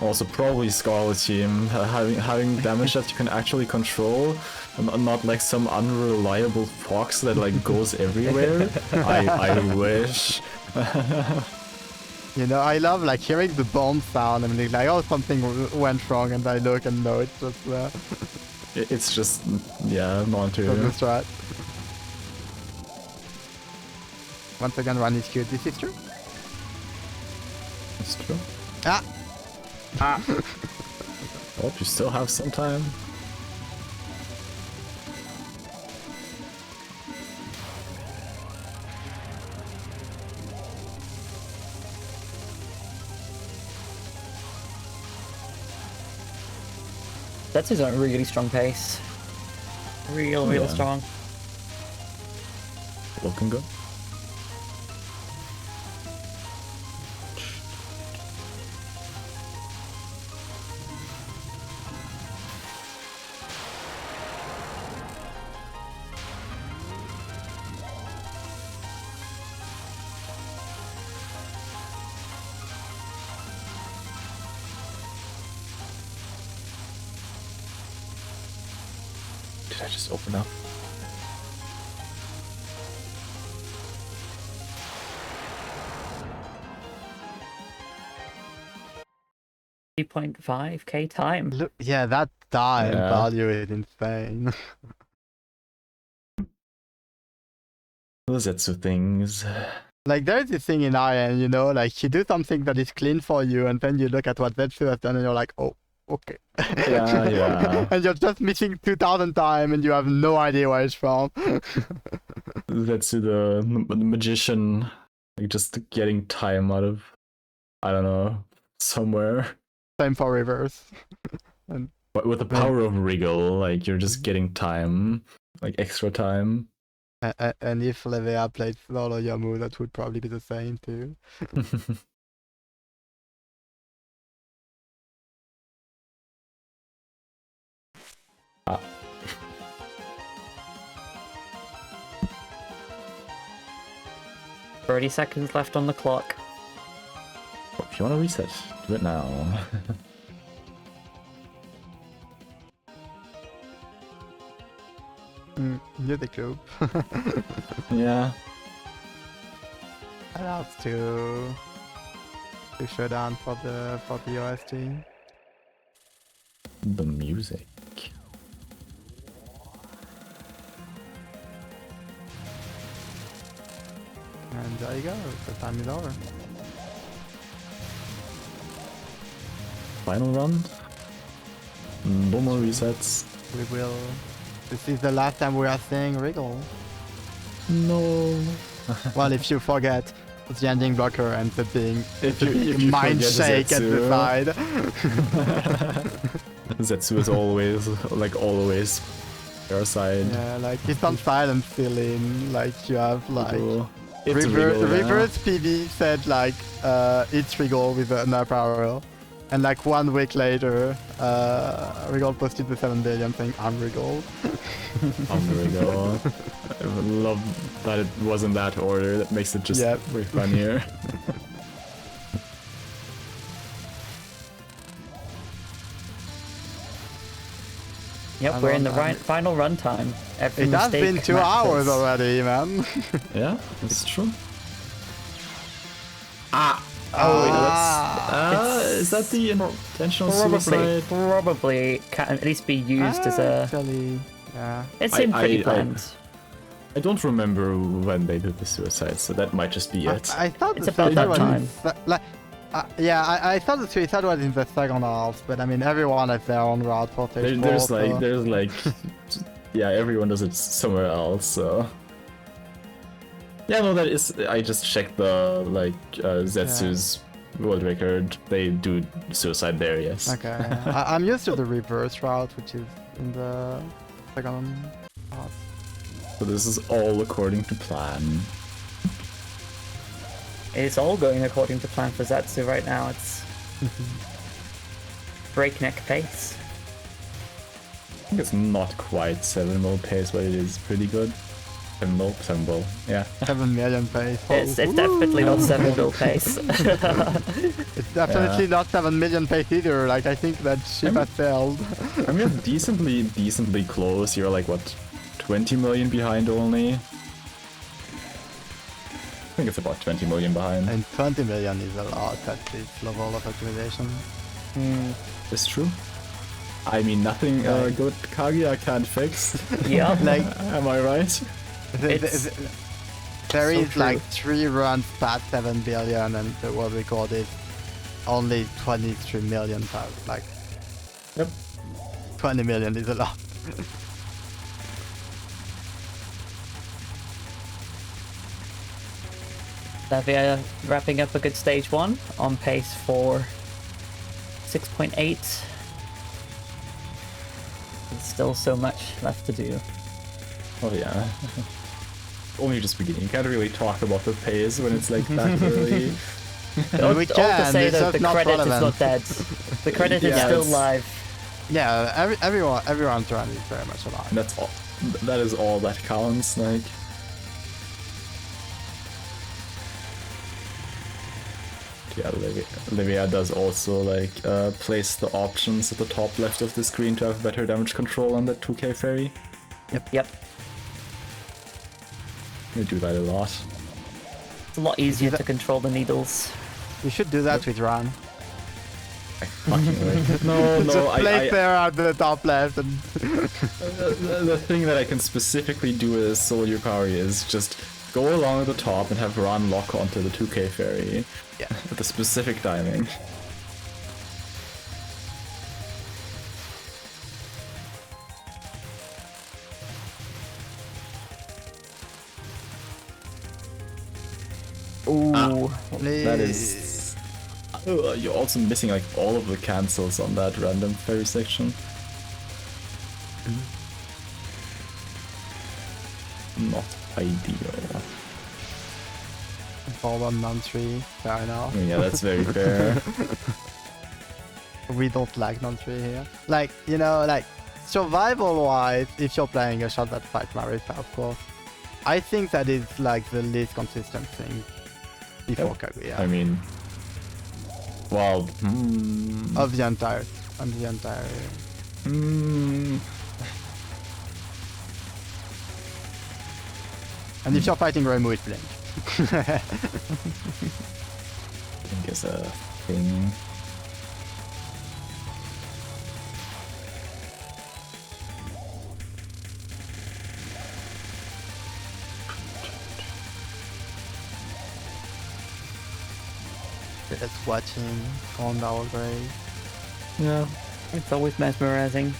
Also, probably Scarlet Team having damage that you can actually control, and not like some unreliable fox that like goes everywhere. I wish. You know, I love like hearing the bomb sound and being like, oh, something went wrong, and I look and no, it's just It's just, yeah, not from the too. strat. Once again, run is cute. This is true. That's true. Ah, Hope you still have some time. Zetsu's at a really strong pace. Real Yeah. strong. Looking good. Did I just open up? $3.5k time. look, yeah, that time Yeah. value is insane. The Zetsu things. Like, there's this thing in Iron, you know, like you do something that is clean for you, and then you look at what Zetsu has done, and you're like, oh, okay. Yeah. And you're just missing 2,000 time and you have no idea where it's from. That's the magician, like just getting time out of, I don't know, somewhere. Same for reverse. But with the power of wriggle, like you're just getting time, like extra time. And if Levea played solo your move, that would probably be the same too. Ah. 30 seconds left on the clock. If you want to reset, do it now. You're the group. Yeah. Allows to show down for the OST. The music. And there you go, the time is over. Final run. No more resets. We will. This is the last time we are seeing Wriggle. No. Well, if you forget the ending blocker ends up being If you mind forget shake at the Zetsu. side. Zetsu is always, like always, your side. Yeah, like it's on silent still in. Like you have like It's Wriggle, yeah. reverse PV said like it's Wriggle with an apparel. And like 1 week later, Wriggle posted the 7 billion thing, I'm Wriggle. Wriggle. I love that it was in that order. That makes it just way funnier. Yep, we're in the final runtime. Every It has mistake been 2 matters. hours already, man. Yeah, that's true. Is that the intentional suicide? Probably can at least be used as a. Actually, yeah. It seemed pretty planned. I don't remember when they did the suicide, so that might just be it. I thought It's the about suicide that was time. like, I thought the suicide was in the second half, but I mean everyone has their own route for stage 4. There's like, yeah, everyone does it somewhere else. So yeah, no, that is. I just checked the Zetsu's world record. They do suicide there, yes. Okay, I'm used to the reverse route, which is in the second half. So this is all according to plan. It's all going according to plan for Zetsu right now. It's breakneck pace. I think it's not quite 7 mil pace, but it is pretty good. 7 mil, yeah. 7 million pace. It's definitely not 7 mil pace. It's definitely not 7 million pace either. Like I think that ship has sailed. I mean, decently close. You're like what, 20 million behind only? I think it's about 20 million behind. And 20 million is a lot at this level of optimization. It's true. I mean, nothing good Kaguya can't fix. Yeah. Like, Am I right? there so is true. like 3 runs past 7 billion, and the world record is only 23 million past. Like, Yep. 20 million is a lot. Levea wrapping up a good stage 1 on pace for 6.8. There's still so much left to do. Oh yeah. Only just beginning. You can't really talk about the pace when it's like that early. All We to can, say it's that just the not credit relevant. is not dead. The credit is Yeah, still it's- live. Yeah, everyone's run is very much alive. And that's all. That is all that counts. Like. Yeah, Levea does also like place the options at the top left of the screen to have better damage control on that 2k fairy. Yep. You do that a lot. It's a lot easier to control the needles. You should do that with Ran. I fucking like. No, Just place there at the top left and the thing that I can specifically do as Soldier Kari is just go along at the top and have Ran lock onto the 2k fairy. Yeah. At the specific timing. That is... you're also missing like all of the cancels on that random fairy section. Not ideal. Forward non-3, fair enough. Yeah, that's very fair. We don't like non-3 here. Like, you know, like, survival-wise, if you're playing a shot that fights Marisa, of course, I think that is like the least consistent thing before Kaguya. I mean, well, Of the entire. And if you're fighting Remu, it's Blink. I think it's a thing. Just watching on the old grave. Yeah. It's always mesmerizing.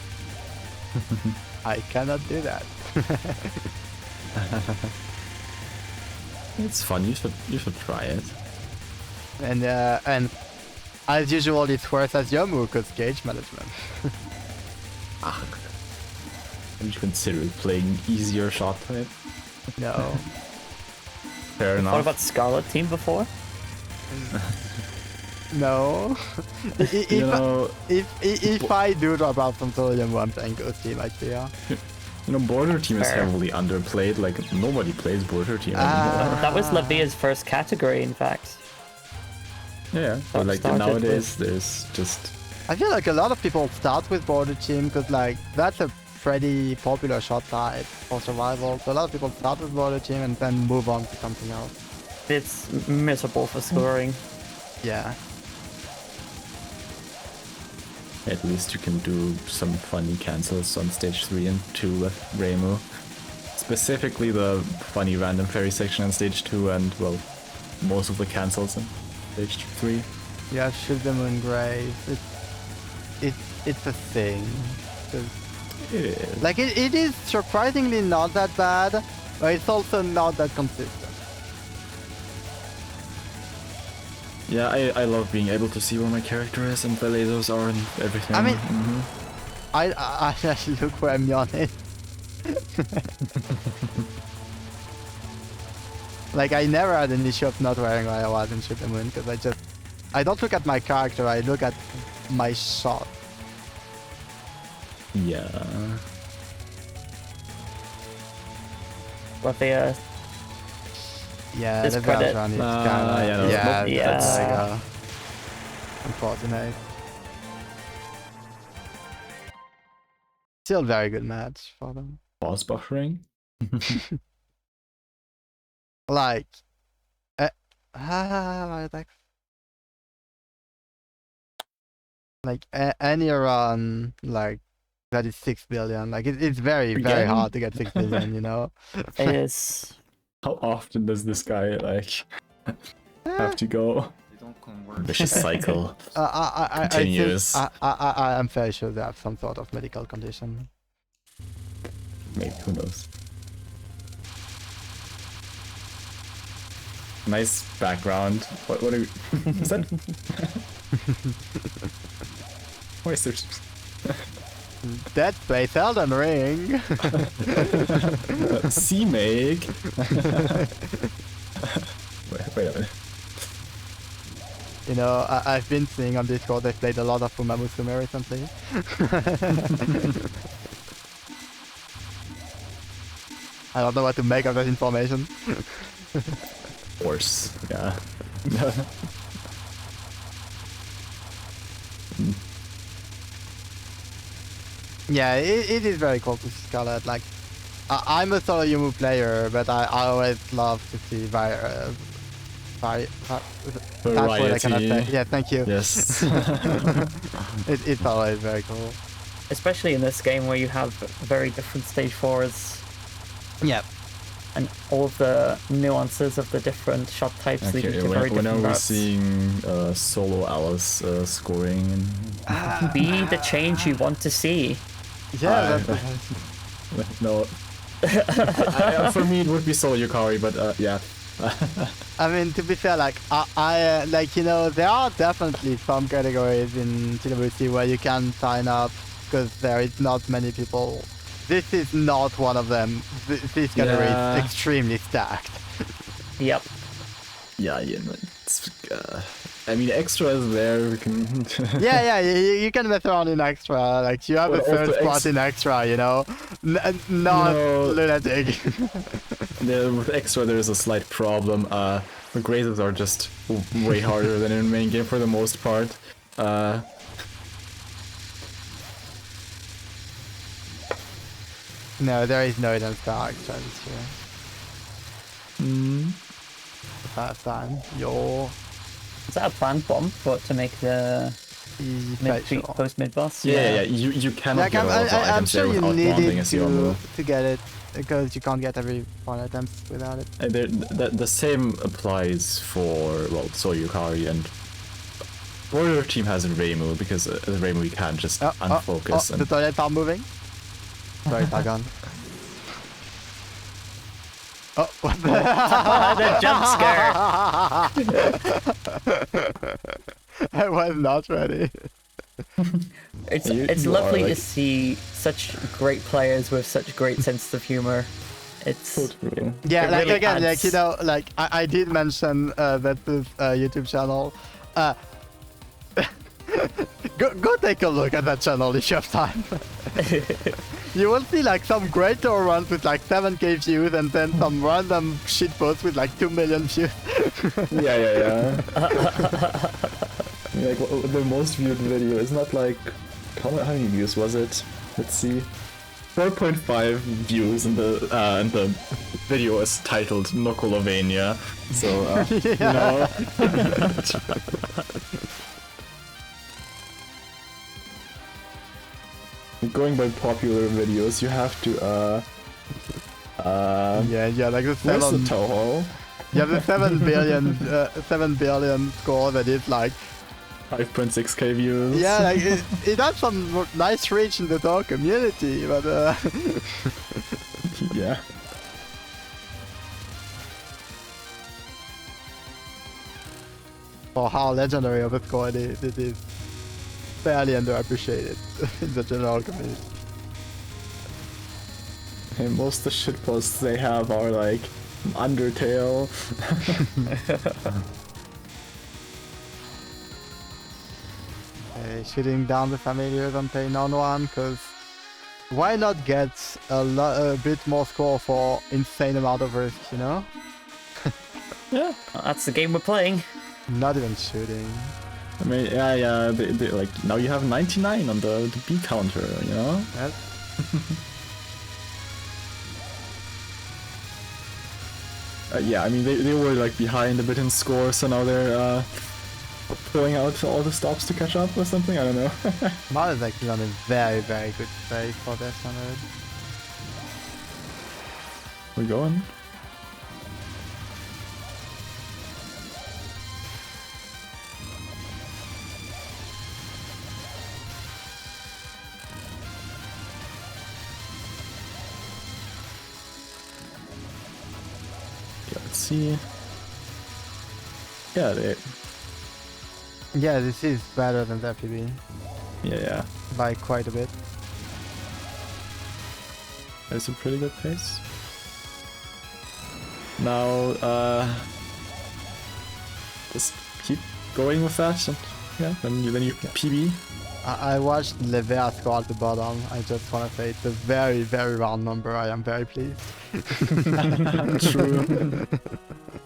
I cannot do that. It's fun. You should try it. And as usual, it's worse as Yomu because gauge management. Have you considered playing easier shot type? No. Fair enough. What about Scarlet Team before? No. If I do drop out from solo Yomu, I'm playing Ghost Team, I fear. You know, Border Team is Fair. heavily underplayed. Like nobody plays Border Team anymore. That was Levea's first category, in fact. Yeah, but like started nowadays, there's just I feel like a lot of people start with Border Team because like that's a pretty popular shot type for survival. So a lot of people start with Border Team and then move on to something else. It's miserable for scoring. Yeah. at least you can do some funny cancels on stage 3 and 2 with Reimu. Specifically the funny random fairy section on stage 2 and, well, most of the cancels in stage 3. Yeah, shoot them in grave. It's a thing. 'Cause, It is. like it is surprisingly not that bad, but it's also not that consistent. Yeah, I love being able to see where my character is and the lasers are and everything. I mean, I actually look where Myon is. Like I never had an issue of not wearing where I was in Shoot the Moon because I don't look at my character, I look at my shot. Yeah. Levea. Yeah, This the credit. Beltran is Nah, kinda, yeah, no, yeah, yeah. that's unfortunate. Still very good match for them. Pause buffering? Like, my attacks. Like any run, like that is 6 billion. Like it's very very Again? hard to get 6 billion, you know. It is. How often does this guy, like, have to go? Vicious cycle. I Continuous. think I'm fairly sure they have some sort of medical condition. Maybe, who knows? Nice background. What are we... Is that... Why is there... Dead Space Elden Ring. C-Make? wait a minute. You know, I've been seeing on Discord they played a lot of Umamusume recently. I don't know what to make of that information. Horse, yeah. Yeah, it is very cool to see Scarlet. Like, I'm a solo Yumu player, but I always love to see Variety. I cannot say. Yeah, thank you. Yes. It's always very cool. Especially in this game where you have very different stage 4s Yeah. and all of the nuances of the different shot types leading Okay, to very when are different we routes. seeing solo Alice scoring? And... Be the change you want to see. Yeah, No. For me, it would be solo Yukari, but yeah. I mean, to be fair, like like you know, there are definitely some categories in TWC where you can sign up because there is not many people. This is not one of them. This category Yeah. is extremely stacked. Yep. Yeah, it's, I mean, extra is there. We can. Yeah, you can mess around in extra. Like you have Well, a third also spot in extra, you know, not No. Lunatic. With extra, there is a slight problem. The grazes are just way harder than in main game for the most part. No, there is no hidden star extra this year. The first time, Is that a planned bomb for to make the post mid boss? Yeah. You cannot Like, get all the I'm items sure there you without need bonding it as your move. to get it because you can't get every one attempts without it. The same applies for, well, Soyukari and Warrior Team has Reimu because as Reimu you can't just unfocus. The toilet are moving. Sorry, Tagon. Oh, what the? The jump scare. I was not ready. It's You lovely are, to like- see such great players with such great sense of humor. It's Yeah, It like really again, like adds- you know, like I did mention that this YouTube channel. Go take a look at that channel if you have time. You will see like some great tour runs with like 7k views and then some random shit posts with like 2 million views. Yeah. Like the most viewed video is not like how many views was it? Let's see. 4.5 views and the video is titled Nokolovania. So you know. Going by popular videos, you have to yeah, like the where's the 7. Touhou? Yeah, the 7 billion score that is like. 5.6k views. Yeah, like it has some nice reach in the Touhou community, but Yeah. for how legendary of a score it is fairly underappreciated in the general community. And most of the shitposts they have are like Undertale. Shooting down the familiars and paying on one, because why not get a bit more score for insane amount of risk, you know? Yeah. that's the game we're playing. Not even shooting. I mean, yeah. They like now you have 99 on the B counter, you know. Yes. Yeah, I mean they were like behind a bit in score, so now they're pulling out all the stops to catch up or something. I don't know. Mal is actually on a very, very good pace for their standard. We're going. Okay, let's see. Yeah, Yeah, this is better than the FPV yeah. by quite a bit. That's a pretty good pace. Now, just keep going with that, and yeah, then you PB. I watched Levea score at the bottom. I just want to say it's a very, very round number. I am very pleased. True.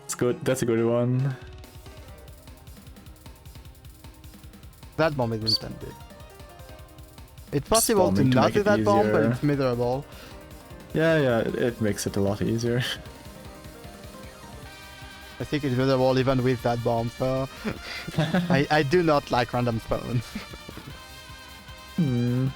It's good. That's a good one. That bomb is intended. It's possible to Spamming to not make do it that bomb, but easier. it's miserable. Yeah, it makes it a lot easier. I think it's miserable even with that bomb, so... I do not like random spawns. Hmm.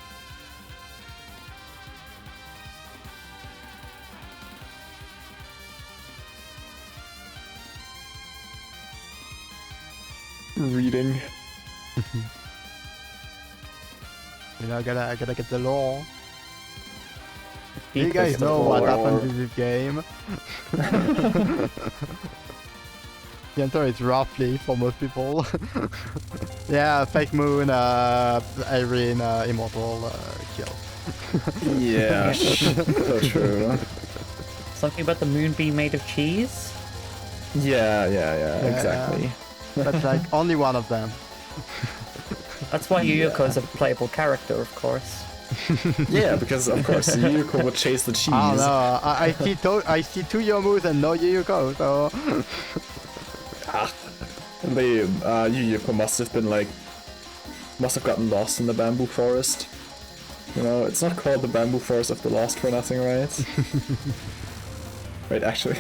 Reading. You know, I gotta get the lore. Beat You guys the know what lore. happens in this game. The answer is roughly for most people. Yeah, Fake Moon, Irene, Immortal, kill. Yeah, so true. Something about the moon being made of cheese? Yeah, exactly. But like, only one of them. That's why Yuyuko is a playable character, of course. Yeah, because of course Yuyuko would chase the cheese. I don't know, I see two Yomus and no Yuyuko, so... Yuyuko must have gotten lost in the bamboo forest. You know, it's not called the bamboo forest of the lost for nothing, right? Right, actually.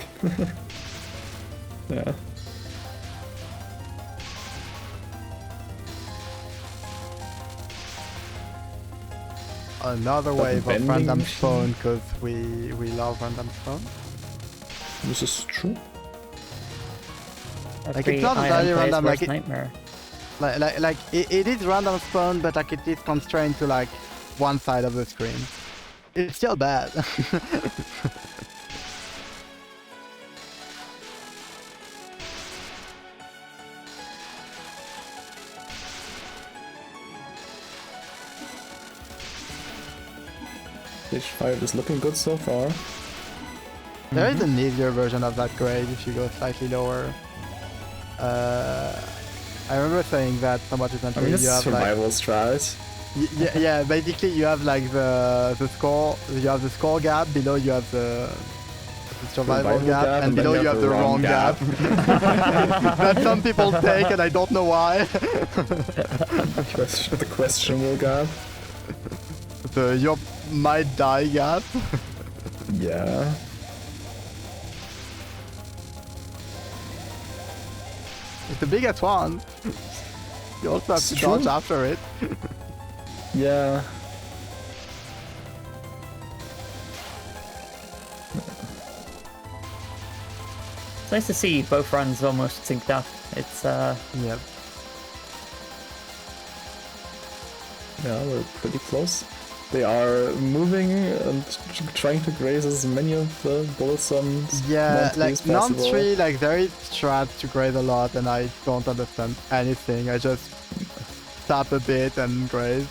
Yeah. Another But wave of bending random machine? spawn, because we love random spawn. This is true. Like, it's not very random, like nightmare. it is random spawn, but like it is constrained to like one side of the screen. It's still bad. Stage 5 is looking good so far. There is an easier version of that grade if you go slightly lower. I remember saying that somewhat I recently. mean, it's You have survival strat. yeah, basically you have like the score, you have the score gap, below you have the survival gap, and below you have the wrong gap. That some people take, and I don't know why. The questionable gap. The you might die gap. Yeah. It's the biggest one. You also have to It's true. dodge after it. Yeah. It's nice to see both runs almost synced up. It's Yep. Yeah, we're pretty close. They are moving and trying to graze as many of the bullets on Yeah, non-3 like as possible. non-3, like there is strat to grade a lot, and I don't understand anything. I just tap a bit and graze.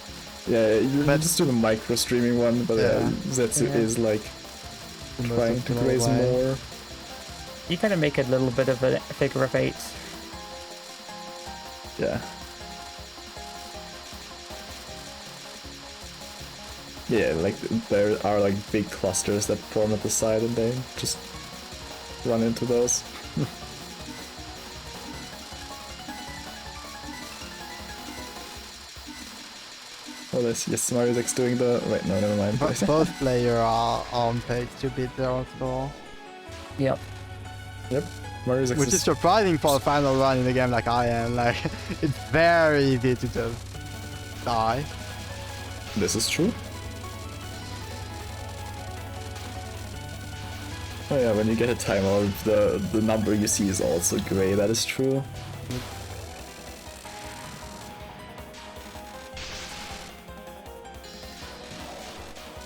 Yeah, you But- just do the micro streaming one, but Yeah. Zetsu Yeah. is like The most trying to optimal graze way. more. you kind of make a little bit of a figure of 8. Yeah. Yeah, like there are like big clusters that form at the side and they just run into those. Oh, yes, Mariox doing the... Wait, no, never mind. Both players are on pace to beat their own score. Yep. Yep, Mariox Which is surprising for a final run in a game like I am. Like, it's very easy to just die. This is true. Oh yeah, when you get a timeout, the number you see is also gray, that is true.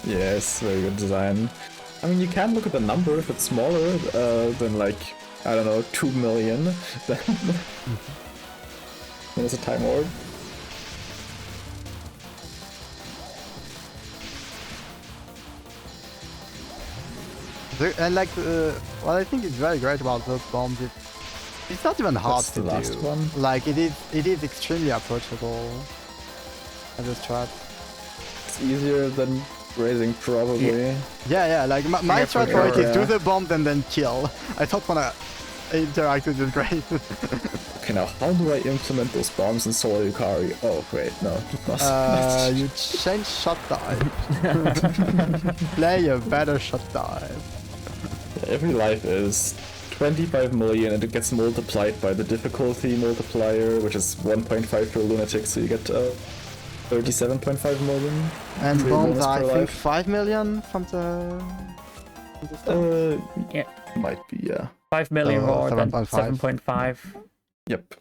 Yes, very good design. I mean, you can look at the number if it's smaller than like, I don't know, 2 million, then it's a time orb. And like, what I think is very great about those bombs is it's not even hard That's to the last do. one. Like, it is extremely approachable as a strat. It's easier than grazing, probably. Yeah, like my Yeah, strat for for it sure, is do yeah. the bomb and then kill. I don't wanna interact with this grace. Okay, now how do I implement those bombs in Solo Yukari? Oh, wait, no. not- You change shot dive. Play a better shot dive. Every life is 25 million and it gets multiplied by the difficulty multiplier, which is 1.5 for Lunatic, so you get 37.5 million. And Three bombs bonus are, per I think, life. 5 million from the start. Yeah. Might be, yeah. 5 million more than 7.5. 7.5. Yep.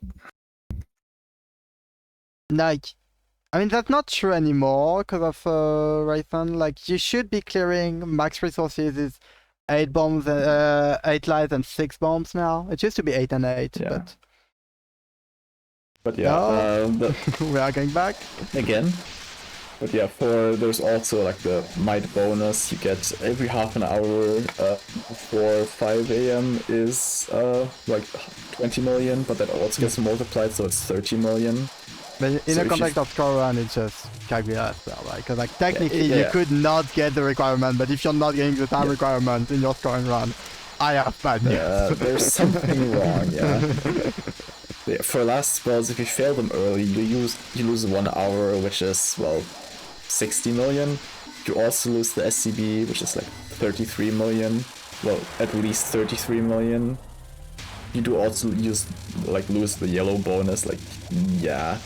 Like, I mean, that's not true anymore because of Rython. Like, you should be clearing max resources is 8 bombs, 8 lights and 6 bombs now. It used to be 8 and 8, Yeah. But yeah, No. we are going back. again. But yeah, there's also like the might bonus you get every half an hour before 5 a.m. is like 20 million, but that also gets multiplied, so it's 30 million. But in So the if context you- of score run, it's just calculated as well, right? Because like technically Yeah. you could not get the requirement, but if you're not getting the time requirement in your scoring run, I have bad news. There's something wrong, yeah. Yeah, for last spells, if you fail them early, you lose 1 hour, which is, well, 60 million. You also lose the SCB, which is like 33 million. Well, at least 33 million. You do also lose the yellow bonus, like, yeah.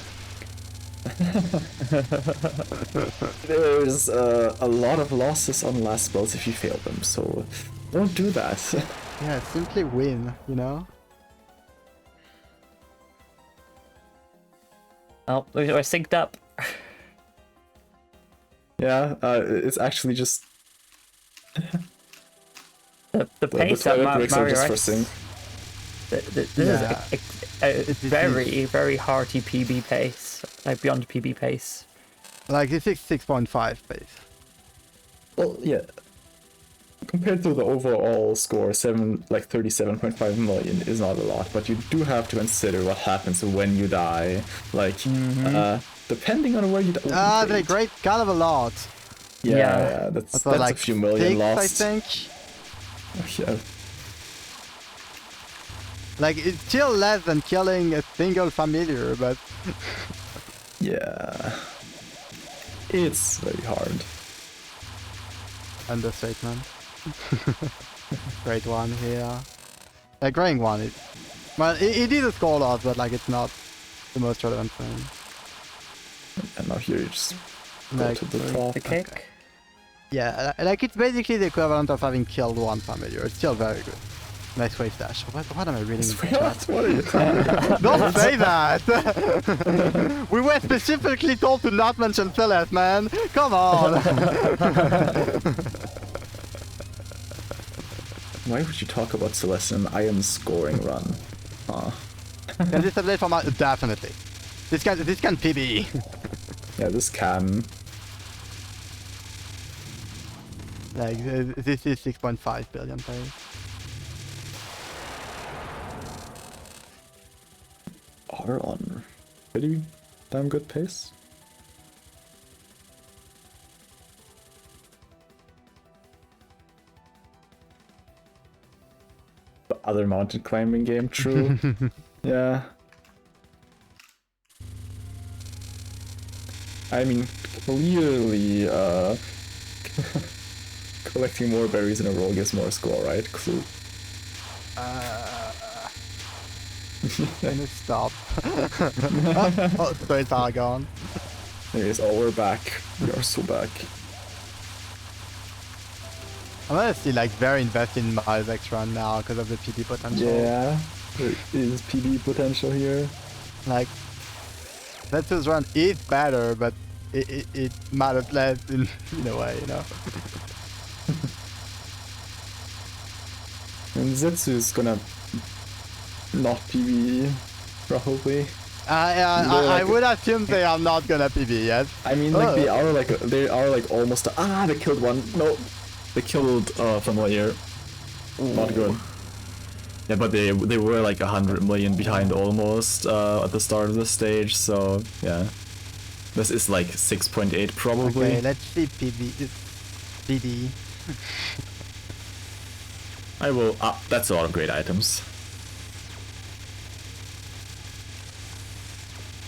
There's a lot of losses on last spells if you fail them, so don't do that. Yeah, simply win, you know? Oh, we're synced up. Yeah, it's actually just The pace that toilet breaks are just for Mariox. sync. This Yeah. is a very, very hearty PB pace, like beyond PB pace. Like this is 6.5 base. Well, yeah. Compared to the overall score, 37.5 million is not a lot, but you do have to consider what happens when you die. Like, depending on where you die. They great kind of a lot. Yeah, that's That was like a few million 6, I lost. think. Yeah. Like it's still less than killing a single familiar, but Yeah. It's very hard. understatement. Great one here. A graying one is well, it is a score loss, but like it's not the most relevant thing. And now here you just go Like to the top. The kick. yeah, like it's basically the equivalent of having killed one familiar. It's still very good. Nice wave dash. What am I reading? in the chat? What are you talking about? Don't say that! We were specifically told to not mention Celeste, man! Come on! Why would you talk about Celestin? I am scoring run. Can this update for my... Definitely. This can PB. Yeah, this can. Like, this is 6.5 billion pay. Are on pretty damn good pace. The other mountain climbing game, true. Yeah. I mean, clearly, collecting more berries in a row gives more score, right? Clue. Can you stop? Oh, so it's all gone. Anyways, oh, we're back. We are so back. I'm honestly like very invested in my Vex run now because of the PB potential. Yeah, there is PB potential here. Like, Zetsu's run is better, but it matters less in a way, you know? And Zetsu is gonna not PB, probably. I would assume they are not gonna PB, yes? I mean, like they are like almost. They killed one. No, they killed familiar. Not good. Yeah, but they were like 100 million behind almost at the start of the stage. So yeah, this is like 6.8 probably. Okay, let's see PD. I will. That's a lot of great items.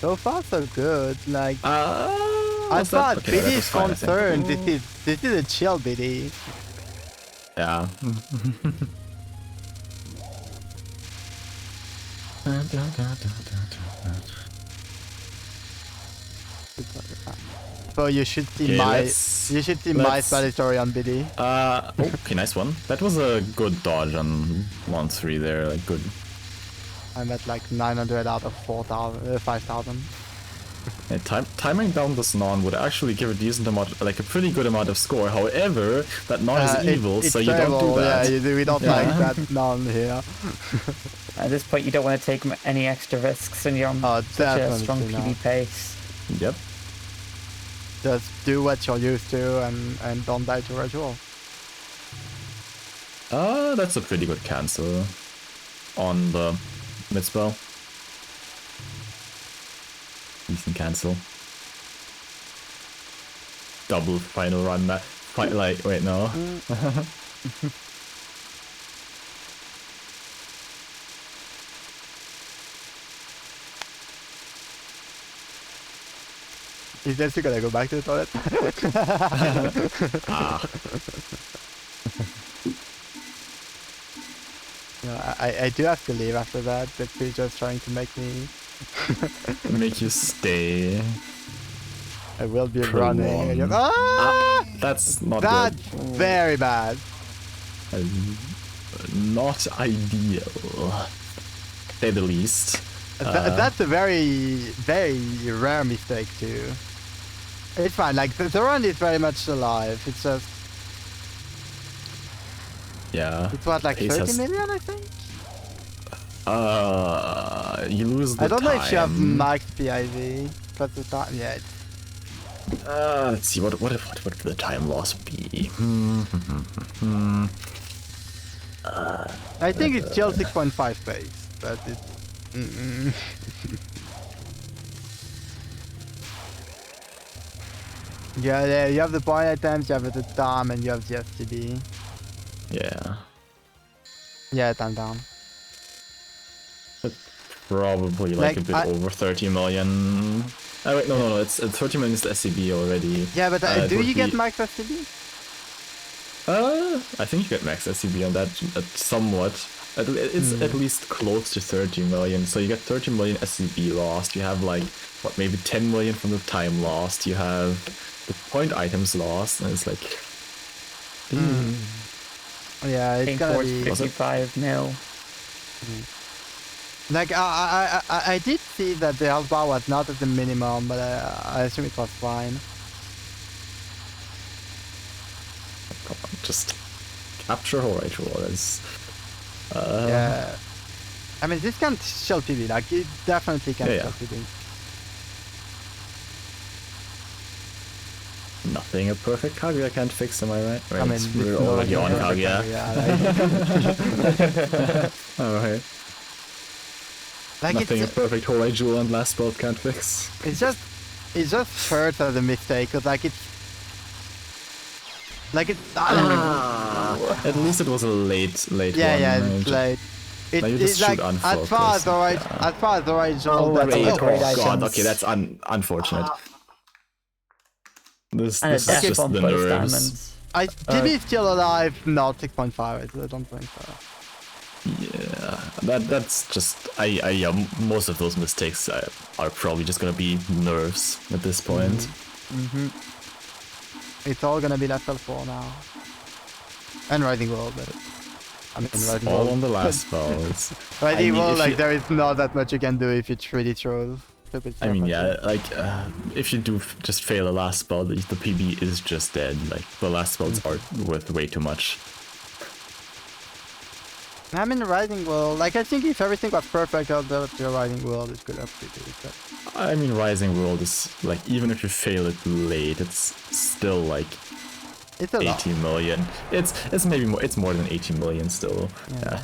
So far so good, like... I What's that? thought Okay, that BD was is fine, I think. concerned, this is a chill BD. Yeah. So you should see Okay, my... let's- You should see my let's- study story on BD. Okay, nice one. That was a good dodge on 1-3 there, like good. I'm at like 900 out of 4,000, 5,000. Yeah, timing down this non would actually give a decent amount, like a pretty good amount of score. However, that non is evil, it's so you don't do terrible, that. Yeah, we don't like that none here. At this point, you don't want to take any extra risks when you're on such a strong definitely PB pace. Yep. Just do what you're used to and don't die to ritual. That's a pretty good cancel on the mid spell. Decent cancel. Double final run. Like, wait, no. Is Zetsu gonna go back to the toilet? No, I do have to leave after that. Zetsu just trying to make me. Make you stay. I will be Prolong. running. That's not That's good. very bad. Not ideal. Say the least. That's a very, very rare mistake too. It's fine, like the run is very much alive. It's just, Yeah. it's what, like Pace 30 has- million, I think? You lose the I don't know if you have time. max PIV, but the time, yeah. Let's see, what would the time loss be? I think it's still 6.5 pace, but it's... yeah, you have the point items, you have the time, and you have the STB. Yeah. Yeah, time down. Probably like Like, a bit over 30 million. Oh wait, no, it's 30 million is the SCB already. Yeah, but it do would you get be- max STB? I think you get max SCB on that somewhat. It's at least close to 30 million. So you get 30 million SCB lost. You have like, what, maybe 10 million from the time lost. You have the point items lost. And it's like... Yeah, it's Came gonna towards be... 55 mil. Like, I did see that the health bar was not at the minimum, but I assume it was fine. Come on, just capture Horizon Wars. Yeah. I mean, this can shell PB, like, it definitely can Yeah, shell PB. Nothing a perfect Kaguya can't fix, am I right? I mean, we're this already is on not a Kaguya. Kaguya, Alright. like, Nothing a it's, perfect Horizon and last spell can't fix. it just hurts as a mistake, cause like it's At least it was a late yeah, one. it's right? like Now you it's just like shoot as far as unfocused, the right yeah. as far as the right zone, Oh, that's wait, Oh great god, items. okay, that's unfortunate. And a This is death just bomb the post nerves. diamonds. TB is still alive, not 6.5, it's 1.5. Yeah, that's just most of those mistakes are probably just gonna be nerves at this point. It's all gonna be level 4 now. And Rising World, but I mean It's Rising all World. on the last spells. Rising mean, World, if like you- there is not that much you can do if you really throw stupid I mean, stuff at yeah, like if you do just fail a last spell, the PB is just dead. Like the last spells are worth way too much. I mean Rising World, like I think if everything was perfect out there, your Rising World is good up to do it. I mean, Rising World is like, even if you fail it late, it's still like It's a lot. 80 million. It's maybe more. It's more than 80 million still. Yeah.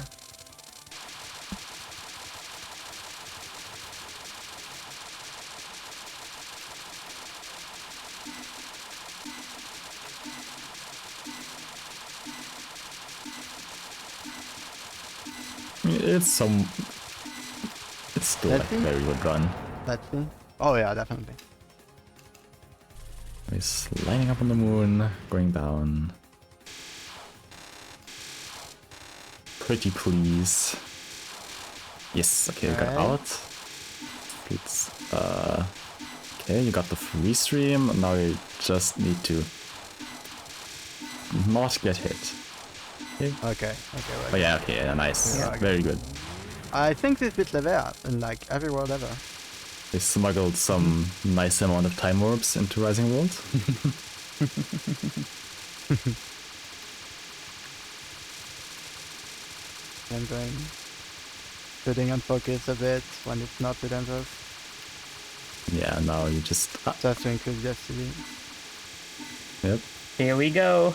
I mean, it's still Let's like see. a very good run. Let's see. Oh yeah, definitely. He's lining up on the moon, going down. Pretty please. Yes, okay, we got Okay. out. It's, okay, you got the free stream. Now you just need to not get hit. Okay. Okay, Oh yeah, okay, yeah, nice. Yeah, okay. Very good. I think this beat Levea in like every world ever. They smuggled some nice amount of time orbs into Rising World. I'm going sitting and focus a bit when it's not with Envers. Yeah, now you just... Just to increase the SCV. Yep. Here we go.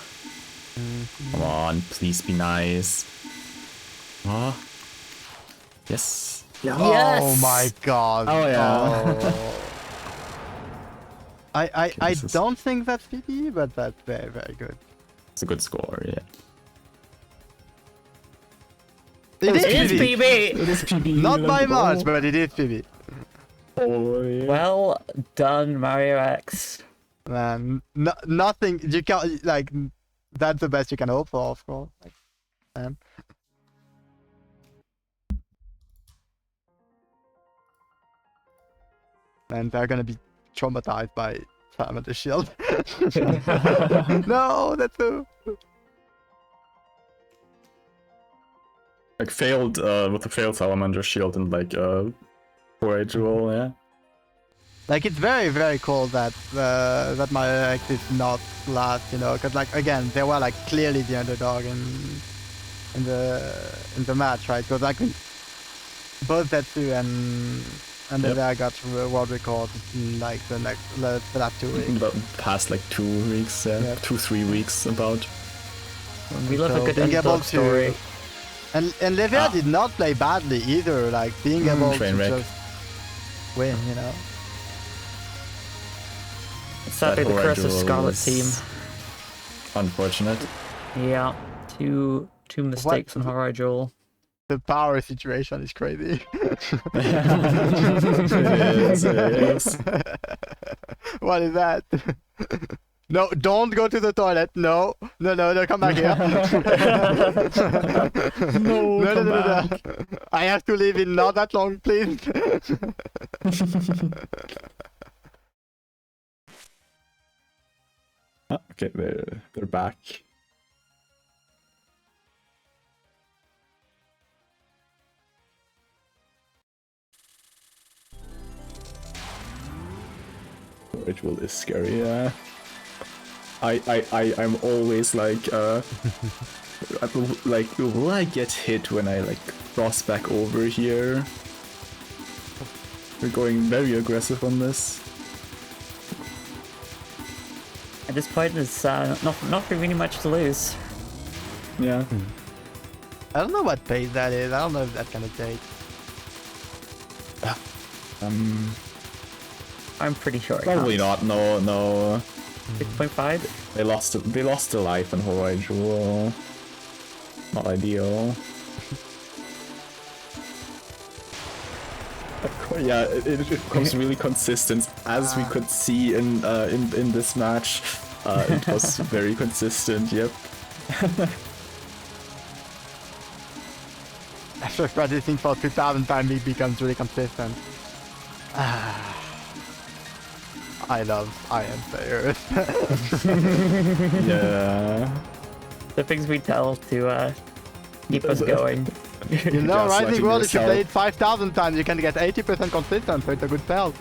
Come on, please be nice. Ah. Yes. Yeah. Yes! Oh my god. Oh yeah. Oh. I this is- don't think that's PP, but that's very, very good. It's a good score, yeah. It It is PB. PB! It is PB. Not by much, but it is PB. Oh, yeah. Well done, Mariox. Man, nothing, you can't, like, that's the best you can hope for, of course. Like, man. And they're gonna be traumatized by Salamander Shield. No, that's too. Like failed with the failed Salamander Shield and like Forage roll, yeah. Like, it's very, very cool that that Mariox is not last, you know, because, like, again, they were like clearly the underdog in the match, right? Because, like, both Zetsu and Levea got world record in like the last 2 weeks. The past like 2 weeks, yeah. Yep. 2-3 weeks about. We love So a good being able underdog story. And Levea did not play badly either, like being able to train wreck. just win, you know. Sadly, the That curse of Forage roll Scarlet was team. Unfortunate. Yeah, two mistakes on Horizon. The power situation is crazy. It is. What is that? No, don't go to the toilet. No, come back here. No. I have to leave in not that long, please. Ah, okay, they're back. Ritual is scary, yeah. I'm always like, like, will I get hit when I like cross back over here? We're going very aggressive on this. At this point, there's not really much to lose. Yeah. I don't know what pace that is. I don't know if that's gonna take. I'm pretty sure. Probably not. No. 6.5. They lost a life on Horizon. Not ideal. Yeah, it becomes really consistent, as we could see in this match. It was very consistent. Yep. After practicing for 2000 times, it becomes really consistent. I love Iron players. Yeah. The things we tell to keep us going. You know, Gaslighting Rising World, if you yourself. play it 5000 times, you can get 80% consistent, so it's a good spell.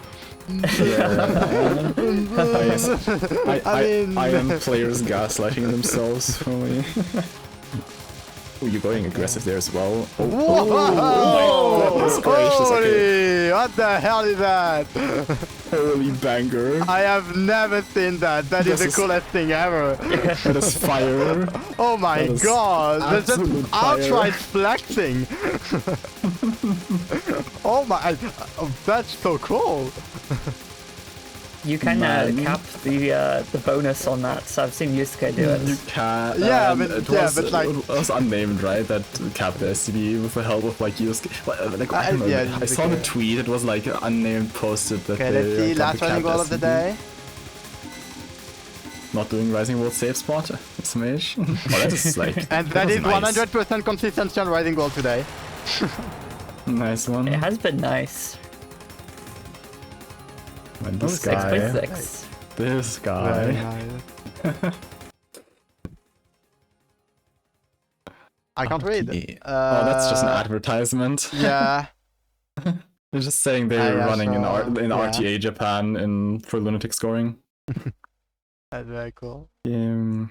I mean... Iron players gaslighting themselves for me. Oh, you're going aggressive there as well. Oh, Whoa! my goodness gracious, okay. Holy, what the hell is that? Holy banger. I have never seen that. That is This the is- coolest thing ever. That is fire. Oh my That is god, that's just absolute fire. outright flexing. Oh my, that's so cool. You can Man. cap the bonus on that. So I've seen Yusuke do it. You can. Yeah, and but- it yeah, was, but like- it was unnamed, right? That capped the SCB with the help of like Yusuke. Like, I don't know. yeah, I saw the okay. tweet. It was like unnamed posted that Okay, they let's see, last capped running goal of the SCB. day. Not doing Rising World safe spot. Smash. Oh, that is like. And that was is nice. 100% consistency on Rising Goal today. Nice one. It has been nice. And Oh, this guy. 6.6. This Very guy. nice. I can't read. Oh, that's just an advertisement. Yeah. They're just saying they're running in yeah. RTA Japan for Lunatic scoring. That's very cool. No,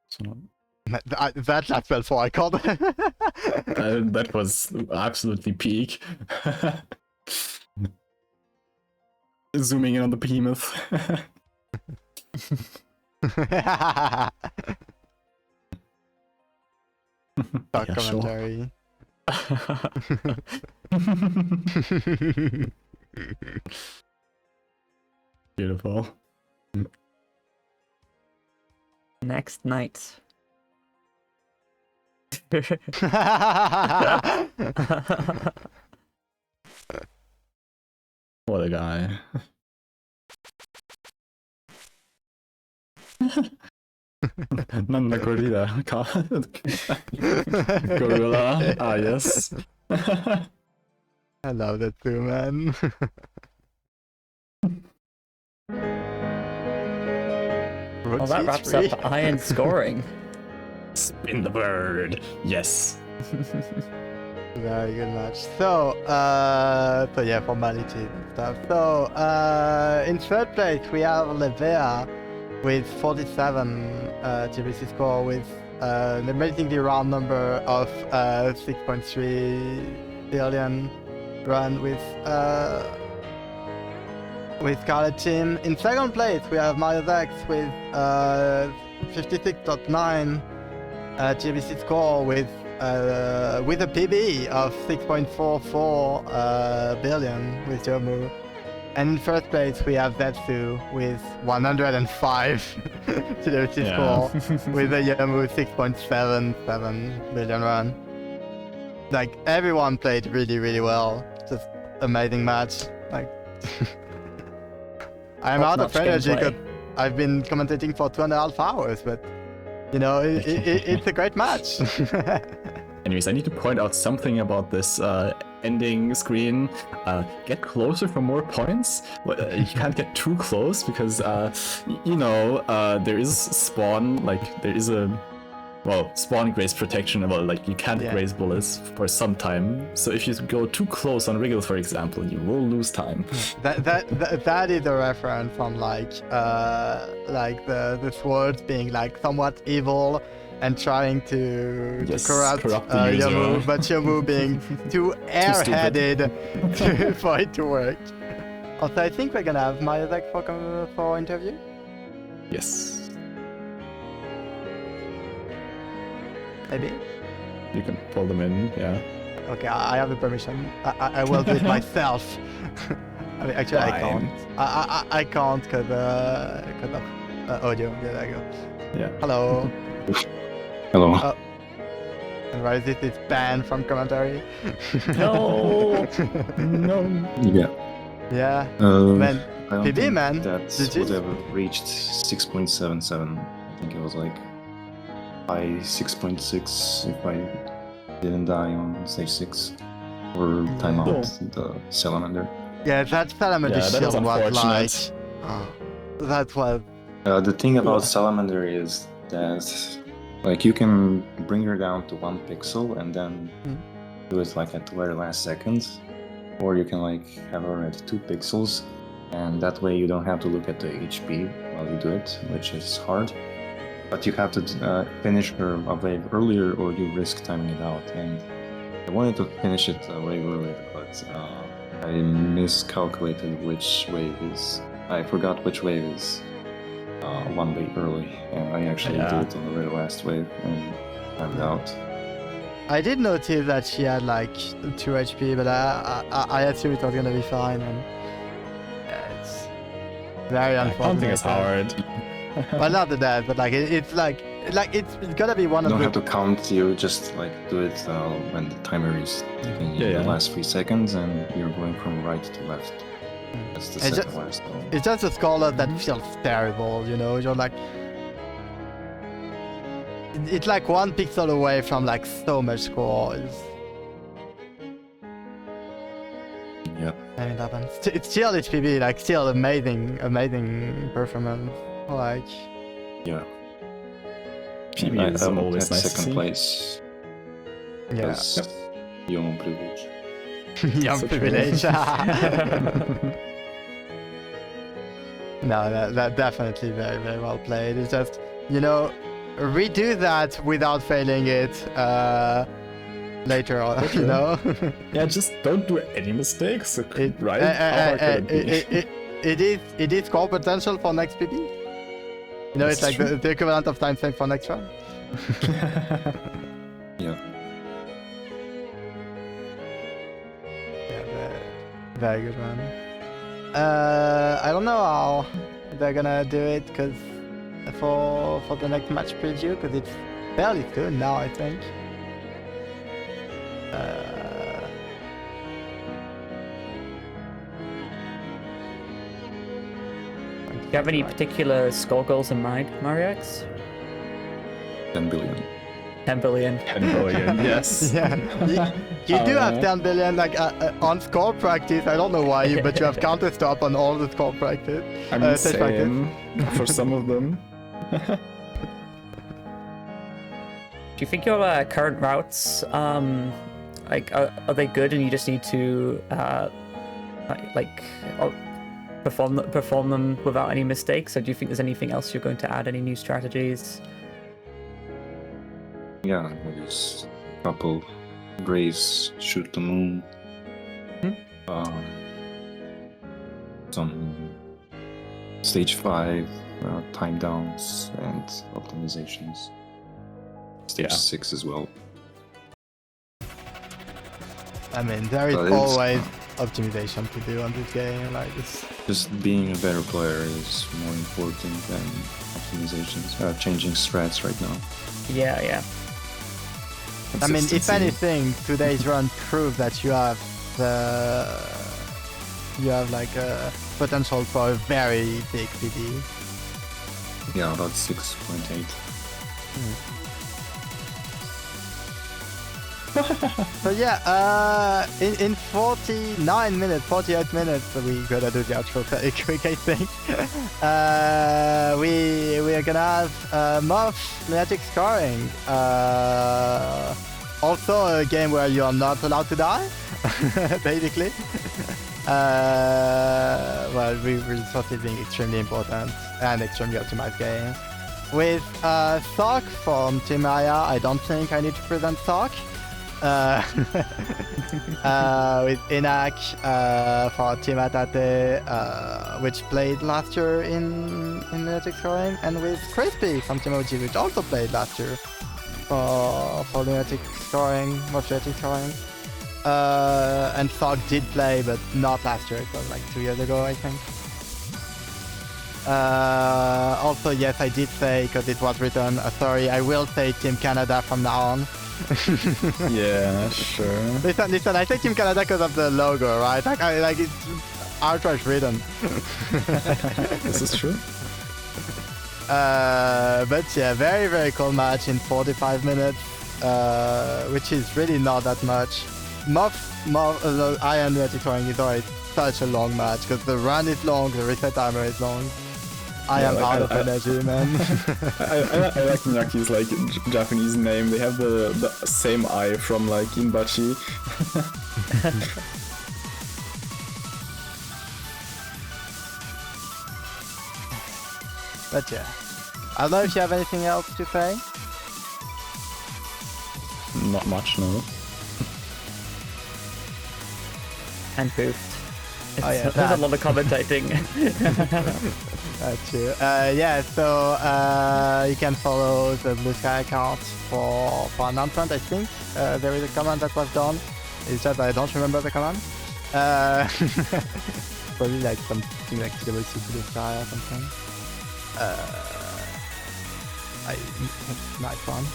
so That's level 4 I called. that was absolutely peak. Zooming in on the behemoth. Commentary. Beautiful. Next night. What a guy. Nanda Gorilla. Gorilla. Ah, yes. I love that too, man. Well, that wraps up Iron scoring. Spin the bird. Yes. Very good match. So yeah, formality and stuff. So, in third place we have Levea with 47 GBC score with an amazingly round number of 6.3 billion run with Scarlet Team. In second place we have Mariox with 56.9 GBC score with a PB of 6.44 billion with Yomu. And in first place we have Zetsu with 105 GBC score with a Yomu 6.77 billion run. Like, everyone played really, really well. Just amazing match. Like, I'm out of energy because I've been commentating for 2.5 hours, but you know, it's a great match. Anyways, I need to point out something about this ending screen. Get closer for more points. You can't get too close because, you know, there is spawn, like, there is a, well, spawn graze protection. Well, like, you can't graze bullets for some time. So if you go too close on Wriggle, for example, you will lose time. That is a reference from like the swords being like somewhat evil and trying to corrupt Yomu, but Yomu being too airheaded for it to work. Also, I think we're gonna have Mariox for interview. Yes. Maybe. You can pull them in, yeah. Okay, I have the permission. I will do it myself. I mean, actually, I can't. I can't because of audio. Yeah, there you go. Yeah. Hello. Hello. And Rysosis is banned from commentary. No. No. Yeah. Yeah. Man, PB, man. That would have reached 6.77. I think it was like by 6.6 if I didn't die on stage 6 or time out the salamander. Yeah, that salamander shield was like. That was. The thing about salamander is that, like, you can bring her down to 1 pixel and then do it like at the very last second, or you can like have her at 2 pixels, and that way you don't have to look at the HP while you do it, which is hard. But you have to finish her a wave earlier, or you risk timing it out. And I wanted to finish it a wave earlier, but I miscalculated which wave is. I forgot which wave is 1 wave early, and I actually did it on the very last wave and timed out. I did notice that she had like 2 HP, but I assumed it was gonna be fine. And it's very unfortunate. I don't think it's hard. Well, not the death, but like it's gotta be one of the... You the... don't have to count, you just like do it when the timer is taking the last 3 seconds and you're going from right to left. That's the second last one. It's just a scholar that feels terrible, you know, you're like... It's like 1 pixel away from like so much score. Yeah. And it happens. It's still HPB, like still amazing performance. Like, yeah, PB is always nice second place. Yeah, Yomu privilege. Young So privilege. No, that definitely very, very well played. It's just, you know, redo that without failing it later on, you know? Yeah, just don't do any mistakes, It, right? How hard could it be? it is core potential for next PB. You know, That's it's like true. the equivalent of time frame for next run. Yeah. Yeah, very good one. I don't know how they're gonna do it, cause for the next match preview, cause it's fairly soon now, I think. Do you have any particular score goals in mind, Mariox? 10 billion. 10 billion. 10 billion, yes. Yeah, you do have 10 billion like on score practice. I don't know why, but you have counter stop on all the score practice. I mean, test practice. same for some of them. Do you think your current routes, like, are they good and you just need to, perform them without any mistakes? Or do you think there's anything else you're going to add, any new strategies? Yeah, there's a couple. Grace, shoot the moon. Some stage 5 time downs and optimizations. Stage Yeah. 6 as well. I mean, there is But it's- always optimization to do on this game. Like it's Just being a better player is more important than optimizations. Changing strats right now. Yeah. I mean, if Consistency. anything, today's run proved that you have like a potential for a very big PD. Yeah, about 6.8. So yeah, in 49 minutes, 48 minutes, we gotta do the outro very quick, I think. We are gonna have Muff Lunatic scoring. Also a game where you are not allowed to die, basically. Well, Rysosis being extremely important and extremely optimized game. With Sock from Team Aya, I don't think I need to present Sock. With Inak for Team Atate, which played last year in Lunatic scoring, and with Crispy from Team OG, which also played last year for Lunatic scoring, Lunatic scoring. And Sock did play, but not last year. It was like 2 years ago, I think. Also, yes, I did say, because it was written, sorry, I will say Team Canada from now on. Yeah, sure. Listen, I say Team Canada because of the logo, right? Like it's outright written. This is true. But yeah, very, very cool match in 45 minutes, which is really not that much. Iron Lunatic scoring is always such a long match because the run is long, the reset timer is long. I am out of energy, man. I like Minaki's like Japanese name. They have the same eye from like Inbachi. But yeah, I don't know if you have anything else to say. Not much, no. And poofed. Oh, yeah, There's a that. lot of commentating. That's true. Yeah, so you can follow the Blue Sky account for announcement, I think. There is a command that was done. It's just I don't remember the command. Probably like something like TWC Blue Sky or something. Nice one.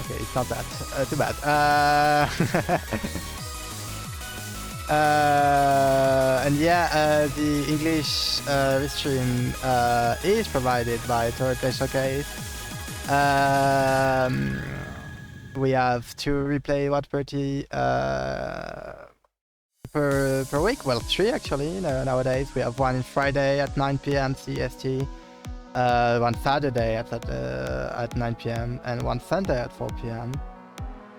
Okay, it's not that. Too bad. And yeah, the English restream is provided by Touhou Play Showcase. We have 2 replay watch party per week. Well, 3 actually. Nowadays we have one on Friday at 9 p.m. CST, one Saturday at 9 p.m. and one Sunday at 4 p.m.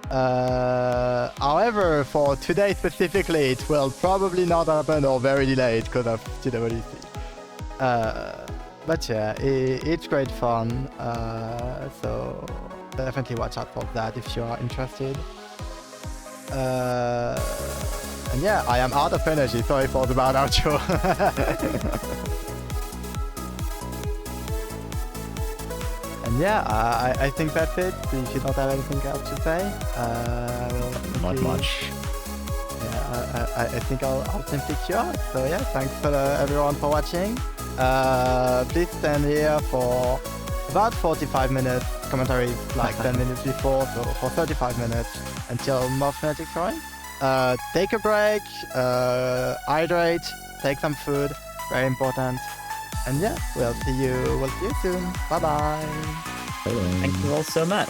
However, for today specifically, it will probably not happen or very delayed because of TWC. But yeah, it's great fun. So definitely watch out for that if you are interested. And yeah, I am out of energy. Sorry for the bad outro. And yeah, I think that's it. If you don't have anything else to say, Not much. Yeah, I think I'll simply queue out. So yeah, thanks for everyone for watching. Please stand here for about 45 minutes. Commentaries like 10 minutes before, so for 35 minutes until more Lunatic join. Take a break, hydrate, take some food, very important. And yeah, we'll see you soon. Bye bye. Thank you all so much.